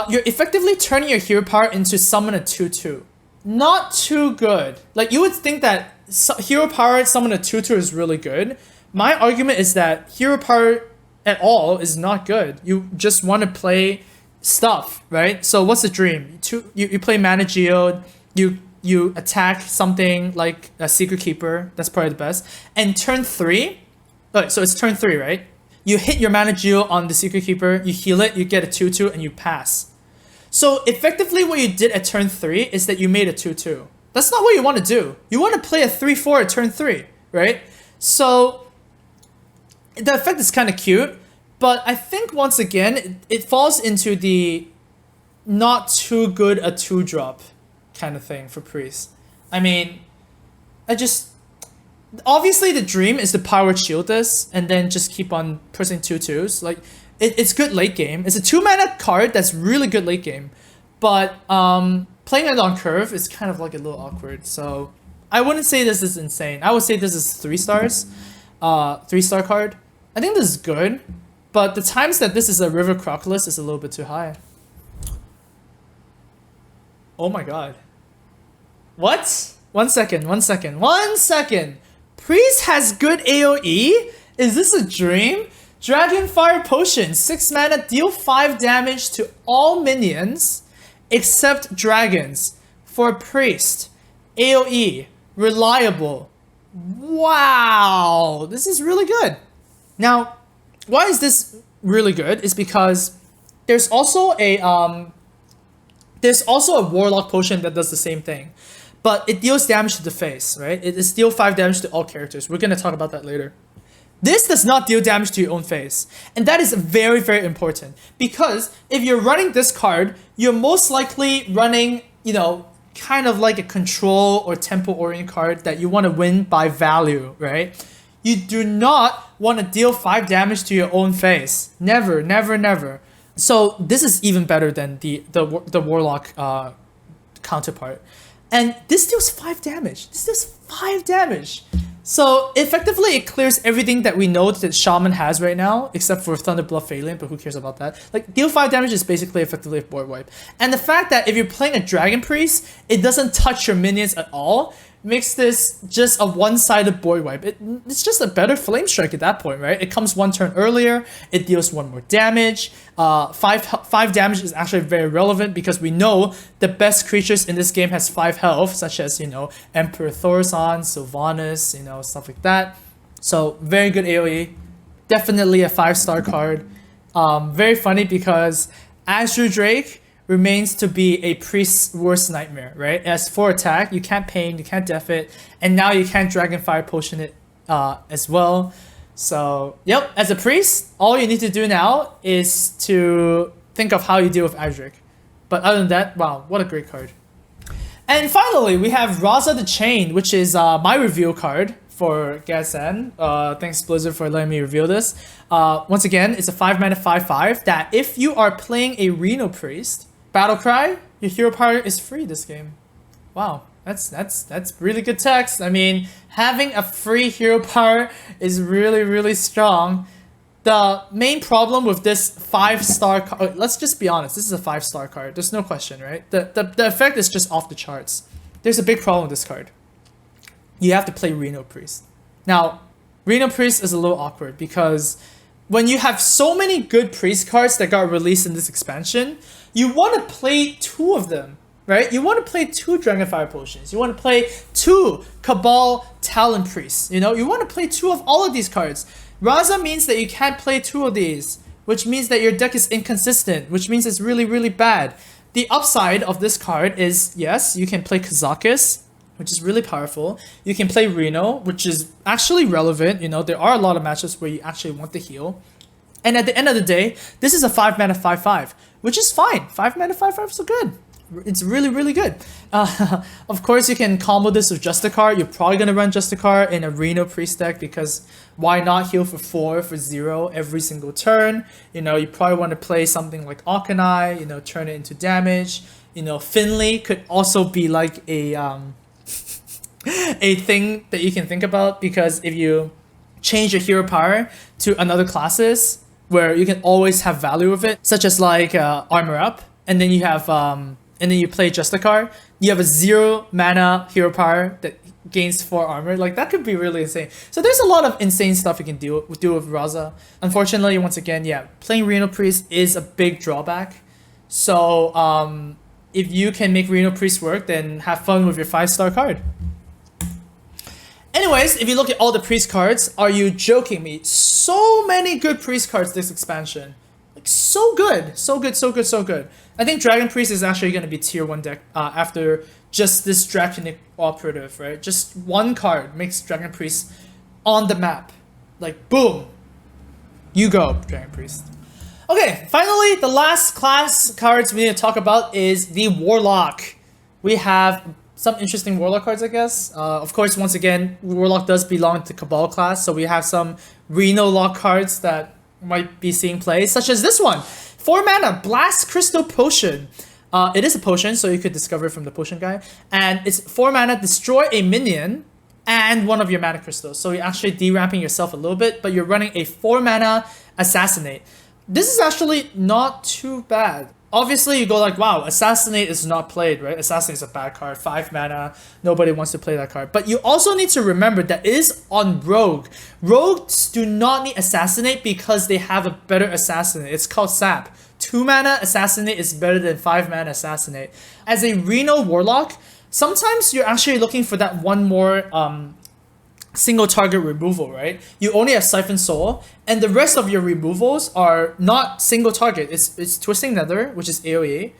Speaker 1: You're effectively turning your hero power into summon a 2/2. Not too good. Like, you would think that hero power summon a 2/2 is really good. My argument is that hero power at all is not good. You just want to play stuff, right? So what's the dream? You play Mana Geode, you attack something like a Secret Keeper, that's probably the best. And turn 3, so it's turn 3, right? You hit your Mana Geode on the Secret Keeper, you heal it, you get a 2/2, and you pass. So effectively what you did at turn 3 is that you made a 2/2. That's not what you want to do. You want to play a 3/4 at turn 3, right? So the effect is kind of cute, but I think once again, it falls into the not too good a 2-drop kind of thing for Priest. I mean, obviously the dream is to power shield this and then just keep on pressing 2/2s. Like, it's good late game. It's a 2 mana card that's really good late game, but playing it on curve is kind of like a little awkward. So I wouldn't say this is insane. I would say this is 3 stars, 3-star card. I think this is good, but the times that this is a River Crocolisk is a little bit too high. Oh my god. What? One second. Priest has good AoE? Is this a dream? Dragonfire Potion, 6 mana, deal 5 damage to all minions except dragons. For Priest. AoE. Reliable. Wow. This is really good. Now, why is this really good? Is because there's also a Warlock Potion that does the same thing. but it deals damage to the face, right? It deals 5 damage to all characters. We're gonna talk about that later. This does not deal damage to your own face, and that is very, very important, because if you're running this card, you're most likely running, you know, kind of like a control or tempo-oriented card that you want to win by value, right? You do not want to deal 5 damage to your own face. Never, never, never. So this is even better than the Warlock counterpart. And this deals 5 damage. This does 5 damage. So effectively, it clears everything that we know that Shaman has right now, except for Thunderblood Phallian, but who cares about that? Like, deal 5 damage is basically effectively a board wipe. And the fact that if you're playing a Dragon Priest, it doesn't touch your minions at all, makes this just a one-sided board wipe. It's just a better Flame Strike at that point, right? It comes 1 turn earlier, it deals 1 more damage. 5 damage is actually very relevant because we know the best creatures in this game has 5 health, such as, you know, Emperor Thorsan, Sylvanas, you know, stuff like that. So very good AoE, definitely a 5-star card. Very funny because Azure Drake remains to be a priest's worst nightmare, right? It has 4 attack, you can't pain, you can't def it, and now you can't Dragonfire Potion it as well. So, yep, as a priest, all you need to do now is to think of how you deal with Adric. But other than that, wow, what a great card. And finally, we have Raza the Chain, which is my review card for Gadgetzan. Thanks Blizzard for letting me reveal this. Once again, it's a 5-mana 5/5 that if you are playing a Reno Priest, Battlecry, your hero power is free this game. Wow, that's really good text. I mean, having a free hero power is really, really strong. The main problem with this 5-star card, let's just be honest, this is a 5-star card. There's no question, right? The effect is just off the charts. There's a big problem with this card. You have to play Reno Priest. Now, Reno Priest is a little awkward because when you have so many good Priest cards that got released in this expansion, you want to play 2 of them, right? You want to play 2 Dragonfire Potions. You want to play 2 Cabal Talon Priests. You know, you want to play 2 of all of these cards. Raza means that you can't play 2 of these, which means that your deck is inconsistent, which means it's really, really bad. The upside of this card is, yes, you can play Kazakis, which is really powerful. You can play Reno, which is actually relevant. You know, there are a lot of matchups where you actually want the heal. And at the end of the day, this is a 5-mana 5/5, which is fine. 5-mana 5/5 is so good. It's really, really good. Of course, you can combo this with Justicar. You're probably going to run Justicar in a Reno Priest deck because why not heal for 4 for 0 every single turn? You know, you probably want to play something like Akanai, you know, turn it into damage. You know, Finley could also be like a a thing that you can think about, because if you change your hero power to another classes where you can always have value of it, such as like Armor Up, and then you have and then you play Justicar, you have a 0-mana hero power that gains 4 armor. Like, that could be really insane. So there's a lot of insane stuff you can do with Raza. Unfortunately, once again, yeah, playing Reno Priest is a big drawback. So if you can make Reno Priest work, then have fun with your 5-star card. Anyways, if you look at all the Priest cards, are you joking me? So many good Priest cards this expansion. Like, so good. So good, so good, so good. I think Dragon Priest is actually going to be tier 1 deck after just this Draconic Operative, right? Just one card makes Dragon Priest on the map. Like, boom. You go, Dragon Priest. Okay, finally, the last class cards we need to talk about is the Warlock. We have some interesting Warlock cards, I guess. Of course, once again, Warlock does belong to Cabal class, so we have some Reno Lock cards that might be seeing play, such as this one. 4-mana Blast Crystal Potion. It is a potion, so you could discover it from the potion guy. And it's 4-mana, destroy a minion and one of your mana crystals. So you're actually de-ramping yourself a little bit, but you're running a 4-mana Assassinate. This is actually not too bad. Obviously, you go like, wow, Assassinate is not played, right? Assassinate is a bad card, 5 mana, nobody wants to play that card. But you also need to remember that it is on Rogue. Rogues do not need Assassinate because they have a better Assassinate. It's called Sap. 2 mana Assassinate is better than 5 mana Assassinate. As a Reno Warlock, sometimes you're actually looking for that one more single target removal, right? You only have Siphon Soul, and the rest of your removals are not single target. It's Twisting Nether, which is AoE.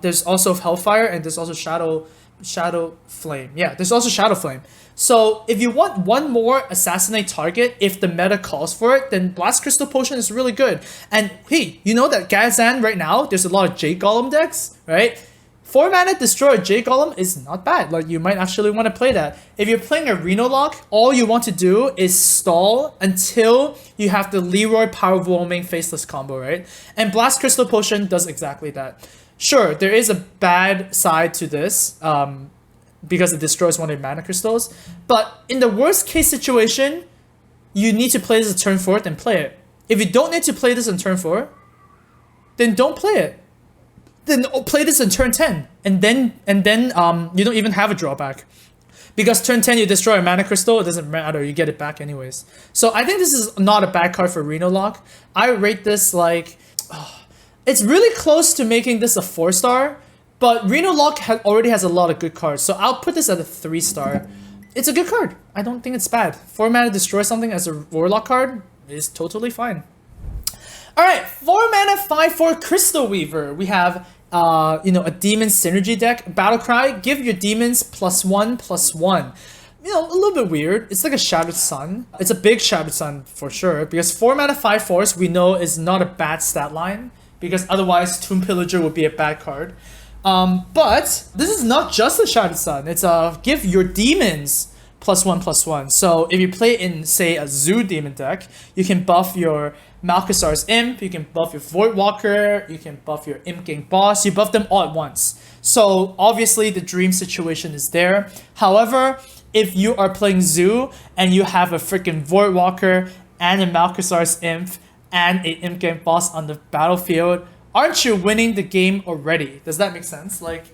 Speaker 1: There's also Hellfire, and there's also Shadow Shadow Flame. Yeah, there's also Shadow Flame. So if you want one more assassinate target, if the meta calls for it, then Blast Crystal Potion is really good. And hey, you know that Gadgetzan right now, there's a lot of Jade Golem decks, right? 4 mana destroy a Jade Golem is not bad. Like, you might actually want to play that. If you're playing a Reno Lock, all you want to do is stall until you have the Leroy Power Overwhelming Faceless combo, right? And Blast Crystal Potion does exactly that. Sure, there is a bad side to this, because it destroys one of your mana crystals. But in the worst case situation, you need to play this in turn 4 and play it. If you don't need to play this in turn 4, then don't play it. Then play this in turn 10, and then you don't even have a drawback, because turn 10 you destroy a mana crystal, it doesn't matter, you get it back anyways. So I think this is not a bad card for Reno Lock. I rate this like, it's really close to making this a 4-star, but Reno Lock already has a lot of good cards, so I'll put this at a 3-star. It's a good card. I don't think it's bad. 4 mana destroy something as a Warlock card is totally fine. Alright, 4 mana 5/4 Crystal Weaver. We have a demon synergy deck. Battle Cry, give your demons +1/+1. You know, a little bit weird. It's like a Shattered Sun. It's a big Shattered Sun for sure, because 4 mana 5/4s we know is not a bad stat line, because otherwise Tomb Pillager would be a bad card. But this is not just a Shattered Sun. It's give your demons +1/+1. So if you play in, say, a Zoo Demon deck, you can buff your Malkasar's Imp, you can buff your Voidwalker, you can buff your Imp Gang Boss, you buff them all at once. So obviously the dream situation is there. However, if you are playing Zoo and you have a freaking Voidwalker and a Malkasar's Imp and a Imp Gang Boss on the battlefield, aren't you winning the game already? Does that make sense? Like,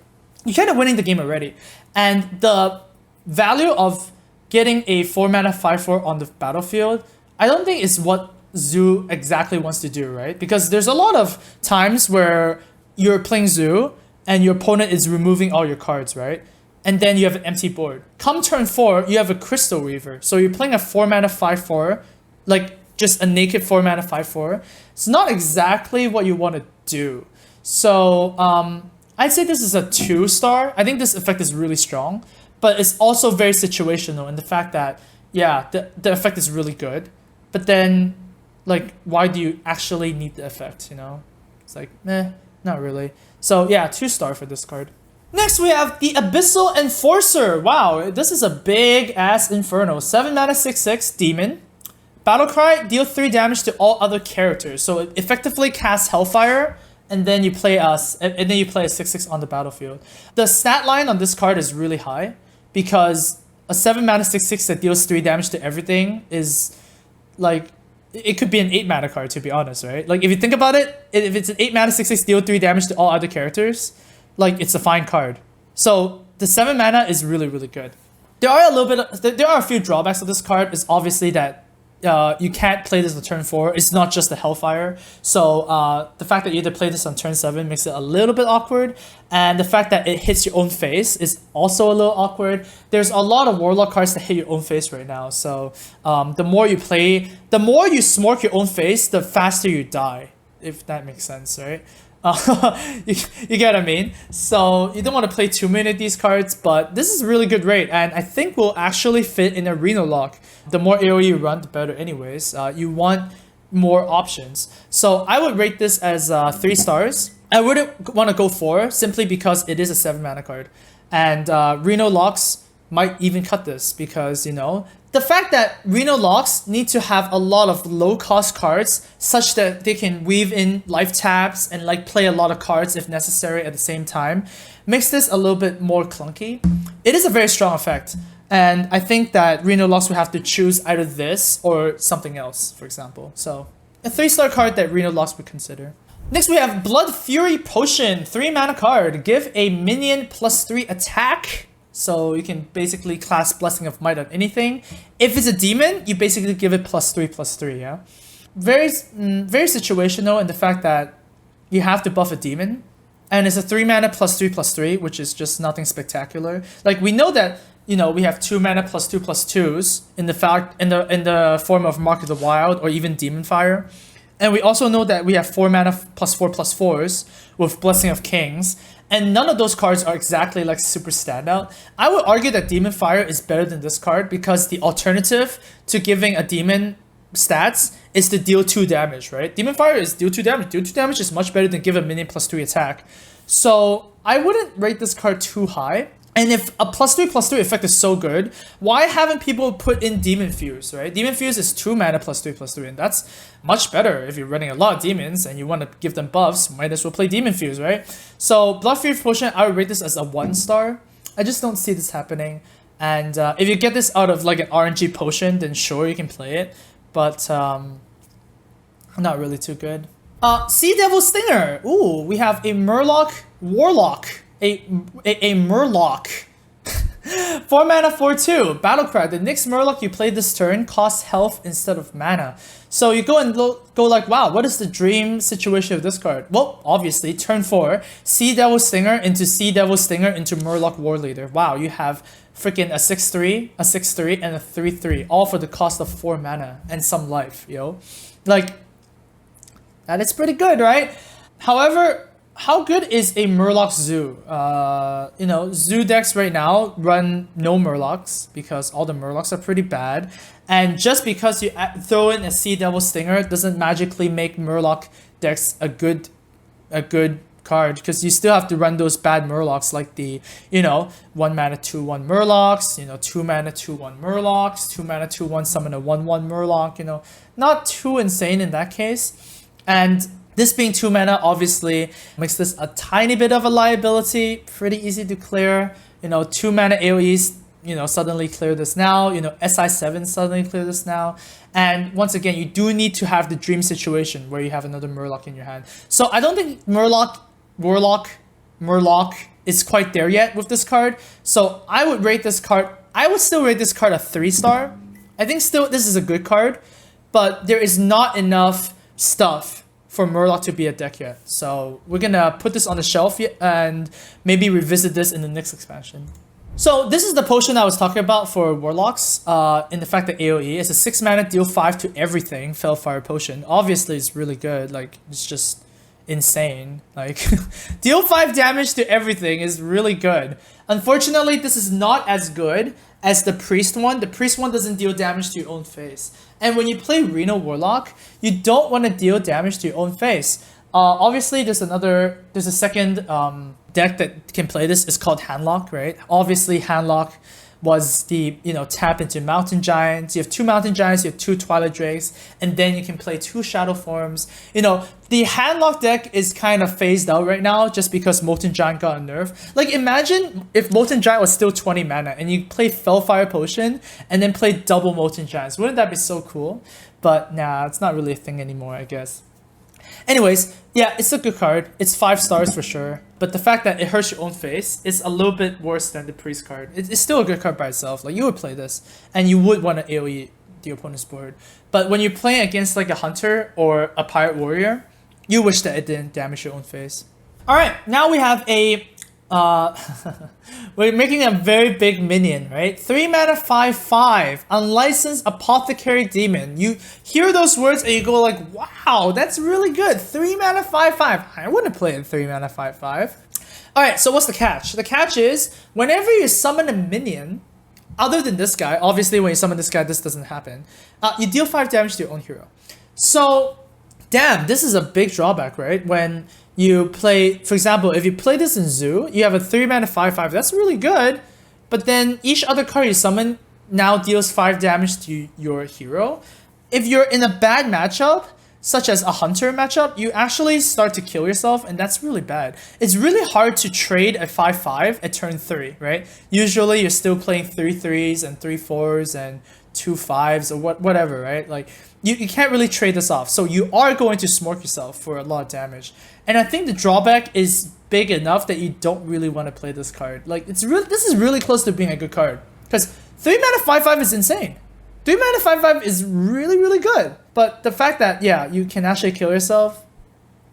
Speaker 1: you're kind of winning the game already. And the value of getting a 4 mana 5/4 on the battlefield, I don't think is what Zoo exactly wants to do, right? Because there's a lot of times where you're playing Zoo and your opponent is removing all your cards, right? And then you have an empty board. Come turn 4, you have a Crystal Weaver. So you're playing a 4 mana 5/4, like just a naked 4 mana 5/4. It's not exactly what you want to do. So I'd say this is a 2-star. I think this effect is really strong, but it's also very situational in the fact that, yeah, the effect is really good, but then, like, why do you actually need the effect, you know? It's like, meh, not really. So yeah, 2-star for this card. Next we have the Abyssal Enforcer. Wow, this is a big ass Inferno. 7 mana 6/6 demon. Battle Cry, deal 3 damage to all other characters. So it effectively casts Hellfire, and then you play a 6/6 on the battlefield. The stat line on this card is really high, because a 7 mana 6/6 that deals 3 damage to everything is like, it could be an 8 mana card, to be honest, right? Like, if you think about it, if it's an 8 mana 6/6 deal 3 damage to all other characters, like, it's a fine card. So the 7 mana is really, really good. There are a few drawbacks of this card. Is obviously that you can't play this on turn 4. It's not just the Hellfire. So the fact that you have to play this on turn 7 makes it a little bit awkward. And the fact that it hits your own face is also a little awkward. There's a lot of Warlock cards that hit your own face right now. So the more you play, the more you smork your own face, the faster you die. If that makes sense, right? You get what I mean? So you don't want to play too many of these cards, but this is a really good rate, and I think will actually fit in a Reno Lock. The more AoE you run, the better anyways. You want more options. So I would rate this as 3 stars. I wouldn't want to go 4, simply because it is a 7 mana card. And Reno Locks might even cut this, because, you know, the fact that Reno Locks need to have a lot of low-cost cards such that they can weave in life taps and like play a lot of cards if necessary at the same time makes this a little bit more clunky. It is a very strong effect, and I think that Reno Locks will have to choose either this or something else, for example. So a 3-star card that Reno Locks would consider. Next we have Blood Fury Potion, 3 mana card. Give a minion +3 attack. So you can basically class Blessing of Might on anything. If it's a demon, you basically give it +3/+3, yeah? Very situational in the fact that you have to buff a demon. And it's a 3 mana +3/+3, which is just nothing spectacular. Like, we know that, you know, we have 2 mana +2/+2s in the form of Mark of the Wild or even Demon Fire. And we also know that we have 4 mana +4/+4s with Blessing of Kings. and none of those cards are exactly like super standout. I would argue that Demon Fire is better than this card because the alternative to giving a demon stats is to deal 2 damage, right? Demon Fire is deal 2 damage. Deal 2 damage is much better than give a minion +3 attack. So I wouldn't rate this card too high. And if a +3/+3 effect is so good, why haven't people put in Demon Fuse, right? Demon Fuse is 2 mana +3/+3, and that's much better if you're running a lot of demons and you want to give them buffs. Might as well play Demon Fuse, right? So Blood Fury Potion, I would rate this as a 1-star. I just don't see this happening. And if you get this out of like an RNG potion, then sure you can play it, but not really too good. Sea Devil Stinger. Ooh, we have a Murloc Warlock. A Murloc. 4 mana 4/2. Battlecry. The next Murloc you play this turn costs health instead of mana. So you go and go like, wow, what is the dream situation of this card? Well, obviously, turn 4, Sea Devil Stinger into Sea Devil Stinger into Murloc War Leader. Wow, you have freaking a 6/3, a 6/3, and a 3/3, all for the cost of 4 mana and some life, yo. Like, that is pretty good, right? However, how good is a Murloc Zoo? You know, Zoo decks right now run no Murlocs because all the Murlocs are pretty bad. And just because you throw in a Sea Devil Stinger doesn't magically make Murloc decks a good card, because you still have to run those bad Murlocs like the, you know, 1 mana 2/1 Murlocs, you know, 2 mana 2/1 Murlocs, 2 mana 2/1 summon a 1/1 Murloc, you know, not too insane in that case. And this being 2 mana obviously makes this a tiny bit of a liability, pretty easy to clear. You know, 2 mana AoEs, you know, suddenly clear this now. You know, SI7 suddenly clear this now. And once again, you do need to have the dream situation where you have another Murloc in your hand. So I don't think Murloc is quite there yet with this card. So I would rate this card, I would still rate this card a 3-star. I think still this is a good card, but there is not enough stuff for Murloc to be a deck yet. So we're gonna put this on the shelf and maybe revisit this in the next expansion. So this is the potion I was talking about for Warlocks, in the fact that AoE is a 6 mana deal 5 to everything Fellfire potion. Obviously it's really good, like it's just insane. Like deal 5 damage to everything is really good. Unfortunately, this is not as good as the Priest one. The Priest one doesn't deal damage to your own face. And when you play Reno Warlock, you don't want to deal damage to your own face. Obviously, there's a second deck that can play this. It's called Handlock, right? Obviously, Handlock was the, you know, tap into Mountain Giants. You have 2 Mountain Giants, you have 2 Twilight Drakes, and then you can play 2 Shadow Forms. You know, the Handlock deck is kind of phased out right now just because Molten Giant got a nerf. Like, imagine if Molten Giant was still 20 mana and you play Fellfire Potion and then play double Molten Giants. Wouldn't that be so cool? But nah, it's not really a thing anymore, I guess. Anyways, yeah, it's a good card. It's 5 stars for sure. But the fact that it hurts your own face is a little bit worse than the Priest card. It's still a good card by itself. Like, you would play this, and you would want to AoE the opponent's board. But when you're playing against like a Hunter or a Pirate Warrior, you wish that it didn't damage your own face. Alright, now we have a... we're making a very big minion, right? 3 mana 5/5, unlicensed Apothecary Demon. You hear those words and you go like, wow, that's really good. 3 mana 5/5. I wouldn't play it 3 mana 5/5. Alright, so what's the catch? The catch is, whenever you summon a minion, other than this guy, obviously when you summon this guy, this doesn't happen, you deal 5 damage to your own hero. So, damn, this is a big drawback, right? When you play, for example, if you play this in Zoo, you have a 3 mana 5/5. That's really good. But then each other card you summon now deals 5 damage to your hero. If you're in a bad matchup, such as a Hunter matchup, you actually start to kill yourself, and that's really bad. It's really hard to trade a 5/5 at turn 3, right? Usually you're still playing 3 3s and 3 4s and 2 5s or whatever, right? Like, you can't really trade this off. So you are going to smork yourself for a lot of damage. And I think the drawback is big enough that you don't really want to play this card. Like, this is really close to being a good card. Because 3 mana 5/5 is insane. 3 mana 5/5 is really, really good. But the fact that, yeah, you can actually kill yourself,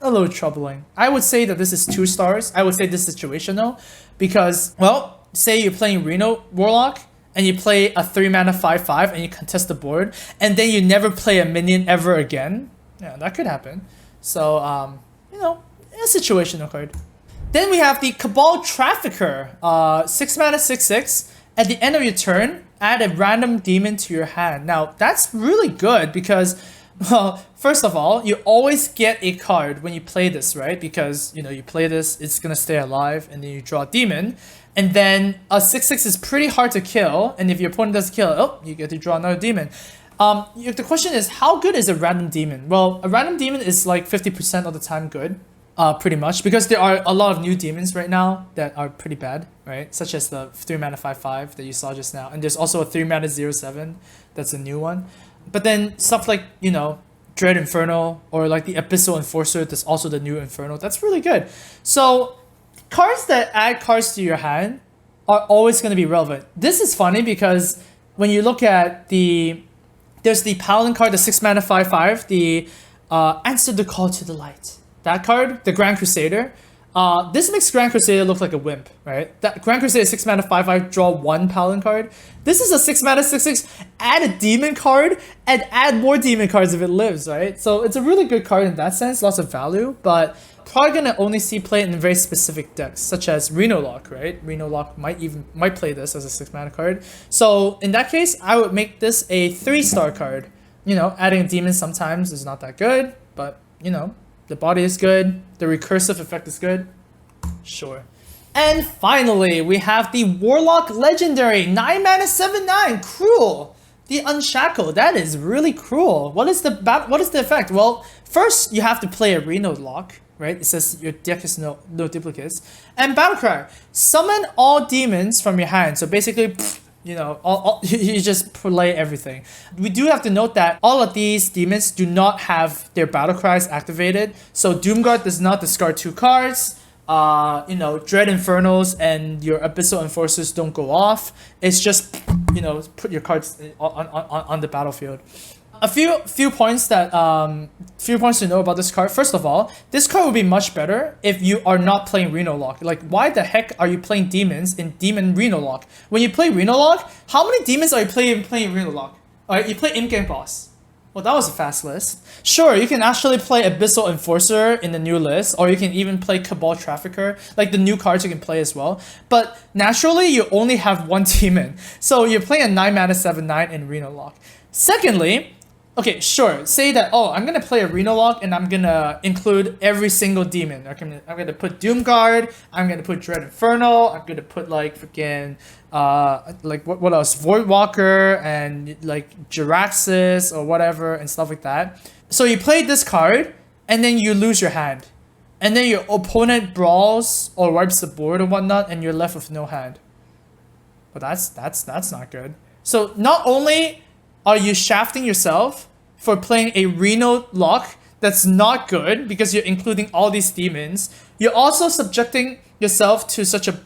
Speaker 1: a little troubling. I would say that this is 2 stars. I would say this is situational. Because, well, say you're playing Reno Warlock, and you play a 3 mana 5/5 and you contest the board, and then you never play a minion ever again. Yeah, that could happen. So, you know, a situational card. Then we have the Cabal Trafficker, 6 mana, 6/6. At the end of your turn, add a random demon to your hand. Now, that's really good because, well, first of all, you always get a card when you play this, right? Because, you know, you play this, it's gonna stay alive, and then you draw a demon. And then a 6/6 is pretty hard to kill, and if your opponent does kill, oh, you get to draw another demon. The question is, how good is a random demon? Well, a random demon is like 50% of the time good. Pretty much, because there are a lot of new demons right now that are pretty bad, right? Such as the 3 mana 5/5 that you saw just now, and there's also a 3 mana 0/7 that's a new one. But then stuff like, you know, Dread Inferno or like the Abyssal Enforcer, that's also the new Inferno. That's really good. So cards that add cards to your hand are always going to be relevant. This is funny because when you look at there's the Paladin card, the 6 mana 5/5, the Answer the Call to the Light. That card, the Grand Crusader, this makes Grand Crusader look like a wimp, right? That Grand Crusader 6 mana 5/5, draw 1 Paladin card. This is a 6 mana 6/6, add a demon card and add more demon cards if it lives, right? So it's a really good card in that sense, lots of value, but probably gonna only see play in very specific decks, such as Reno Lock, right? Reno Lock might play this as a 6 mana card. So in that case, I would make this a 3-star card. You know, adding a demon sometimes is not that good, but you know, the body is good, the recursive effect is good, sure. And finally, we have the Warlock Legendary, 9 mana 7/9, Cruel. The Unshackled, that is really cruel. What is the effect? Well, first you have to play a Reno Lock, right? It says your deck has no duplicates. And Battlecry, summon all demons from your hand. So basically, you know, you just play everything. We do have to note that all of these demons do not have their battle cries activated. So Doomguard does not discard 2 cards. You know, Dread Infernos and your Abyssal Enforcers don't go off. It's just, you know, put your cards on the battlefield. A few points to know about this card. First of all, this card would be much better if you are not playing Reno Lock. Like, why the heck are you playing demons in Demon Reno Lock? When you play Reno Lock, how many demons are you playing Reno Lock? Alright, you play in-game boss. Well, that was a fast list. Sure, you can actually play Abyssal Enforcer in the new list, or you can even play Cabal Trafficker, like the new cards you can play as well. But naturally, you only have 1 demon. So you're playing a 9 mana 7/9 in Reno Lock. Secondly, okay, sure. Say that, oh, I'm gonna play a Reno Lock and I'm gonna include every single demon. I'm gonna put Doomguard, I'm gonna put Dread Inferno, I'm gonna put like freaking like what else? Voidwalker and like Jiraxis or whatever and stuff like that. So you play this card and then you lose your hand. And then your opponent brawls or wipes the board or whatnot and you're left with no hand. But that's not good. So not only are you shafting yourself for playing a Reno Lock that's not good because you're including all these demons, you're also subjecting yourself to such a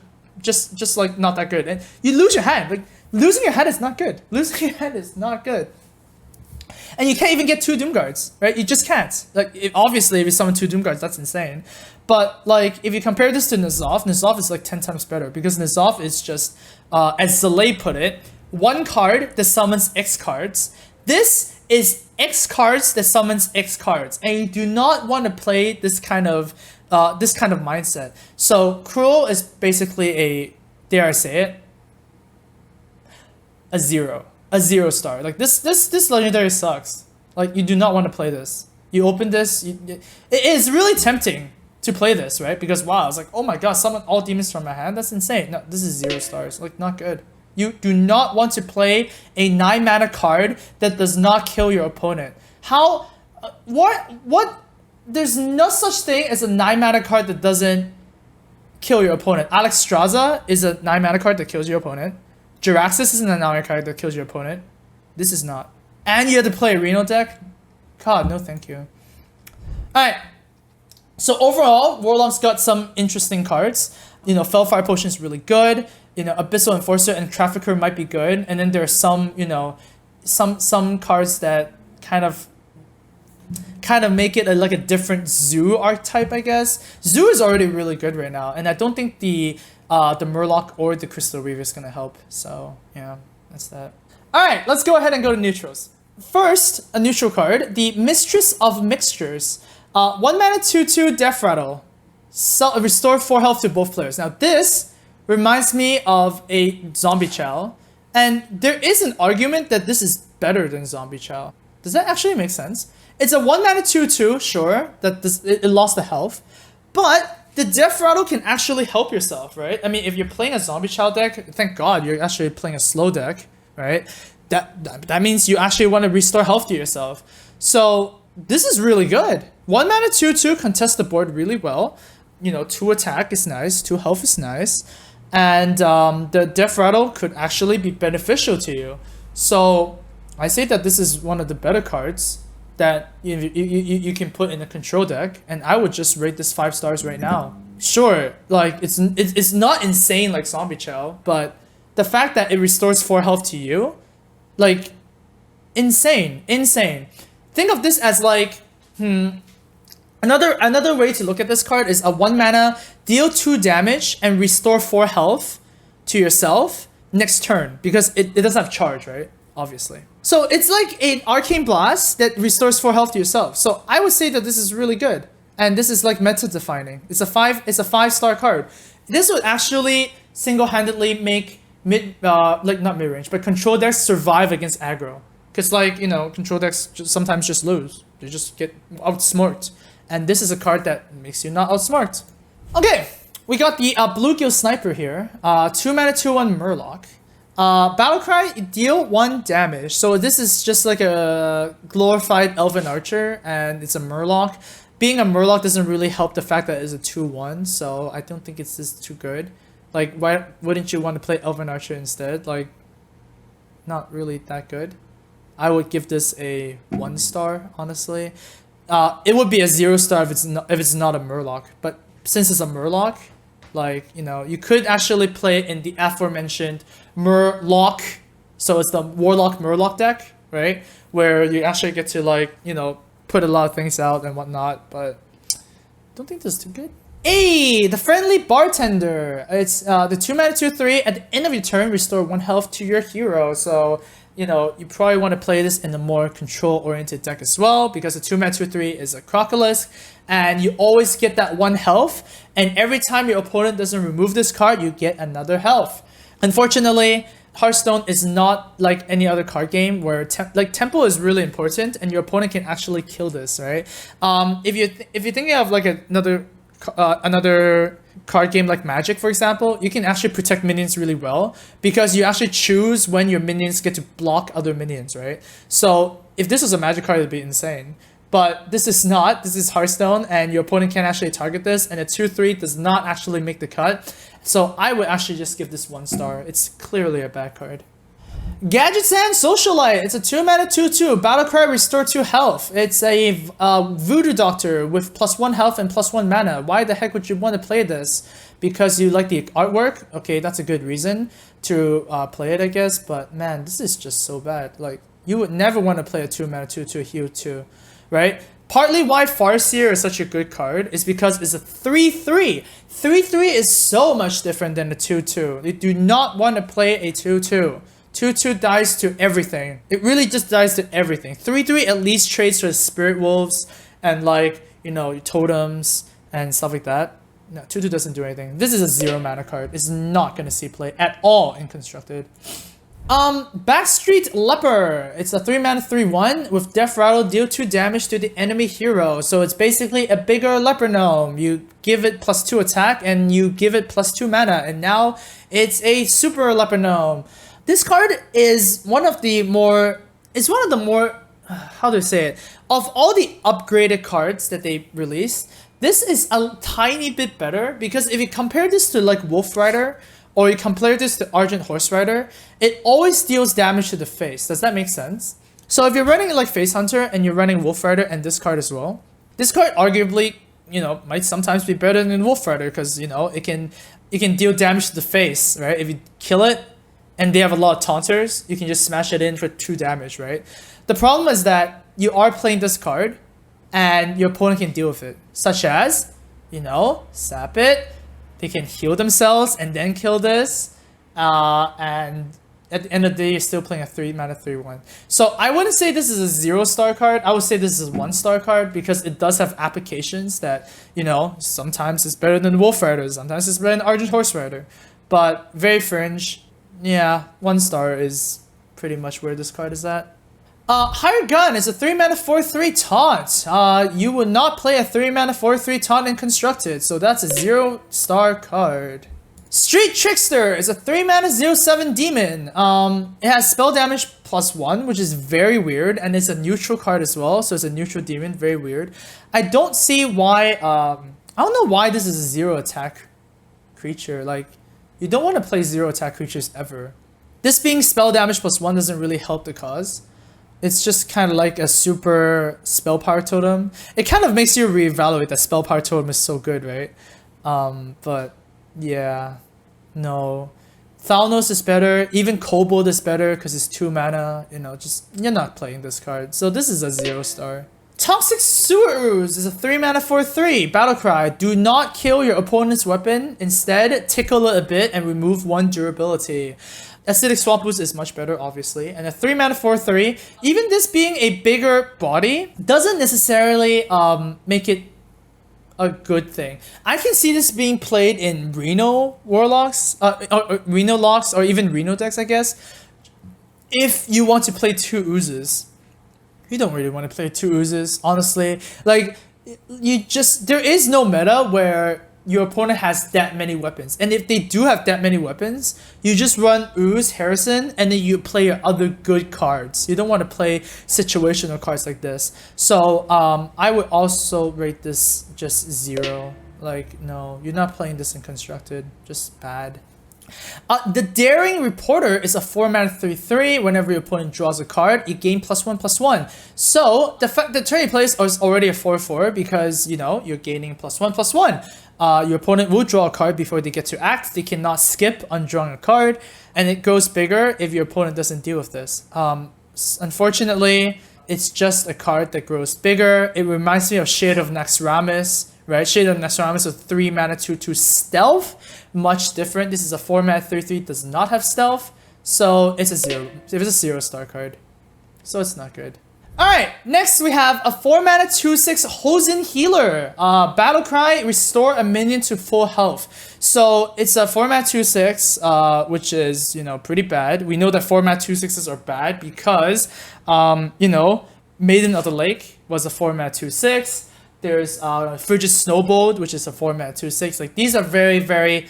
Speaker 1: just like not that good, and you lose your hand. Like, losing your hand is not good. Losing your hand is not good. And you can't even get 2 Doomguards, right? You just can't. Like, obviously, if you summon 2 Doomguards, that's insane. But like, if you compare this to N'Zoth is like 10 times better because N'Zoth is just, as Zalay put it, 1 card that summons X cards. This is X cards that summons X cards, and you do not want to play this kind of mindset. So Cruel is basically a, dare I say it, a 0 star. Like this legendary sucks. Like, you do not want to play this. You open this, it is really tempting to play this, right? Because wow, it's like, oh my god, summon all demons from my hand. That's insane. No, this is 0 stars. Like, not good. You do not want to play a 9 mana card that does not kill your opponent. How? What? There's no such thing as a 9 mana card that doesn't kill your opponent. Alexstrasza is a 9 mana card that kills your opponent. Jiraxis is a 9 mana card that kills your opponent. This is not. And you have to play a Reno deck? God, no thank you. Alright. So overall, Warlock's got some interesting cards. You know, Fellfire Potion is really good. You know, Abyssal Enforcer and Trafficker might be good. And then there are some, you know, some cards that kind of make it like a different Zoo archetype, I guess. Zoo is already really good right now, and I don't think the Murloc or the Crystal Reaver is gonna help. So yeah, that's that. All right, let's go ahead and go to neutrals. First, a neutral card, the Mistress of Mixtures. 1 mana 2/2 Death Rattle. restore 4 health to both players. Now this reminds me of a Zombie Chow, and there is an argument that this is better than Zombie Chow. Does that actually make sense? It's a 1 mana 2/2, sure, that it lost the health, but the Death Rattle can actually help yourself, right? I mean, if you're playing a Zombie Chow deck, thank God you're actually playing a slow deck, right? That means you actually want to restore health to yourself. So this is really good. 1 mana 2/2 contests the board really well. You know, 2 attack is nice, 2 health is nice, and the Death Rattle could actually be beneficial to you. So I say that this is one of the better cards that you can put in a control deck, and I would just rate this 5 stars right now. Sure, like it's not insane like Zombie Chow, but the fact that it restores 4 health to you, like insane. Think of this as like another way to look at this card is a 1 mana, deal 2 damage and restore 4 health to yourself next turn, because it doesn't have charge, right? Obviously. So it's like an Arcane Blast that restores 4 health to yourself. So I would say that this is really good. And this is like meta defining. It's a 5-star card. This would actually single-handedly make like not mid-range, but control decks survive against aggro. Because like, you know, control decks sometimes just lose. They just get outsmart. And this is a card that makes you not outsmart. Okay, we got the Bluegill Sniper here. 2 mana 2/1 Murloc. Battlecry, deal 1 damage. So this is just like a glorified Elven Archer, and it's a Murloc. Being a Murloc doesn't really help the fact that it's a 2/1, so I don't think it's too good. Like, why wouldn't you want to play Elven Archer instead? Like, not really that good. I would give this a 1 star, honestly. It would be a 0 star if it's not a Murloc, but since it's a Murloc, like, you know, you could actually play in the aforementioned Murloc, so it's the Warlock Murloc deck, right? Where you actually get to, like, you know, put a lot of things out and whatnot, but don't think this is too good. Hey, the Friendly Bartender. It's the 2 mana 2/3. At the end of your turn, restore 1 health to your hero. So, you know, you probably want to play this in a more control-oriented deck as well, because the 2 mana 2/3 is a Crocolisk, and you always get that 1 health, and every time your opponent doesn't remove this card, you get another health. Unfortunately, Hearthstone is not like any other card game where tempo is really important, and your opponent can actually kill this, right? If you're thinking of like another card game like Magic, for example, you can actually protect minions really well because you actually choose when your minions get to block other minions, right? So if this was a Magic card, it'd be insane. But this is not. This is Hearthstone, and your opponent can't actually target this, and a 2/3 does not actually make the cut. So I would actually just give this 1 star. It's clearly a bad card. Gadgetzan Socialite. It's a 2 mana 2/2. Battlecry, restore 2 health. It's a Voodoo Doctor with +1 health and +1 mana. Why the heck would you want to play this? Because you like the artwork? Okay, that's a good reason to play it, I guess. But man, this is just so bad. Like, you would never want to play a 2 mana 2/2 heal 2, right? Partly why Farseer is such a good card is because it's a 3/3. 3/3 is so much different than the 2/2. You do not want to play a 2/2. 2/2 dies to everything. It really just dies to everything. 3/3 at least trades for Spirit Wolves and, like, you know, totems and stuff like that. No, 2/2 doesn't do anything. This is a 0 mana card. It's not gonna see play at all in Constructed. Backstreet Leper. It's a 3 mana 3/1 with Death Rattle, deal 2 damage to the enemy hero. So it's basically a bigger Leper Gnome. You give it +2 attack and you give it +2 mana, and now it's a super Leper Gnome. This card is one of the more, how do I say it? Of all the upgraded cards that they released, this is a tiny bit better, because if you compare this to like Wolf Rider, or you compare this to Argent Horse Rider, it always deals damage to the face. Does that make sense? So if you're running like Face Hunter and you're running Wolf Rider and this card as well, this card arguably, you know, might sometimes be better than Wolf Rider, because, you know, it can deal damage to the face, right? If you kill it and they have a lot of taunters, you can just smash it in for 2 damage, right? The problem is that you are playing this card and your opponent can deal with it, such as, you know, sap it. They can heal themselves and then kill this, and at the end of the day, you're still playing a 3 mana 3/1. So I wouldn't say this is a 0-star card. I would say this is a 1-star card because it does have applications that, you know, sometimes it's better than Wolf Rider, sometimes it's better than Argent Horse Rider. But very fringe. Yeah, 1-star is pretty much where this card is at. Hired Gun is a 3 mana 4/3 taunt. You would not play a 3 mana 4/3 taunt in Constructed, so that's a 0-star card. Street Trickster is a 3 mana 0/7 demon. It has spell damage +1, which is very weird, and it's a neutral card as well, so it's a neutral demon, very weird. I don't see why, I don't know why this is a 0 attack creature. Like, you don't want to play 0 attack creatures ever. This being spell damage +1 doesn't really help the cause. It's just kind of like a super spell power totem. It kind of makes you reevaluate that spell power totem is so good, right? But yeah, no. Thalnos is better. Even Kobold is better because it's 2 mana. You know, just you're not playing this card. So this is a 0-star. Toxic Sewer Ooze is a 3 mana 4/3 Battlecry. Do not kill your opponent's weapon. Instead, tickle it a bit and remove 1 durability. Acidic Swamp Ooze is much better, obviously. And a 3 mana 4/3, even this being a bigger body, doesn't necessarily make it a good thing. I can see this being played in Reno Warlocks, or Reno Locks, or even Reno decks, I guess. If you want to play 2 oozes. You don't really want to play 2 oozes, honestly. Like, there is no meta where your opponent has that many weapons. And if they do have that many weapons, you just run Ooze, Harrison, and then you play your other good cards. You don't want to play situational cards like this. So I would also rate this just 0. Like, no, you're not playing this in Constructed. Just bad. The Daring Reporter is a 4 mana 3/3. Whenever your opponent draws a card, you gain +1/+1. So the fact that turn you plays is already a 4/4 because, you know, you're gaining +1/+1. Your opponent will draw a card before they get to act. They cannot skip on drawing a card, and it grows bigger if your opponent doesn't deal with this. Unfortunately, it's just a card that grows bigger. It reminds me of Shade of Naxxramas, right? Shade of Naxxramas is 3 mana 2/2 stealth. Much different. This is a 4 mana 3/3, does not have stealth. So it's a 0. It's a 0-star card. So it's not good. Alright, next we have a 4 mana 2/6 Hosen Healer. Battlecry, restore a minion to full health. So it's a 4 mana 2/6, which is, you know, pretty bad. We know that 4 mana 2/6s are bad because, you know, Maiden of the Lake was a 4 mana 2/6. There's Frigid Snowbolt, which is a 4 mana 2/6. Like, these are very, very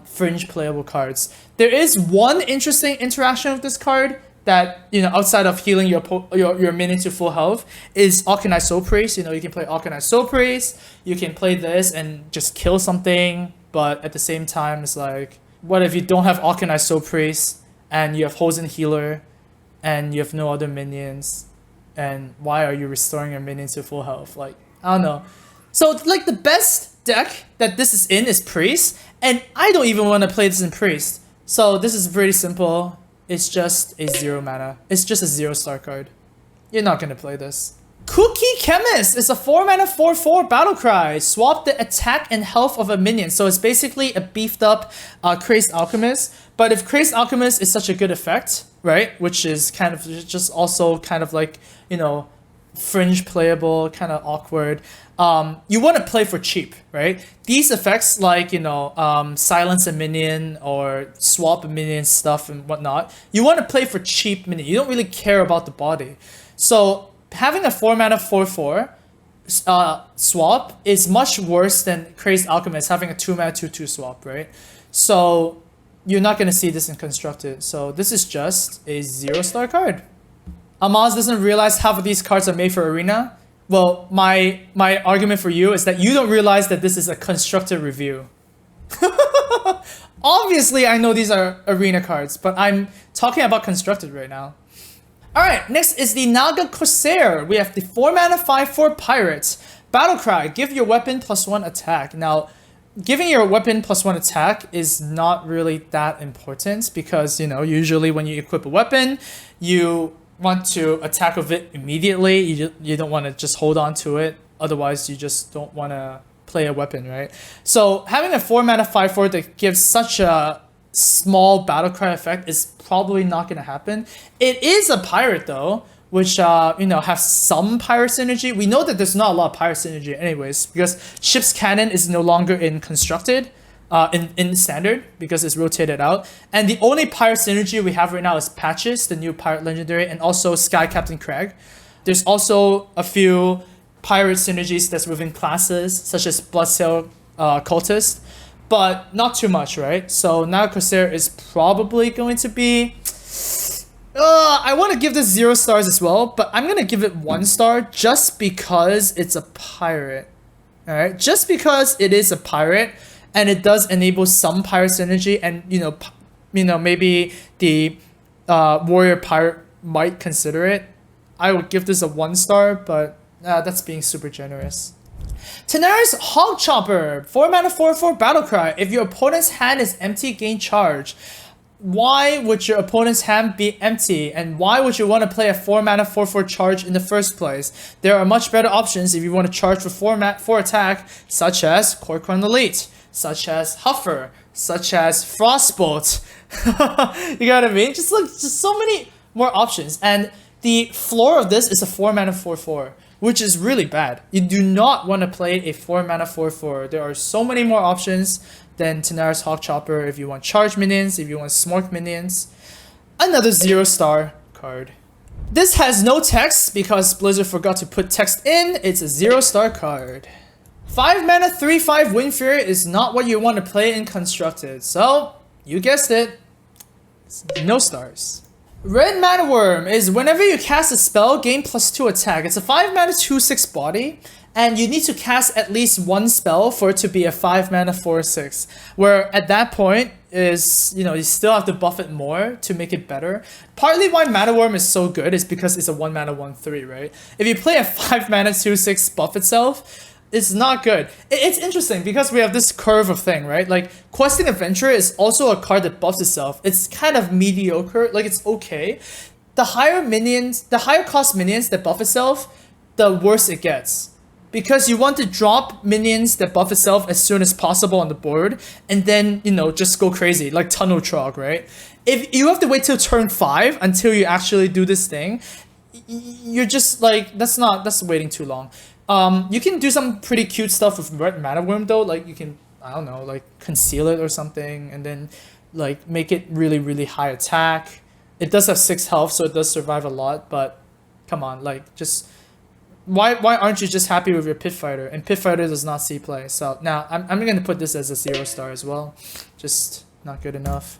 Speaker 1: fringe playable cards. There is one interesting interaction with this card that, you know, outside of healing your minion to full health, is Arcanine Soul Priest. You know, you can play Arcanine Soul Priest, you can play this and just kill something, but at the same time, it's like, what if you don't have Arcanine Soul Priest, and you have Hosen Healer, and you have no other minions, and why are you restoring your minion to full health? Like, I don't know. So, like, the best deck that this is in is Priest, and I don't even want to play this in Priest. So this is pretty simple. It's just a 0 mana. It's just a 0-star card. You're not gonna play this. Cookie Chemist is a 4 mana 4/4 Battlecry. Swap the attack and health of a minion. So it's basically a beefed up Crazed Alchemist. But if Crazed Alchemist is such a good effect, right? Which is kind of just also kind of like, you know, fringe playable, kind of awkward. You want to play for cheap, right? These effects like, you know, silence a minion or swap a minion stuff and whatnot, you want to play for cheap minion. You don't really care about the body. So having a 4 mana 4/4 swap is much worse than Crazed Alchemist having a 2 mana 2/2 swap, right? So you're not going to see this in Constructed. So this is just a 0-star card. Amaz doesn't realize half of these cards are made for Arena. Well, my argument for you is that you don't realize that this is a Constructed review. Obviously, I know these are Arena cards, but I'm talking about Constructed right now. Alright, next is the Naga Corsair. We have the 4 mana 5/4 Pirates. Battlecry, give your weapon +1 attack. Now, giving your weapon +1 attack is not really that important because, you know, usually when you equip a weapon, you want to attack with it immediately. You don't want to just hold on to it. Otherwise, you just don't want to play a weapon, right? So having a 4 mana 5/4 that gives such a small battlecry effect is probably not going to happen. It is a pirate though, which has some pirate synergy. We know that there's not a lot of pirate synergy anyways, because ship's cannon is no longer in constructed, in standard, because it's rotated out. And the only pirate synergy we have right now is Patches, the new pirate legendary, and also Sky Captain Craig. There's also a few pirate synergies that's within classes, such as Bloodsail Cultist, but not too much, right? So now Corsair is probably going to be... I want to give this 0 stars as well, but I'm going to give it 1 star just because it's a pirate. Alright, just because it is a pirate and it does enable some pirate synergy, and maybe the warrior pirate might consider it. I would give this a 1 star, but that's being super generous. Tenaris Hog Chopper, 4 mana 4/4 battlecry. If your opponent's hand is empty, gain charge. Why would your opponent's hand be empty, and why would you want to play a 4 mana 4/4 charge in the first place? There are much better options if you want to charge for 4 attack, such as Corcoran Elite, such as Huffer, such as Frostbolt. You know what I mean? Just so many more options. And the floor of this is a 4 mana 4/4, which is really bad. You do not want to play a 4 mana 4/4. There are so many more options than Tenaris Hog Chopper if you want charge minions, if you want smork minions. Another 0 star card. This has no text because Blizzard forgot to put text in. It's a 0 star card. 5 mana 3/5 Wind Fury is not what you want to play in Constructed. So, you guessed it. It's no stars. Red Mana Worm is whenever you cast a spell, gain +2 attack. It's a 5 mana 2/6 body, and you need to cast at least 1 spell for it to be a 5 mana 4/6. Where at that point is, you still have to buff it more to make it better. Partly why Mana Worm is so good is because it's a 1 mana 1/3, right? If you play a 5 mana 2/6 buff itself, it's not good. It's interesting because we have this curve of thing, right? Like, Questing Adventurer is also a card that buffs itself. It's kind of mediocre, like it's okay. The higher cost minions that buff itself, the worse it gets. Because you want to drop minions that buff itself as soon as possible on the board, and then, just go crazy, like Tunnel Trogg, right? If you have to wait till turn 5 until you actually do this thing, you're just like, that's waiting too long. You can do some pretty cute stuff with Red Mana Worm though, like you can, I don't know, like conceal it or something, and then like make it really, really high attack. It does have 6 health, so it does survive a lot, but come on, like just, why aren't you just happy with your Pit Fighter? And Pit Fighter does not see play, so now I'm gonna put this as a 0 star as well. Just not good enough.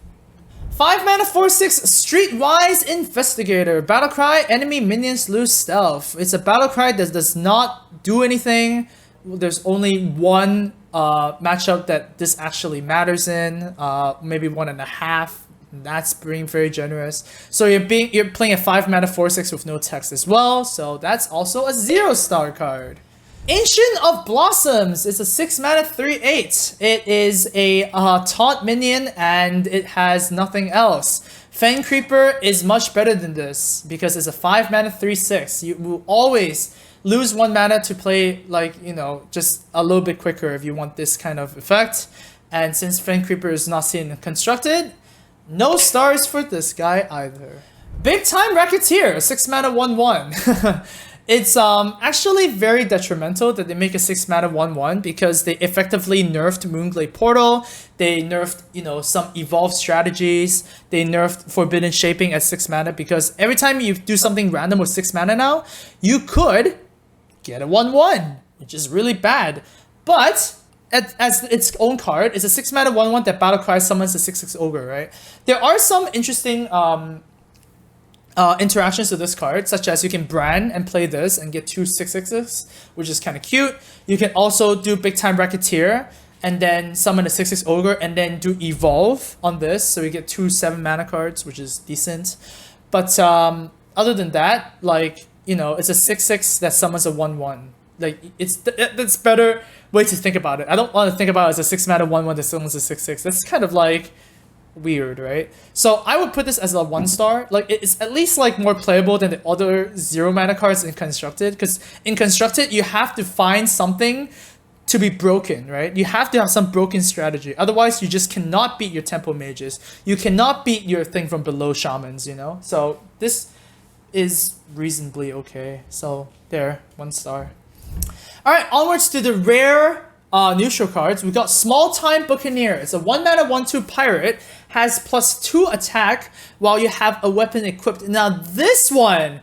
Speaker 1: 5 mana 4/6 Streetwise Investigator. Battlecry, enemy minions lose stealth. It's a battlecry that does not do anything. There's only one matchup that this actually matters in. Maybe 1.5. That's being very generous. So you're playing a 5 mana 4/6 with no text as well. So that's also a 0 star card. Ancient of Blossoms is a 6 mana 3/8. It is a taunt minion and it has nothing else. Fang Creeper is much better than this because it's a 5 mana 3/6. You will always lose 1 mana to play, like, just a little bit quicker if you want this kind of effect. And since Fang Creeper is not seen constructed, no stars for this guy either. Big Time Racketeer, a 6 mana 1/1. It's actually very detrimental that they make a 6 mana 1/1 because they effectively nerfed Moonglade Portal, they nerfed, some evolved strategies, they nerfed Forbidden Shaping at 6 mana because every time you do something random with 6 mana now, you could get a 1/1, which is really bad. But as its own card, it's a 6 mana 1/1 that Battlecry summons a 6/6 Ogre, right? There are some interesting interactions to this card, such as you can brand and play this and get 2 6/6s, which is kind of cute. You can also do Big Time Racketeer and then summon a 6/6 Ogre and then do Evolve on this, so you get 2 7 mana cards, which is decent. But other than that, like, it's a 6/6 that summons a 1/1. Like, that's better way to think about it. I don't want to think about it as a 6 mana 1/1 that summons a 6/6. That's kind of like weird, right? So I would put this as a 1 star. Like, it's at least like more playable than the other 0 mana cards in Constructed, because in Constructed you have to find something to be broken, right? You have to have some broken strategy. Otherwise, you just cannot beat your tempo mages. You cannot beat your thing from below shamans, you know? So this is reasonably okay. So there, 1 star. Alright, onwards to the rare neutral cards. We got Small Time Buccaneer. It's a 1 mana 1/2 pirate. Has +2 attack while you have a weapon equipped. Now this one,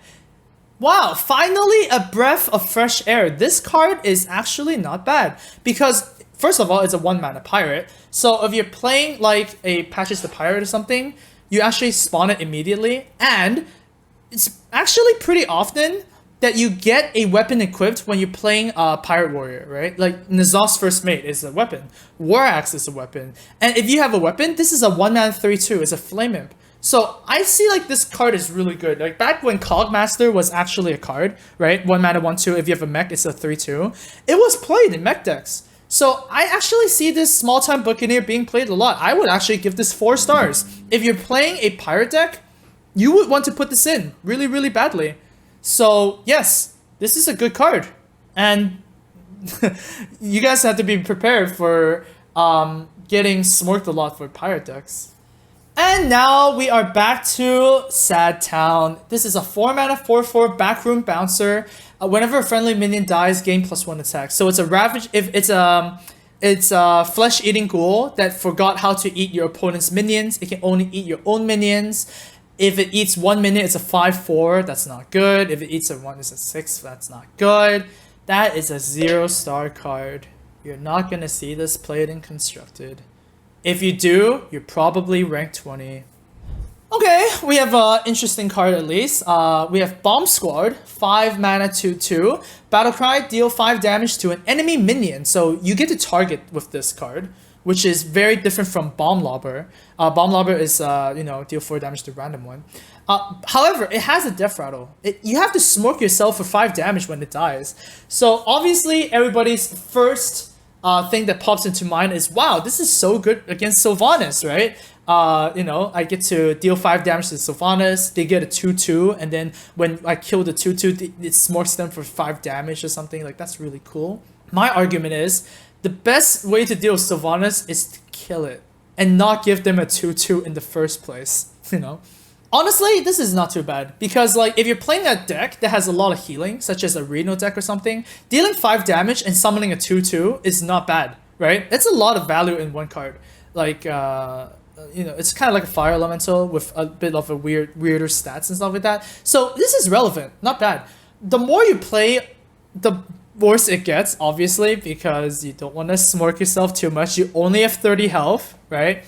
Speaker 1: wow, finally a breath of fresh air. This card is actually not bad because first of all, it's a 1 mana pirate. So if you're playing like a Patches the Pirate or something, you actually spawn it immediately, and it's actually pretty often that you get a weapon equipped when you're playing Pirate Warrior, right? Like N'Zoth's First Mate is a weapon, War Axe is a weapon, and if you have a weapon, this is a 1 mana 3/2, it's a Flame Imp. So I see like this card is really good. Like back when Cogmaster was actually a card, right? 1 mana 1/2. If you have a mech, it's a 3/2. It was played in mech decks. So I actually see this Small Time Buccaneer being played a lot. I would actually give this 4 stars. If you're playing a pirate deck, you would want to put this in really, really badly. So yes, this is a good card, and you guys have to be prepared for getting smoked a lot for pirate decks. And now we are back to Sad Town. This is a 4 mana 4/4 backroom bouncer. Whenever a friendly minion dies, gain +1 attack. So it's a ravage. If it's a flesh-eating ghoul that forgot how to eat your opponent's minions. It can only eat your own minions. If it eats 1 minion, it's a 5/4. That's not good. If it eats a 1, it's a 6. That's not good. That is a 0-star card. You're not gonna see this played and constructed. If you do, you're probably rank 20. Okay, we have an interesting card at least. We have Bomb Squad, 5 mana 2/2. Battlecry, deal 5 damage to an enemy minion. So you get to target with this card, which is very different from Bomb Lobber. Bomb Lobber is, deal 4 damage to random one. However, it has a Death Rattle. You have to smoke yourself for 5 damage when it dies. So obviously, everybody's first thing that pops into mind is, wow, this is so good against Sylvanas, right? I get to deal 5 damage to Sylvanas, they get a 2/2, and then when I kill the 2/2, it smokes them for 5 damage or something. Like, that's really cool. My argument is, the best way to deal with Sylvanas is to kill it, and not give them a 2/2 in the first place, you know? Honestly, this is not too bad, because like if you're playing a deck that has a lot of healing, such as a Reno deck or something, dealing 5 damage and summoning a 2/2 is not bad, right? It's a lot of value in one card. Like, it's kind of like a fire elemental with a bit of a weirder stats and stuff like that. So this is relevant, not bad. The more you play, the worse it gets, obviously, because you don't want to smoke yourself too much. You only have 30 health, right?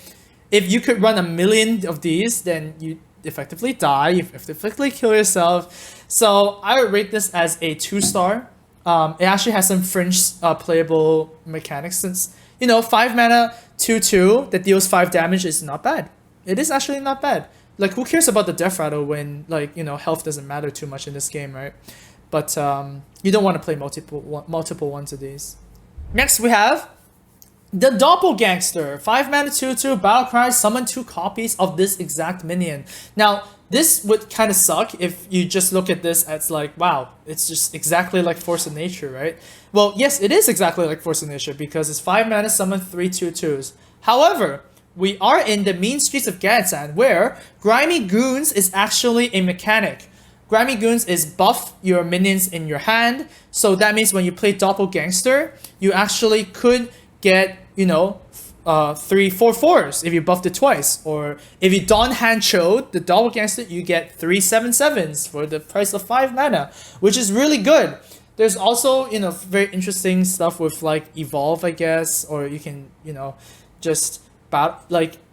Speaker 1: If you could run 1,000,000 of these, then you effectively die, you effectively kill yourself. So I would rate this as a 2-star. It actually has some fringe playable mechanics, since 5 mana 2/2 that deals 5 damage is not bad. It is actually not bad. Like, who cares about the Death Rattle when health doesn't matter too much in this game, right? But you don't want to play multiple ones of these. Next we have the Doppelgangster, 5 mana 2/2 Battlecry, summon 2 copies of this exact minion. Now, this would kind of suck if you just look at this as like, wow, it's just exactly like Force of Nature, right? Well, yes, it is exactly like Force of Nature because it's 5 mana, summon 3 2/2s. However, we are in the Mean Streets of Gadgetzan, where Grimy Goons is actually a mechanic. Grimy Goons is buff your minions in your hand, so that means when you play Doppelgangster, you actually could get 3 4/4s if you buffed it twice, or if you don't hand chode the Doppelgangster, you get 3 7/7s for the price of 5 mana, which is really good. There's also very interesting stuff with like evolve, I guess, or you can just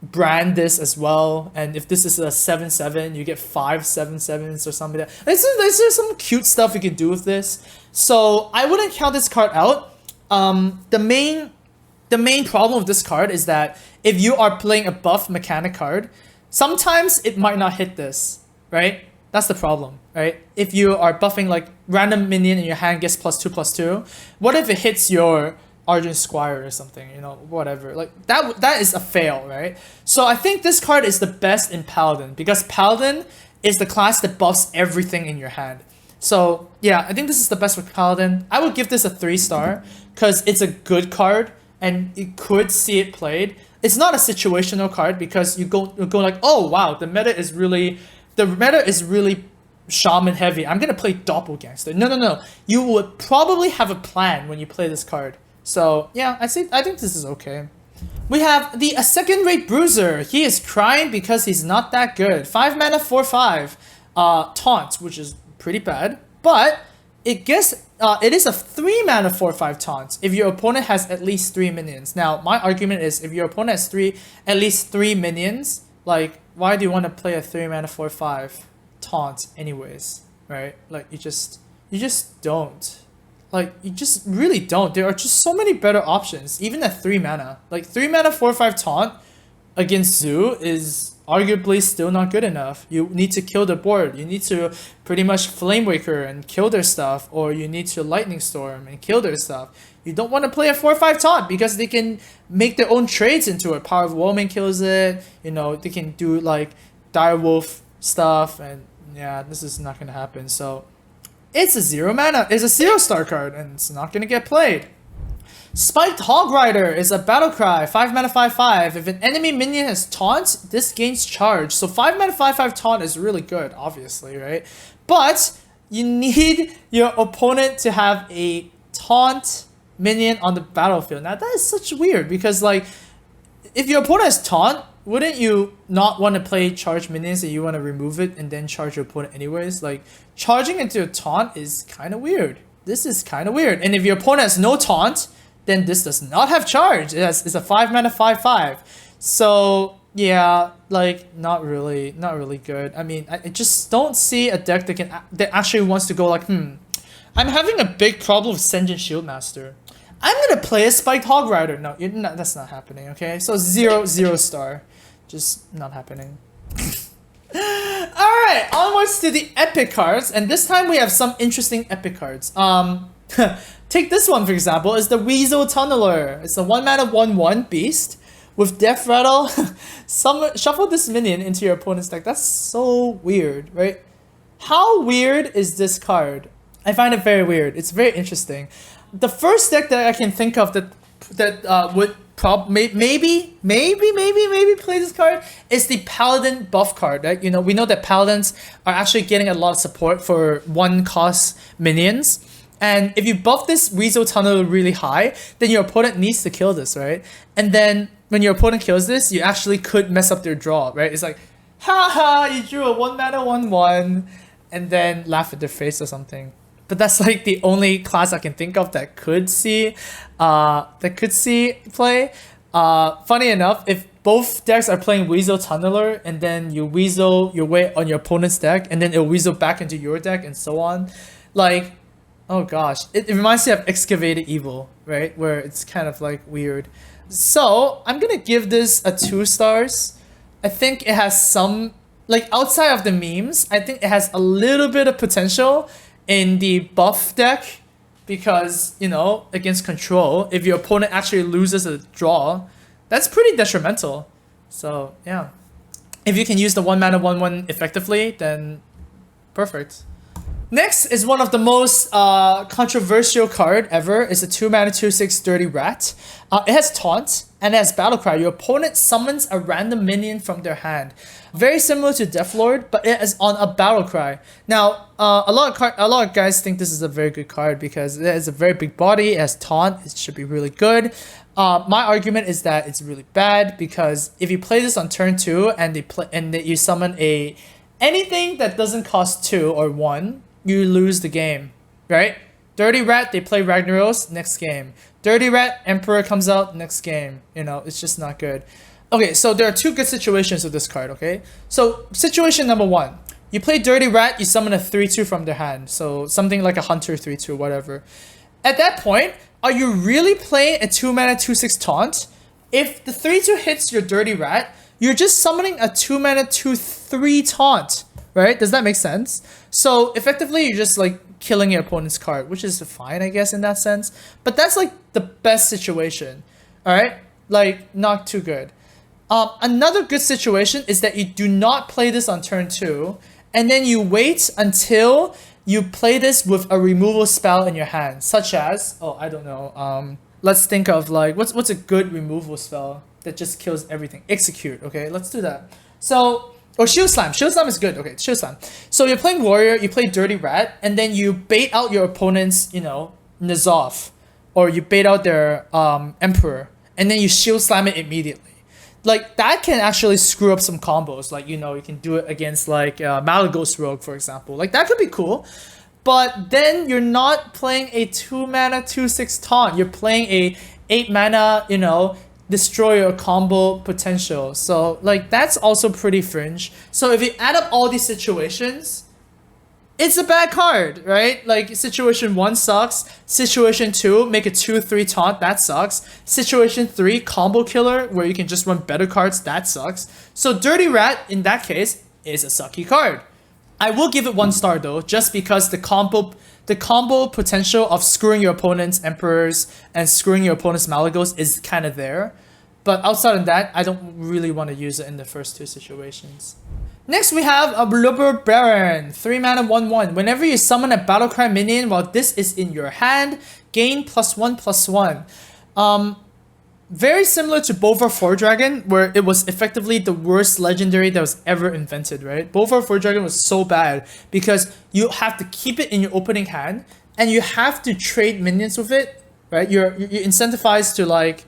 Speaker 1: brand this as well, and if this is a 7/7, you get 5 7/7s or something like that. There's some cute stuff you can do with this, so I wouldn't count this card out. The main problem with this card is that if you are playing a buff mechanic card, sometimes it might not hit this, right? That's the problem, right? If you are buffing like random minion in your hand gets +2/+2, what if it hits your Argent Squire or something, whatever. Like that is a fail, right? So I think this card is the best in Paladin, because Paladin is the class that buffs everything in your hand. So yeah, I think this is the best with Paladin. I would give this a 3-star because it's a good card and you could see it played. It's not a situational card because you go like, oh wow, the meta is really shaman heavy. I'm gonna play Doppelgangster. No. You would probably have a plan when you play this card. So yeah, I think this is okay. We have the second-rate Bruiser. He is crying because he's not that good. 5 mana, 4/5, taunt, which is pretty bad. But it is a 3 mana 4/5 taunt if your opponent has at least 3 minions. Now my argument is if your opponent has at least 3 minions, like why do you want to play a 3 mana 4/5 taunt anyways, right? Like you just don't. Like, you just really don't. There are just so many better options, even at 3 mana. Like, 3 mana 4/5 taunt against Zoo is arguably still not good enough. You need to kill the board. You need to pretty much Flame Waker and kill their stuff, or you need to Lightning Storm and kill their stuff. You don't want to play a 4/5 taunt because they can make their own trades into it. Power of Woman kills it. You know, they can do, like, Direwolf stuff, and yeah, this is not going to happen. So it's a 0 mana. It's a 0-star card, and it's not gonna get played. Spiked Hog Rider is a battle cry. 5 mana 5/5. If an enemy minion has taunt, this gains charge. So 5 mana 5/5 taunt is really good, obviously, right? But you need your opponent to have a taunt minion on the battlefield. Now that is such weird because like if your opponent has taunt, wouldn't you not want to play charge minions and you want to remove it and then charge your opponent anyways? Like, charging into a taunt is kind of weird. This is kind of weird. And if your opponent has no taunt, then this does not have charge. It's a 5 mana 5/5. So, yeah, like, not really good. I mean, I just don't see a deck that actually wants to go like, I'm having a big problem with Senjin Shieldmaster. I'm gonna play a Spiked Hog Rider. No, that's not happening, okay? So 0/0. Just not happening. Alright, onwards to the epic cards, and this time we have some interesting epic cards. Take this one for example, is the Weasel Tunneler. It's a 1 mana 1/1 beast with Death Rattle. Shuffle this minion into your opponent's deck. That's so weird, right? How weird is this card? I find it very weird. It's very interesting. The first deck that I can think of that would maybe play this card is the Paladin buff card, right? You know, we know that Paladins are actually getting a lot of support for 1-cost minions. And if you buff this Weasel Tunnel really high, then your opponent needs to kill this, right? And then when your opponent kills this, you actually could mess up their draw, right? It's like, haha, you drew a 1 mana 1/1 and then laugh at their face or something. But that's like the only class I can think of that could see play. Funny enough, if both decks are playing Weasel Tunneler and then you weasel your way on your opponent's deck and then it'll weasel back into your deck and so on, like, oh gosh, it reminds me of Excavated Evil, right? Where it's kind of like weird. So I'm gonna give this a 2 stars. I think it has some, like, outside of the memes, I think it has a little bit of potential in the buff deck because, you know, against control, if your opponent actually loses a draw, that's pretty detrimental. So yeah, if you can use the 1 mana 1/1 effectively, then perfect. Next is one of the most controversial card ever. It's a 2 mana 2/6 Dirty Rat. It has taunt and it has battle cry. Your opponent summons a random minion from their hand. Very similar to Deathlord, but it is on a battle cry. Now, a lot of guys think this is a very good card because it has a very big body. It has taunt. It should be really good. My argument is that it's really bad because if you play this on turn 2 and you summon anything that doesn't cost 2 or 1, you lose the game, right? Dirty Rat, they play Ragnaros, next game. Dirty Rat, Emperor comes out, next game. You know, it's just not good. Okay, so there are 2 good situations with this card, okay? So, situation number 1. You play Dirty Rat, you summon a 3/2 from their hand. So, something like a Hunter 3/2, whatever. At that point, are you really playing a 2 mana 2/6 taunt? If the 3/2 hits your Dirty Rat, you're just summoning a 2 mana 2/3 taunt, right? Does that make sense? So effectively, you're just like killing your opponent's card, which is fine, I guess, in that sense. But that's like the best situation, all right? Like, not too good. Another good situation is that you do not play this on turn 2, and then you wait until you play this with a removal spell in your hand, such as, oh, I don't know, let's think of like, what's a good removal spell that just kills everything? Execute, okay, let's do that. So, or Shield Slam. Shield Slam is good. Okay, Shield Slam. So you're playing Warrior, you play Dirty Rat, and then you bait out your opponent's, N'Zoth, or you bait out their Emperor, and then you Shield Slam it immediately. Like, that can actually screw up some combos. Like, you can do it against, like, Malagos Rogue, for example. Like, that could be cool. But then you're not playing a 2-mana 2/6 taunt. You're playing a 8-mana, destroy your combo potential. So, like, that's also pretty fringe. So if you add up all these situations, it's a bad card, right? Like, situation 1 sucks. Situation 2, make a 2/3 taunt, that sucks. Situation 3, combo killer, where you can just run better cards, that sucks. So Dirty Rat, in that case, is a sucky card. I will give it 1 star though, just because the combo potential of screwing your opponent's Emperors and screwing your opponent's Malagos is kind of there. But outside of that, I don't really want to use it in the first 2 situations. Next, we have a Blubber Baron, 3-mana 1/1. Whenever you summon a Battlecry minion while this is in your hand, gain +1/+1. Very similar to Bolvar Fordragon, where it was effectively the worst legendary that was ever invented, right? Bolvar Fordragon was so bad because you have to keep it in your opening hand, and you have to trade minions with it, right? You're incentivized to, like,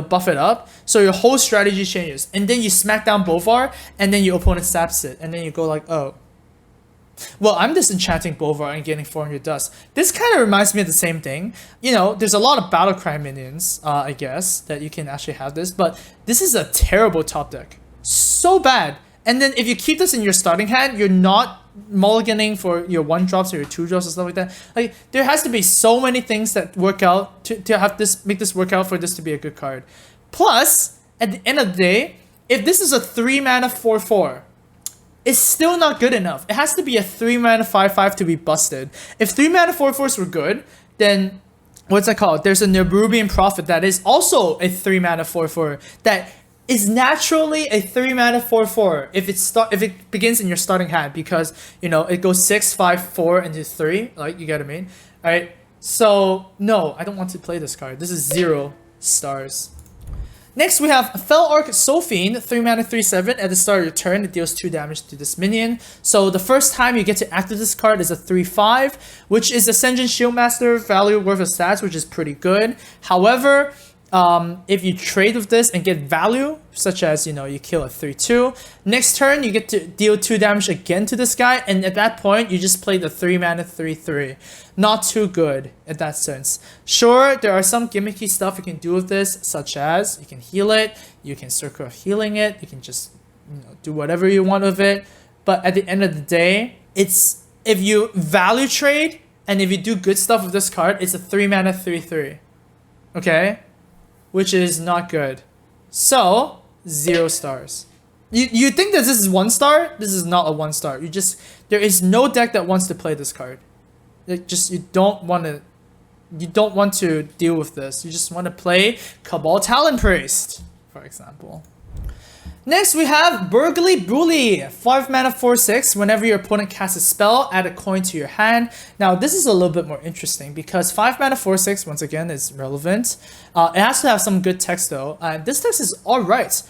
Speaker 1: buff it up. So your whole strategy changes. And then you smack down Bolvar, and then your opponent saps it. And then you go like, oh, well, I'm disenchanting Bolvar and getting 400 dust. This kind of reminds me of the same thing. There's a lot of Battlecry minions, I guess, that you can actually have this. But this is a terrible top deck. So bad. And then if you keep this in your starting hand, you're not mulliganing for your 1-drops or your 2-drops and stuff like that. Like, there has to be so many things that work out to have this, make this work out for this to be a good card. Plus, at the end of the day, if this is a 3-mana 4/4, it's still not good enough. It has to be a 3-mana 5/5 to be busted. If 3-mana 4/4s were good, then what's that called? There's a Nerubian Prophet that is also a 3-mana 4/4 that is naturally a 3-mana 4/4 if it begins in your starting hand, because it goes 6, 5, 4 into 3. Like, you get what I mean? Alright. So no, I don't want to play this card. This is 0 stars. Next, we have Felorc Soulfiend, 3-mana 3/7. At the start of your turn, it deals 2 damage to this minion. So the first time you get to activate this card is a 3/5, which is Ascension Shieldmaster value worth of stats, which is pretty good. However, if you trade with this and get value, such as, you kill a 3/2, next turn you get to deal 2 damage again to this guy, and at that point you just play the 3-mana 3/3. Not too good in that sense. Sure, there are some gimmicky stuff you can do with this, such as you can heal it, you can circle healing it, you can just do whatever you want with it. But at the end of the day, it's, if you value trade and if you do good stuff with this card, it's a 3-mana 3/3. Okay? Which is not good. So 0 stars. You think that this is 1 star? This is not a 1 star. There is no deck that wants to play this card. You don't want to deal with this. You just want to play Cabal Talon Priest, for example. Next, we have Burgly Bully, 5-mana 4/6. Whenever your opponent casts a spell, add a coin to your hand. Now, this is a little bit more interesting because 5-mana 4/6, once again, is relevant. It has to have some good text though. This text is alright.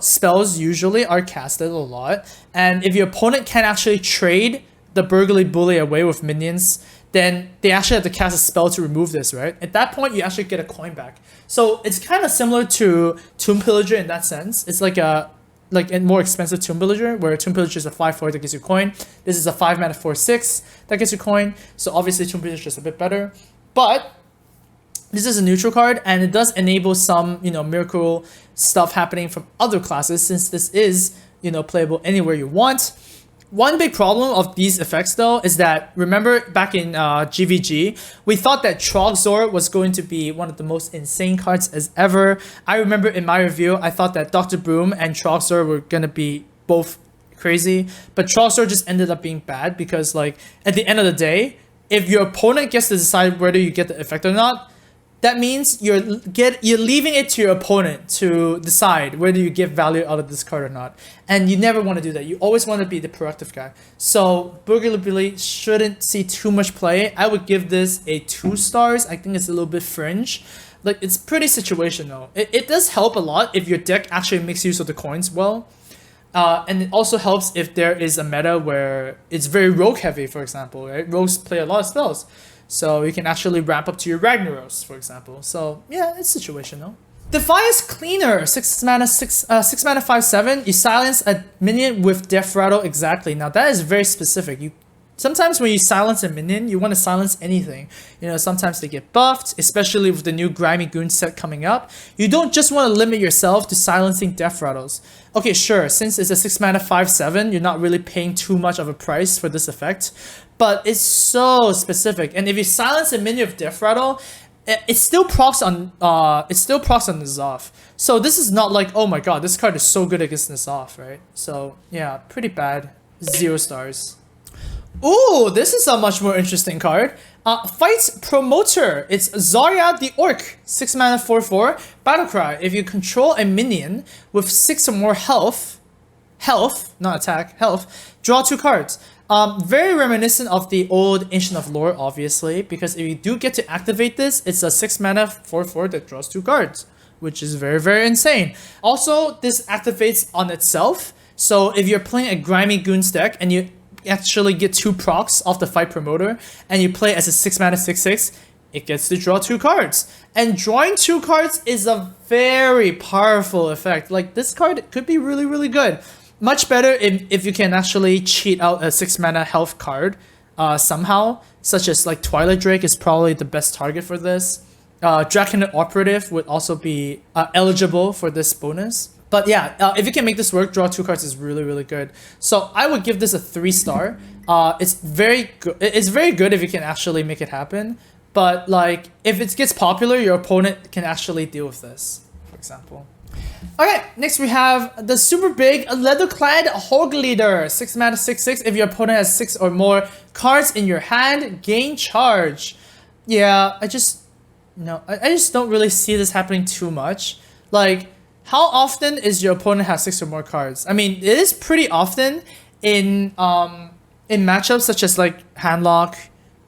Speaker 1: Spells usually are casted a lot, and if your opponent can actually trade the Burgly Bully away with minions, then they actually have to cast a spell to remove this, right? At that point, you actually get a coin back. So it's kind of similar to Tomb Pillager in that sense. It's like a more expensive Tomb Pillager, where Tomb Pillager is a 5/4 that gives you coin. This is a 5-mana 4/6 that gets you coin. So obviously Tomb Pillager is a bit better. But this is a neutral card, and it does enable some, miracle stuff happening from other classes, since this is, playable anywhere you want. One big problem of these effects though is that, remember back in GVG, we thought that Trogzor was going to be one of the most insane cards as ever. I remember in my review, I thought that Dr. Boom and Trogzor were going to be both crazy, but Trogzor just ended up being bad because, like, at the end of the day, if your opponent gets to decide whether you get the effect or not, that means you're leaving it to your opponent to decide whether you give value out of this card or not. And you never want to do that. You always want to be the proactive guy. So Burglar Billy shouldn't see too much play. I would give this a 2 stars. I think it's a little bit fringe. Like, it's pretty situational. It does help a lot if your deck actually makes use of the coins well. And it also helps if there is a meta where it's very rogue heavy, for example, right? Rogues play a lot of spells. So you can actually ramp up to your Ragnaros, for example. So yeah, it's situational. Defiance Cleaner, 6 mana 5/7. You silence a minion with Death Rattle exactly. Now that is very specific. Sometimes when you silence a minion, you want to silence anything. You know, sometimes they get buffed, especially with the new Grimy Goons set coming up. You don't just want to limit yourself to silencing Death Rattles. Okay, sure, since it's a 6 mana 5/7, you're not really paying too much of a price for this effect. But it's so specific. And if you silence a minion of Death Rattle, it still procs on N'Zoth. So this is not like, oh my god, this card is so good against N'Zoth, right? So yeah, pretty bad. 0 stars. Ooh, this is a much more interesting card. Fight Promoter. It's Zarya the Orc. 6 mana 4/4. Battlecry. If you control a minion with 6 or more health, not attack, health, draw 2 cards. Very reminiscent of the old Ancient of Lore, obviously, because if you do get to activate this, it's a 6 mana 4/4 that draws 2 cards, which is very, very insane. Also, this activates on itself. So if you're playing a Grimy Goons deck and you actually get 2 procs off the Fight Promoter and you play as a 6 mana 6/6, it gets to draw 2 cards. And drawing 2 cards is a very powerful effect. Like, this card could be really, really good. Much better if you can actually cheat out a 6 mana health card somehow, such as like Twilight Drake is probably the best target for this. Draconid Operative would also be eligible for this bonus. But yeah, if you can make this work, draw 2 cards is really, really good. So I would give this a 3 star. It's very good. It's very good if you can actually make it happen. But like, if it gets popular, your opponent can actually deal with this, for example. Okay, next we have the super big Leather-clad Hog Leader. 6 mana 6/6. If your opponent has 6 or more cards in your hand, gain charge. Yeah, I just don't really see this happening too much. Like, how often is your opponent have 6 or more cards? I mean, it is pretty often in matchups such as like handlock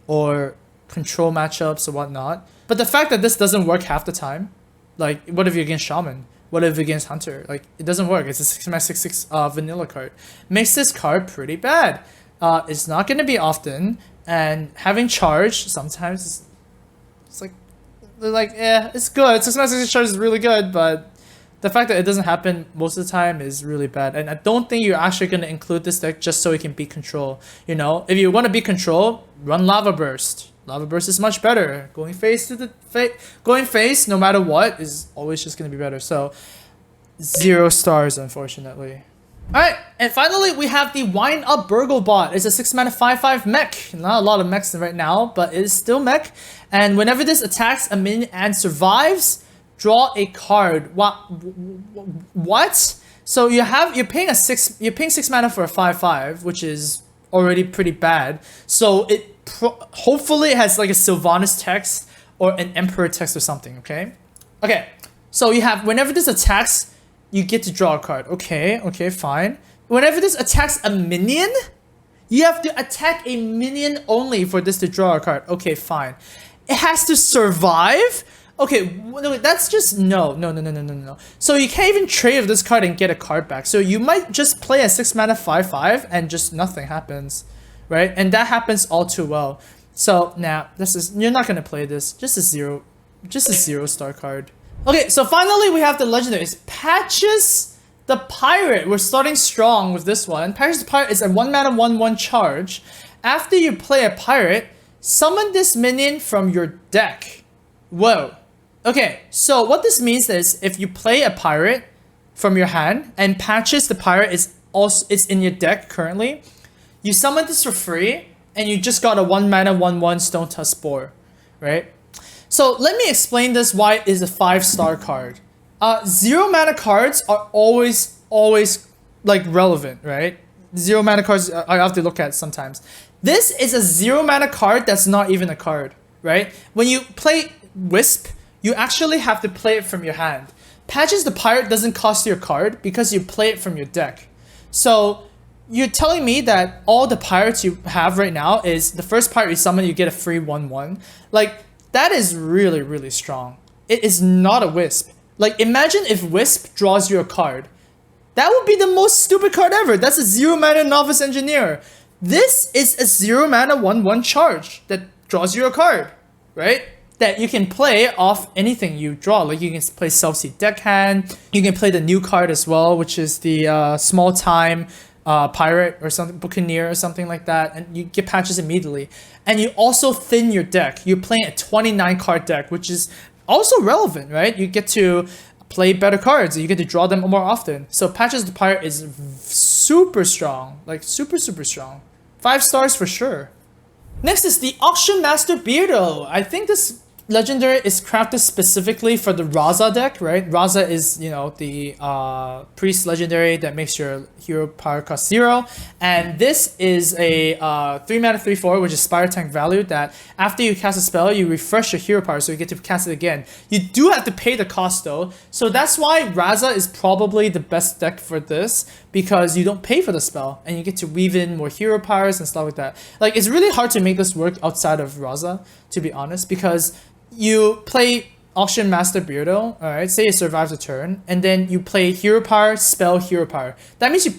Speaker 1: or control matchups or whatnot. But the fact that this doesn't work half the time, like, what if you're against Shaman? What if against Hunter? Like, it doesn't work. It's a 6 mana 6/6 vanilla card. Makes this card pretty bad. It's not gonna be often, and having charge sometimes it's like yeah, it's good. 6 mana 6/6 charge is really good, but the fact that it doesn't happen most of the time is really bad. And I don't think you're actually gonna include this deck just so you can beat control. You know, if you want to beat control, run Lava Burst. Lava Burst is much better. Going face, no matter what, is always just gonna be better. So 0 stars, unfortunately. Alright, and finally we have the Wind Up Burglebot. It's a 6 mana 5/5 mech. Not a lot of mechs right now, but it is still mech. And whenever this attacks a minion and survives, draw a card. What? So you're paying 6 mana for a 5/5, which is already pretty bad. So it hopefully it has like a Sylvanas text or an Emperor text or something, okay? Okay, so you have, whenever this attacks, you get to draw a card. Okay, fine. Whenever this attacks a minion, you have to attack a minion only for this to draw a card. Okay, fine. It has to survive? Okay, no, that's just, no. So you can't even trade with this card and get a card back. So you might just play a 6 mana 5/5 and just nothing happens. Right? And that happens all too well. So, nah, you're not gonna play this. Just a 0 star card. Okay, so finally we have the legendaries. Patches the Pirate. We're starting strong with this one. Patches the Pirate is a 1 mana 1/1 charge. After you play a pirate, summon this minion from your deck. Whoa. Okay, so what this means is if you play a pirate from your hand and Patches the Pirate is in your deck currently, you summon this for free, and you just got a 1 mana 1/1 Stone Tusk Spore, right? So let me explain this why it is a 5-star card. 0 mana cards are always like relevant, right? 0 mana cards I have to look at sometimes. This is a 0 mana card that's not even a card, right? When you play Wisp you actually have to play it from your hand. Patches the Pirate doesn't cost you a card because you play it from your deck. So you're telling me that all the pirates you have right now is the first pirate you summon, you get a free 1/1. Like, that is really, really strong. It is not a Wisp. Like, imagine if Wisp draws you a card. That would be the most stupid card ever. That's a 0 mana Novice Engineer. This is a 0 mana 1/1 charge that draws you a card, right? That you can play off anything you draw. Like, you can play Self-Seed Deckhand. You can play the new card as well, which is the small time pirate or something, Buccaneer or something like that, and you get patches immediately. And you also thin your deck. You're playing a 29 card deck, which is also relevant, right? You get to play better cards. You get to draw them more often. So Patches the Pirate is super strong, like super strong. 5 stars for sure. Next is the Auction Master Beardo. I think this legendary is crafted specifically for the Raza deck, right? Raza is, you know, the priest legendary that makes your hero power cost 0. And this is a 3 mana 3/4, which is Spire Tank value, that after you cast a spell, you refresh your hero power, so you get to cast it again. You do have to pay the cost though, so that's why Raza is probably the best deck for this, because you don't pay for the spell and you get to weave in more hero powers and stuff like that. Like, it's really hard to make this work outside of Raza, to be honest, because you play Auction Master Beardo, alright, say you survive the turn, and then you play hero power, spell, hero power. That means you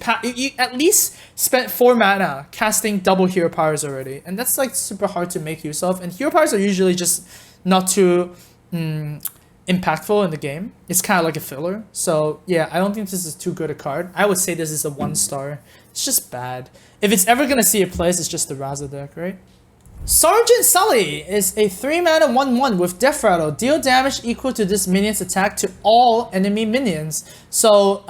Speaker 1: at least spent 4 mana casting double hero powers already, and that's like super hard to make use of, and hero powers are usually just not too impactful in the game. It's kind of like a filler, so yeah, I don't think this is too good a card. I would say this is a 1 star. It's just bad. If it's ever gonna see a place, it's just the Raza deck, right? Sergeant Sully is a 3 mana 1/1 with Death Rattle. Deal damage equal to this minion's attack to all enemy minions. So,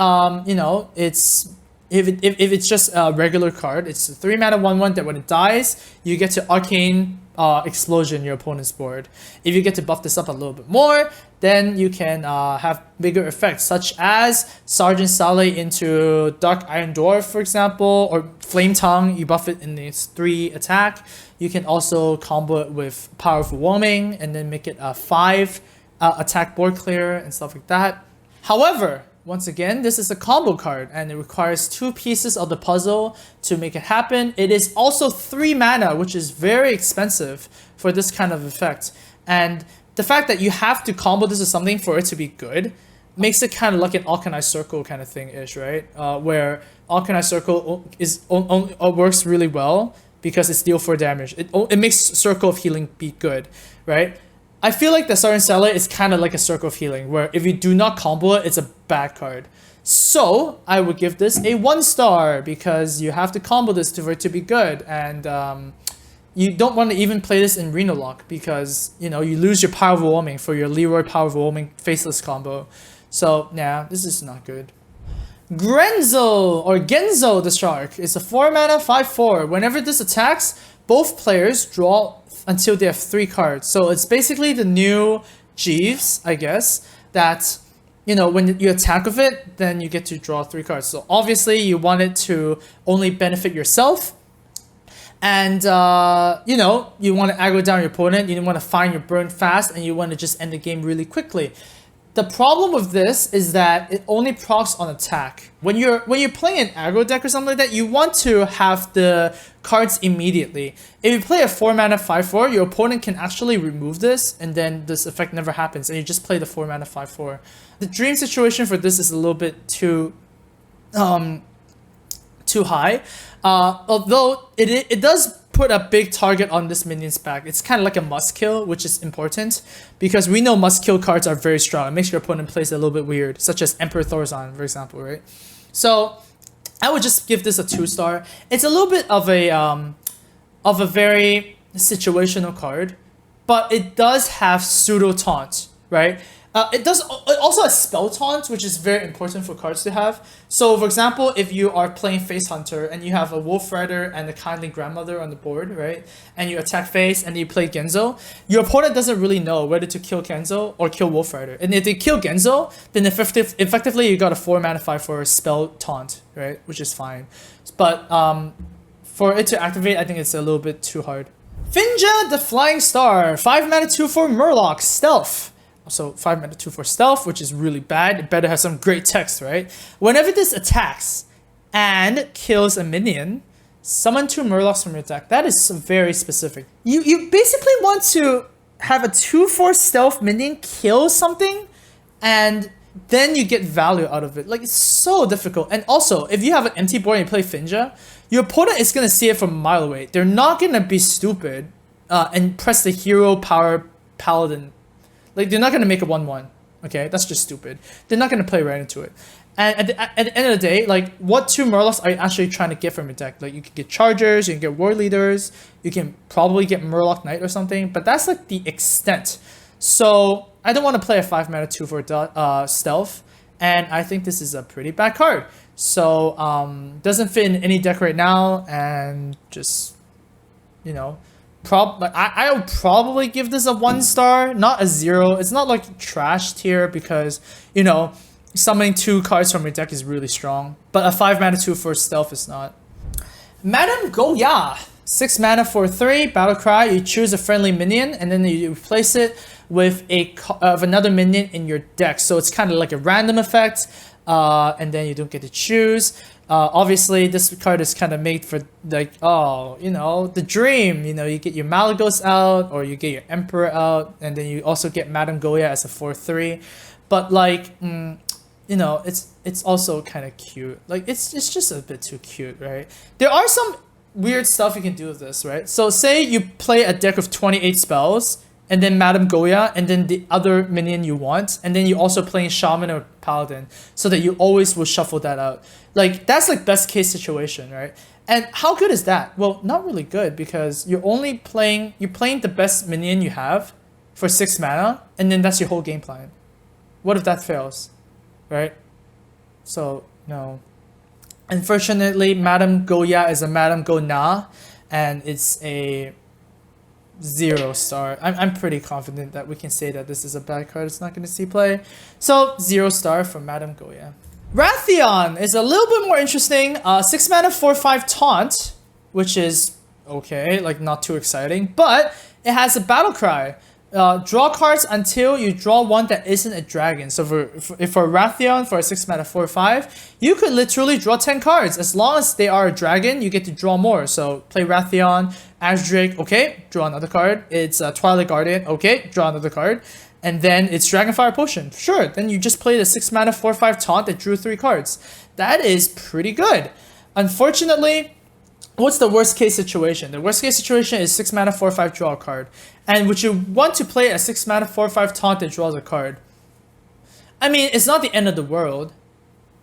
Speaker 1: you know, it's if it's just a regular card, it's a 3 mana 1/1 that when it dies, you get to Arcane Explosion your opponent's board. If you get to buff this up a little bit more, then you can have bigger effects, such as Sergeant Sully into Dark Iron Dwarf, for example, or Flame Tongue. You buff it in its 3 attack. You can also combo it with Powerful Warming and then make it a 5 attack board clear and stuff like that. However, once again, this is a combo card and it requires 2 pieces of the puzzle to make it happen. It is also 3 mana, which is very expensive for this kind of effect. And the fact that you have to combo this with something for it to be good makes it kind of like an Alkanized Circle kind of thing-ish, right? Where Alkanized Circle works really well because it's deal 4 damage. It makes Circle of Healing be good, right? I feel like the Sergeant Sully is kind of like a Circle of Healing, where if you do not combo it, it's a bad card. So I would give this a 1 star because you have to combo this for it to be good, and you don't want to even play this in Reno Lock because, you know, you lose your Powerful Warming for your Leroy Powerful Warming Faceless combo. So yeah, this is not good. Genzo the Shark is a 4 mana 5/4. Whenever this attacks, both players draw until they have 3 cards. So it's basically the new Jeeves, I guess, that, you know, when you attack with it, then you get to draw 3 cards. So obviously you want it to only benefit yourself, and you know, you want to aggro down your opponent, you want to find your burn fast, and you want to just end the game really quickly. The problem with this is that it only procs on attack. When you're playing an aggro deck or something like that, you want to have the cards immediately. If you play a 4 mana 5/4, your opponent can actually remove this, and then this effect never happens, and you just play the 4 mana 5/4. The dream situation for this is a little bit too high. Although it does put a big target on this minion's back. It's kind of like a must kill, which is important because we know must kill cards are very strong. It makes your opponent plays a little bit weird, such as Emperor Thorazon, for example, right? So I would just give this a 2 star. It's a little bit of a very situational card, but it does have pseudo taunt, right? It also has spell taunt, which is very important for cards to have. So, for example, if you are playing Face Hunter and you have a Wolf Rider and a Kindly Grandmother on the board, right? And you attack Face and you play Genzo, your opponent doesn't really know whether to kill Genzo or kill Wolf Rider. And if they kill Genzo, then effectively you got a 4 mana 5/4 spell taunt, right? Which is fine. But for it to activate, I think it's a little bit too hard. Finja the Flying Star, 5 mana 2/4 Murloc, Stealth. So 5 mana 2/4 stealth, which is really bad. It better have some great text, right? Whenever this attacks and kills a minion, summon 2 Murlocs from your deck. That is very specific. You basically want to have a 2/4 stealth minion kill something, and then you get value out of it. Like, it's so difficult. And also, if you have an empty board and you play Finja, your opponent is going to see it from a mile away. They're not going to be stupid and press the hero power Paladin. Like, they're not going to make a 1/1. Okay, that's just stupid. They're not going to play right into it. And at the end of the day, like, what 2 Murlocs are you actually trying to get from your deck? Like, you can get Chargers, you can get War Leaders, you can probably get Murloc Knight or something, but that's like the extent. So I don't want to play a 5 mana 2/4 stealth, and I think this is a pretty bad card. So doesn't fit in any deck right now, and just, you know, I'll probably give this a 1 star, not a 0. It's not like trash tier because, you know, summoning 2 cards from your deck is really strong, but a 5 mana 2/4 stealth is not. Madame Goya, 6 mana for 3 battle cry. You choose a friendly minion and then you replace it with another minion in your deck. So it's kind of like a random effect, and then you don't get to choose. Obviously, this card is kind of made for, like, oh, you know, the dream. You know, you get your Malagos out, or you get your Emperor out, and then you also get Madame Goya as a 4/3. But like, you know, it's also kind of cute. Like, it's just a bit too cute, right? There are some weird stuff you can do with this, right? So say you play a deck of 28 spells, and then Madame Goya, and then the other minion you want, and then you also playing Shaman or Paladin, so that you always will shuffle that out. Like, that's like best case situation, right? And how good is that? Well, not really good, because you're playing the best minion you have for 6 mana, and then that's your whole game plan. What if that fails, right? So, no. Unfortunately, Madame Goya is a Madame Go-Na, and it's a 0 star. I'm pretty confident that we can say that this is a bad card. It's not going to see play. So 0 star for Madame Goya. Wrathion is a little bit more interesting. 6 mana 4/5 taunt, which is okay, like not too exciting, but it has a battle cry. Draw cards until you draw one that isn't a dragon. So for Wrathion, for a 6 mana 4/5, you could literally draw 10 cards. As long as they are a dragon, you get to draw more. So play Wrathion, Ashdrake, okay, draw another card. It's Twilight Guardian, okay, draw another card. And then it's Dragonfire Potion. Sure, then you just play the 6 mana 4/5 taunt that drew 3 cards. That is pretty good. Unfortunately, what's the worst case situation? The worst case situation is 6 mana 4/5 draw a card. And would you want to play a 6 mana 4/5 taunt that draws a card? I mean, it's not the end of the world,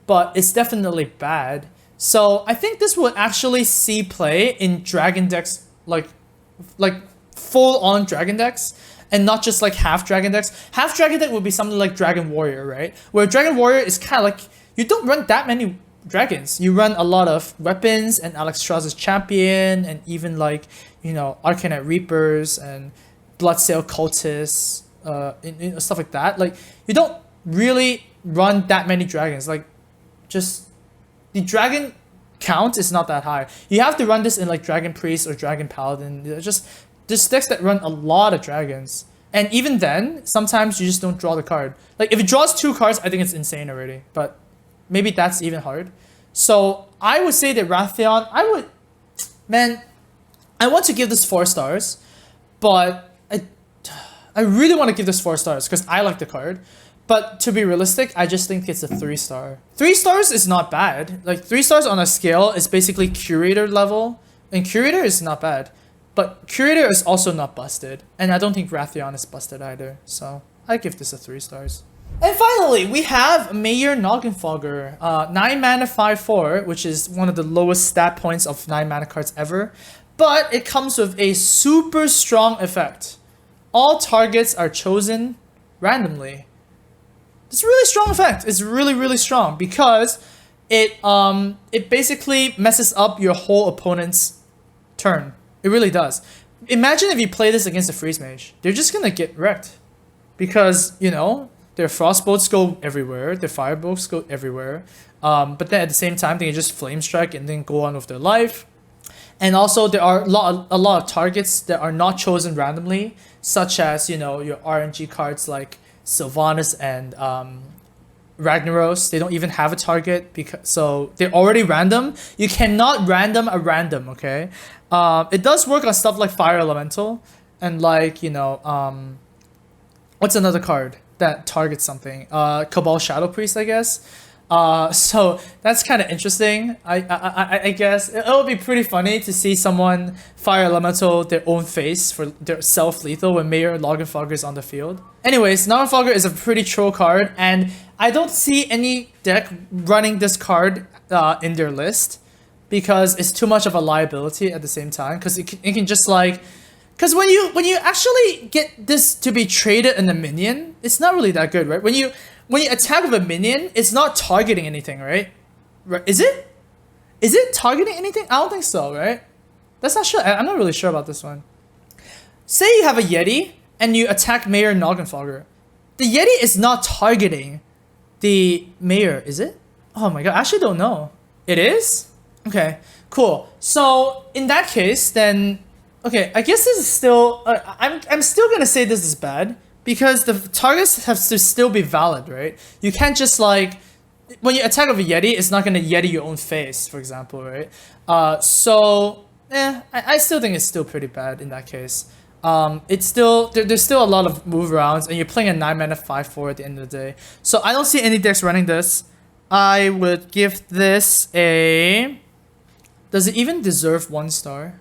Speaker 1: but it's definitely bad. So I think this will actually see play in dragon decks, like full on dragon decks, and not just like half dragon decks. Half dragon deck would be something like Dragon Warrior, right? Where Dragon Warrior is kind of like, you don't run that many dragons. You run a lot of weapons and Alexstrasza's Champion, and even like, you know, Arcanite Reapers and Bloodsail Cultists, stuff like that. Like, you don't really run that many dragons. Like, just the dragon count is not that high. You have to run this in like Dragon Priest or Dragon Paladin. Just there's decks that run a lot of dragons, and even then, sometimes you just don't draw the card. Like, if it draws 2 cards, I think it's insane already. But maybe that's even hard. So I would say that Wrathion, I want to give this 4 stars, but I really want to give this 4 stars because I like the card. But to be realistic, I just think it's a 3 star. 3 stars is not bad. Like, 3 stars on a scale is basically Curator level, and Curator is not bad. But Curator is also not busted, and I don't think Wrathion is busted either. So I give this a 3 stars. And finally, we have Mayor Noggenfogger, 9 mana 5/4, which is one of the lowest stat points of 9 mana cards ever. But it comes with a super strong effect. All targets are chosen randomly. It's a really strong effect. It's really, really strong because it basically messes up your whole opponent's turn. It really does. Imagine if you play this against a Freeze Mage. They're just gonna get wrecked. Because, you know, their Frostbolts go everywhere, their Firebolts go everywhere. But then at the same time, they can just Flame Strike and then go on with their life. And also, there are a lot of targets that are not chosen randomly, such as, you know, your RNG cards like Sylvanas and Ragnaros. They don't even have a target because so they're already random. You cannot random a random, okay? It does work on stuff like Fire Elemental and like, you know, what's another card that targets something? Cabal Shadow Priest, I guess. So that's kind of interesting. I guess it would be pretty funny to see someone Fire Elemental their own face for their self-lethal when Mayor Loganfogger is on the field. Anyways, Loganfogger is a pretty troll card, and I don't see any deck running this card in their list because it's too much of a liability at the same time. Because it can just like, because when you actually get this to be traded in a minion, it's not really that good, right? When you attack with a minion, it's not targeting anything, right? Is it? Is it targeting anything? I don't think so, right? That's not sure. I'm not really sure about this one. Say you have a Yeti and you attack Mayor Noggenfogger. The Yeti is not targeting the Mayor, is it? Oh my god, I actually don't know. It is? Okay, cool. So in that case, then okay, I guess this is still. I'm still gonna say this is bad. Because the targets have to still be valid, right? You can't just like, when you attack with a Yeti, it's not gonna Yeti your own face, for example, right? I still think it's still pretty bad in that case. It's still, there's still a lot of move rounds, and you're playing a 9 mana 5/4 at the end of the day. So I don't see any decks running this. I would give this a, does it even deserve 1 star?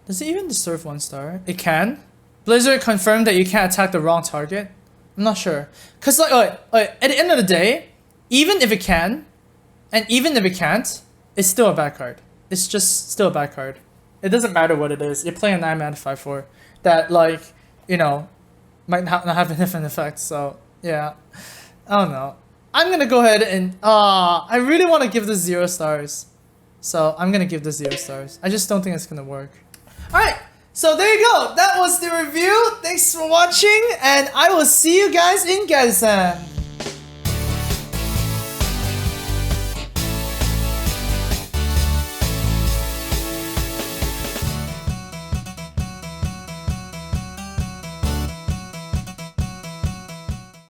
Speaker 1: Does it even deserve 1 star? It can. Blizzard confirmed that you can't attack the wrong target. I'm not sure. Cause like, at the end of the day, even if it can, and even if it can't, it's still a bad card. It's just still a bad card. It doesn't matter what it is. You're playing a 9 mana 5/4 that like, you know, might not have a different effect. So yeah, I don't know. I'm gonna go ahead and I really want to give this 0 stars. So I'm gonna give this 0 stars. I just don't think it's gonna work. All right. So there you go, that was the review. Thanks for watching, and I will see you guys in Gadgetzan.